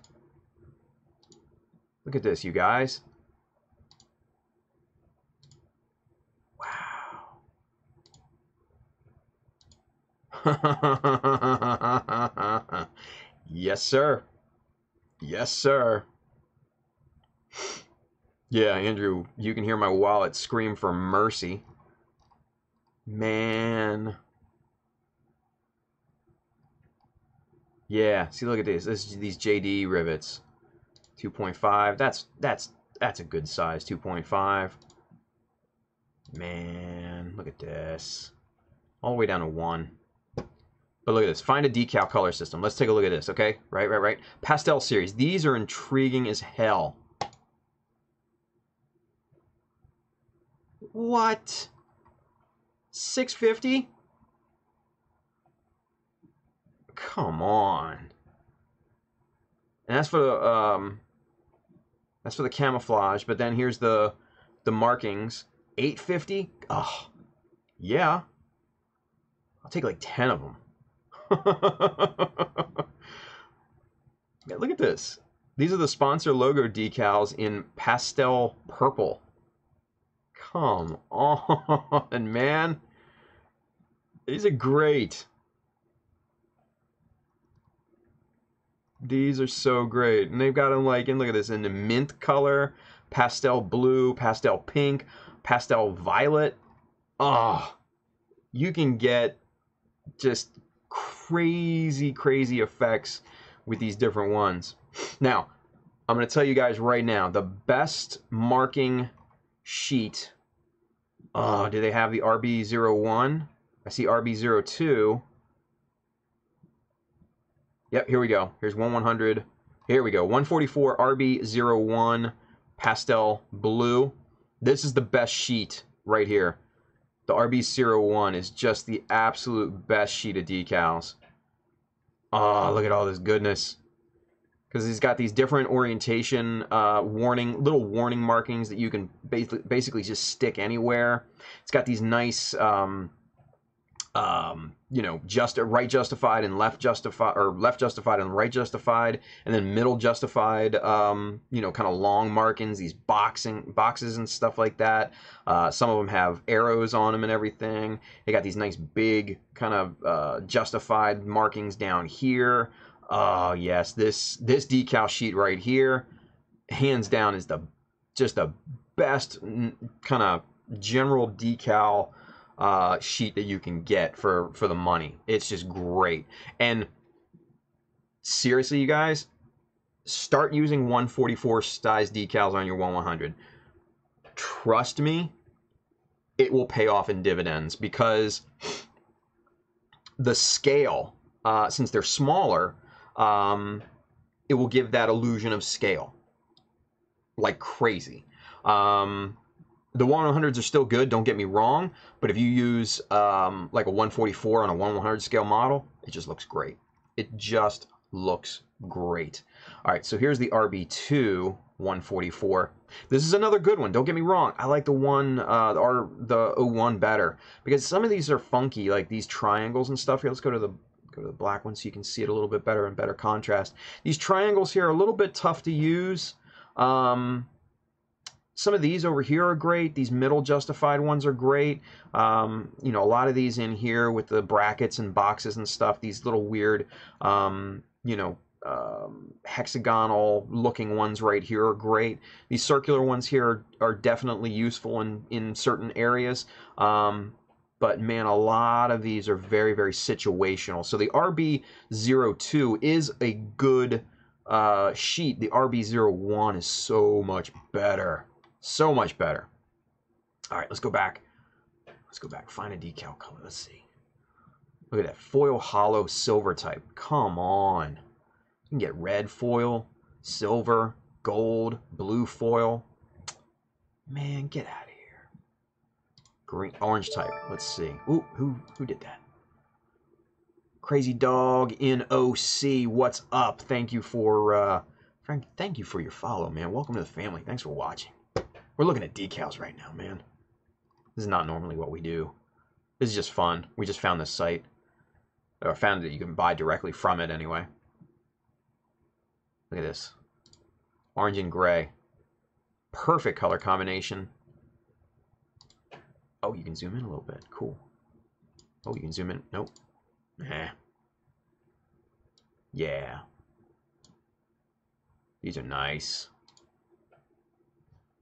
Speaker 2: Look at this, you guys. Wow. Yes, sir. Yes, sir. Yeah, Andrew, you can hear my wallet scream for mercy. Man. Yeah, see, look at this. These JD rivets. 2.5. That's a good size. 2.5. Man, look at this. All the way down to 1. But look at this. Find a decal color system. Let's take a look at this, okay? Right. Pastel series. These are intriguing as hell. What? 650? Come on. And that's for the camouflage, but then here's the markings. 850? Oh. Yeah. I'll take like 10 of them. Yeah, look at this. These are the sponsor logo decals in pastel purple. Come on, man. These are great. These are so great. And they've got them like, and look at this, in the mint color, pastel blue, pastel pink, pastel violet. Oh, you can get just crazy effects with these different ones. Now, I'm going to tell you guys right now, the best marking sheet. Oh, do they have the RB01? I see RB02. Yep, here we go. Here's 100. Here we go. 144 RB01 pastel blue. This is the best sheet right here. The RB01 is just the absolute best sheet of decals. Oh, look at all this goodness. Because he's got these different orientation little warning markings that you can basically just stick anywhere. It's got these nice, you know, right justified and left justified, or left justified and right justified, and then middle justified, you know, kind of long markings, these boxes and stuff like that. Some of them have arrows on them and everything. They got these nice big kind of justified markings down here. Oh yes, this decal sheet right here, hands down, is just the best kind of general decal sheet that you can get for the money. It's just great. And seriously, you guys, start using 144 size decals on your 100. Trust me, it will pay off in dividends, because the scale, since they're smaller, it will give that illusion of scale like crazy. The 100s are still good, don't get me wrong, but if you use like a 144 on a 1/100 scale model, it just looks great. It just looks great. All right, so here's the RB2 144. This is another good one, don't get me wrong. I like the the 01 better, because some of these are funky, like these triangles and stuff. Here, let's go to the black one so you can see it a little bit better and better contrast. These triangles here are a little bit tough to use. Some of these over here are great. These middle justified ones are great. You know, a lot of these in here with the brackets and boxes and stuff, these little weird, you know, hexagonal looking ones right here are great. These circular ones here are definitely useful in certain areas. But man, a lot of these are very, very situational. So the RB02 is a good sheet. The RB01 is so much better. So much better. All right, let's go back. Let's go back. Find a decal color. Let's see. Look at that. Foil hollow silver type. Come on. You can get red foil, silver, gold, blue foil. Man, get out of here. Green, orange type. Let's see. Ooh, who did that? Crazy Dog in OC. What's up? Thank you for Frank. Thank you for your follow, man. Welcome to the family. Thanks for watching. We're looking at decals right now, man. This is not normally what we do. This is just fun. We just found this site. Or found that you can buy directly from it anyway. Look at this. Orange and gray. Perfect color combination. Oh, you can zoom in a little bit. Cool. Oh, you can zoom in. Nope. Nah. Yeah. These are nice.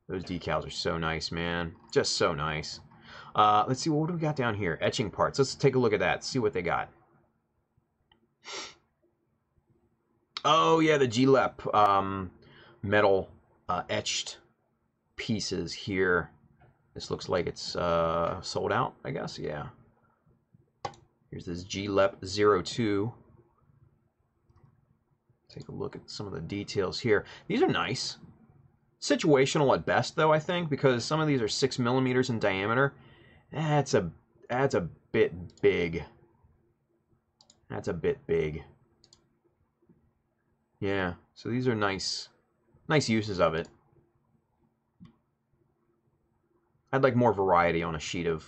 Speaker 2: Those decals are so nice, man. Just so nice. Let's see, what do we got down here? Etching parts. Let's take a look at that. See what they got. Oh, yeah, the GLEP metal etched pieces here. This looks like it's sold out, I guess. Yeah. Here's this GLEP 02. Take a look at some of the details here. These are nice. Situational at best, though, I think, because some of these are 6 millimeters in diameter. That's a bit big. That's a bit big. Yeah, so these are nice uses of it. I'd like more variety on a sheet of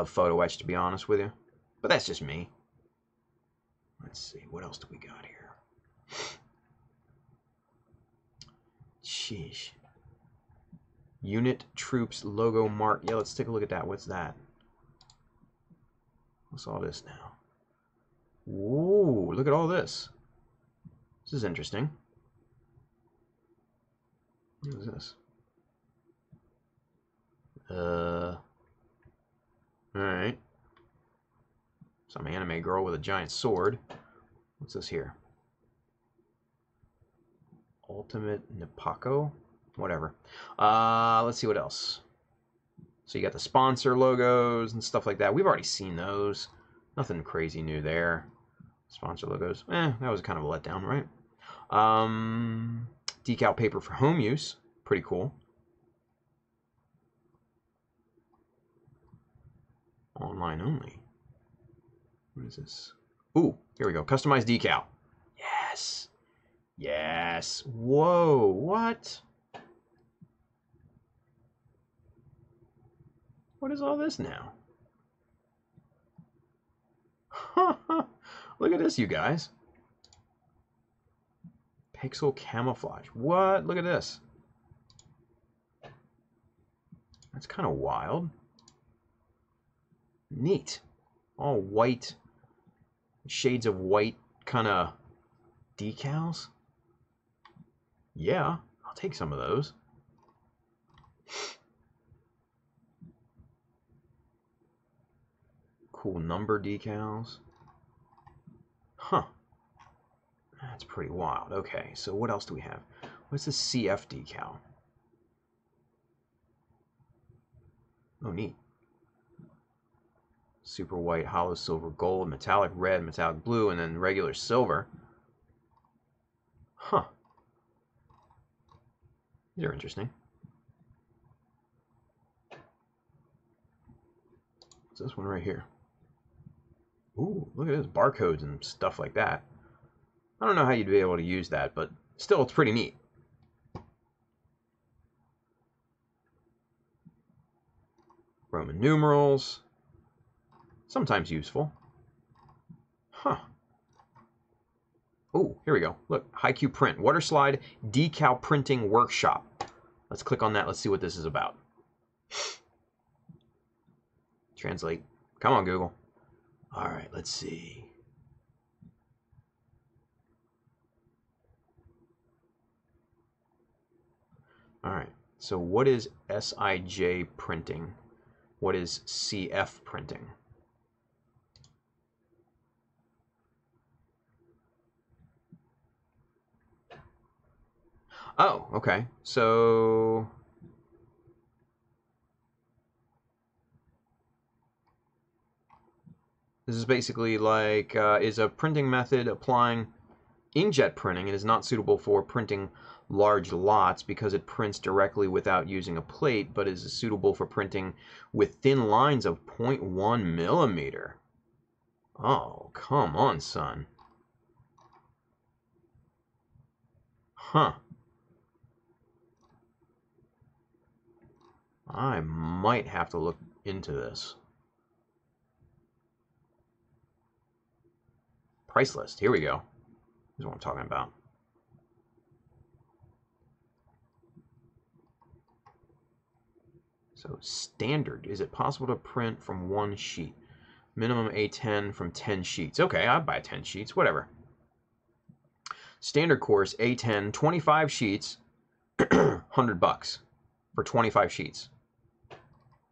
Speaker 2: photo etch, to be honest with you. But that's just me. Let's see, what else do we got here? Sheesh. Unit Troops logo mark. Yeah, let's take a look at that. What's that? What's all this now? Ooh, look at all this. This is interesting. What is this? Alright. Some anime girl with a giant sword. What's this here? Ultimate Nipako? Whatever. Let's see what else. So you got the sponsor logos and stuff like that. We've already seen those. Nothing crazy new there. Sponsor logos. That was kind of a letdown, right? Decal paper for home use. Pretty cool. Online only. What is this? Ooh, here we go. Customized decal. Yes. Yes. Whoa, what? What is all this now? Look at this, you guys. Pixel camouflage. What? Look at this. That's kind of wild. Neat. All white. Shades of white kind of decals. Yeah, I'll take some of those. Cool number decals. Huh. That's pretty wild. Okay, so what else do we have? What's the CF decal? Oh, neat. Super white, hollow silver, gold, metallic red, metallic blue, and then regular silver. Huh. These are interesting. What's this one right here? Ooh, look at this. Barcodes and stuff like that. I don't know how you'd be able to use that, but still, it's pretty neat. Roman numerals. Sometimes useful. Huh. Oh, here we go. Look, Haikyuu print. Water slide decal printing workshop. Let's click on that. Let's see what this is about. Translate. Come on, Google. All right, let's see. All right. So what is SIJ printing? What is CF printing? Oh, okay. So this is basically like, is a printing method applying inkjet printing. It is not suitable for printing large lots because it prints directly without using a plate, but is suitable for printing with thin lines of 0.1 millimeter. Oh, come on, son. Huh. I might have to look into this. Price list. Here we go. This is what I'm talking about. So standard. Is it possible to print from one sheet? Minimum A10 from 10 sheets. Okay, I'd buy 10 sheets. Whatever. Standard course A10, 25 sheets, $100 for 25 sheets.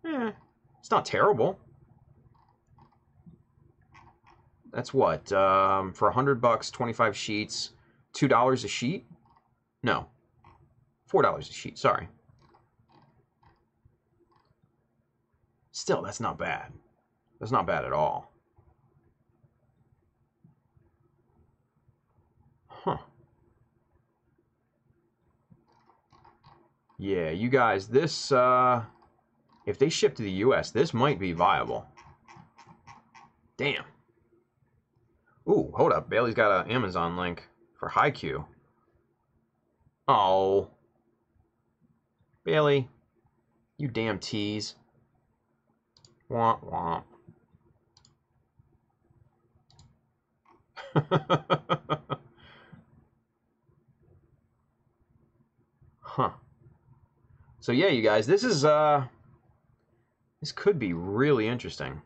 Speaker 2: It's not terrible. That's what, for $100, 25 sheets, $2 a sheet? No, $4 a sheet, sorry. Still, that's not bad. That's not bad at all. Huh. Yeah, you guys, this, if they ship to the US, this might be viable. Damn. Ooh, hold up. Bailey's got an Amazon link for Haikyuu. Oh. Bailey, you damn tease. Womp womp. Huh. So yeah, you guys, this is this could be really interesting.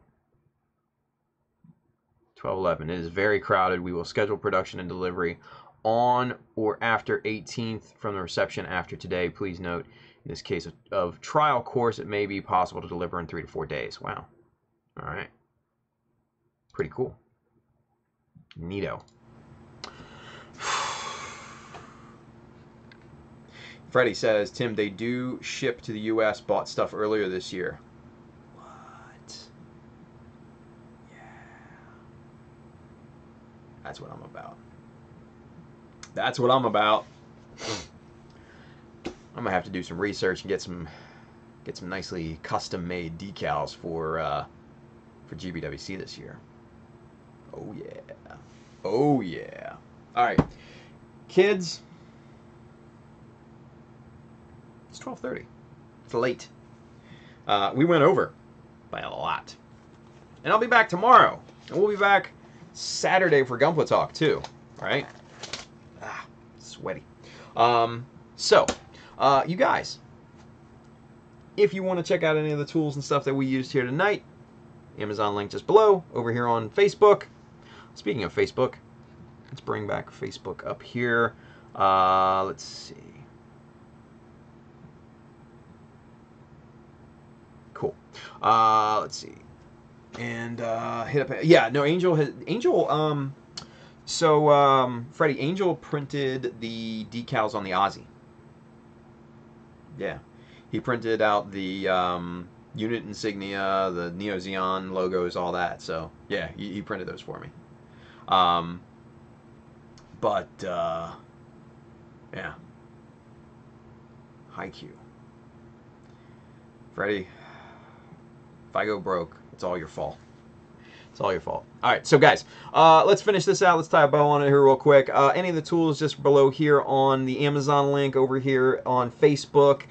Speaker 2: 12/11. It is very crowded. We will schedule production and delivery on or after 18th from the reception after today. Please note, in this case of trial course, it may be possible to deliver in 3 to 4 days. Wow. All right. Pretty cool. Neato. Freddie says, Tim, they do ship to the U.S. Bought stuff earlier this year. What? Yeah. That's what I'm about. That's what I'm about. I'm gonna have to do some research and get some nicely custom-made decals for GBWC this year. Oh yeah. Oh yeah. All right, kids. It's 12:30. It's late. We went over by a lot. And I'll be back tomorrow. And we'll be back Saturday for Gunpla Talk, too. All right? Ah, sweaty. You guys, if you want to check out any of the tools and stuff that we used here tonight, Amazon link just below, over here on Facebook. Speaking of Facebook, let's bring back Facebook up here. Let's see. Cool. Let's see. And hit up. Yeah, no, Freddie, Angel printed the decals on the Aussie. Yeah. He printed out the unit insignia, the Neo Xeon logos, all that. So, yeah, he printed those for me. Yeah. Haikyuu. Freddie, if I go broke, it's all your fault. It's all your fault. All right, so guys, let's finish this out. Let's tie a bow on it here real quick. Any of the tools just below here on the Amazon link, over here on Facebook.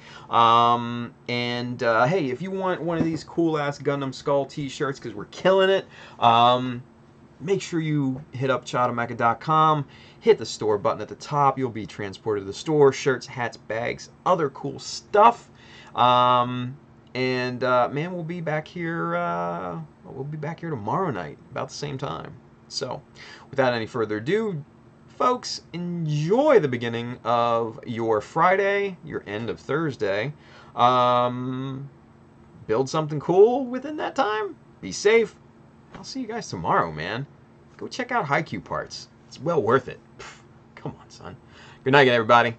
Speaker 2: Hey, if you want one of these cool-ass Gundam Skull t-shirts, because we're killing it, make sure you hit up chadamecha.com, hit the store button at the top. You'll be transported to the store. Shirts, hats, bags, other cool stuff. Man, we'll be back here. We'll be back here tomorrow night, about the same time. So, without any further ado, folks, enjoy the beginning of your Friday, your end of Thursday. Build something cool within that time. Be safe. I'll see you guys tomorrow, man. Go check out Haikyuu parts. It's well worth it. Come on, son. Good night, everybody.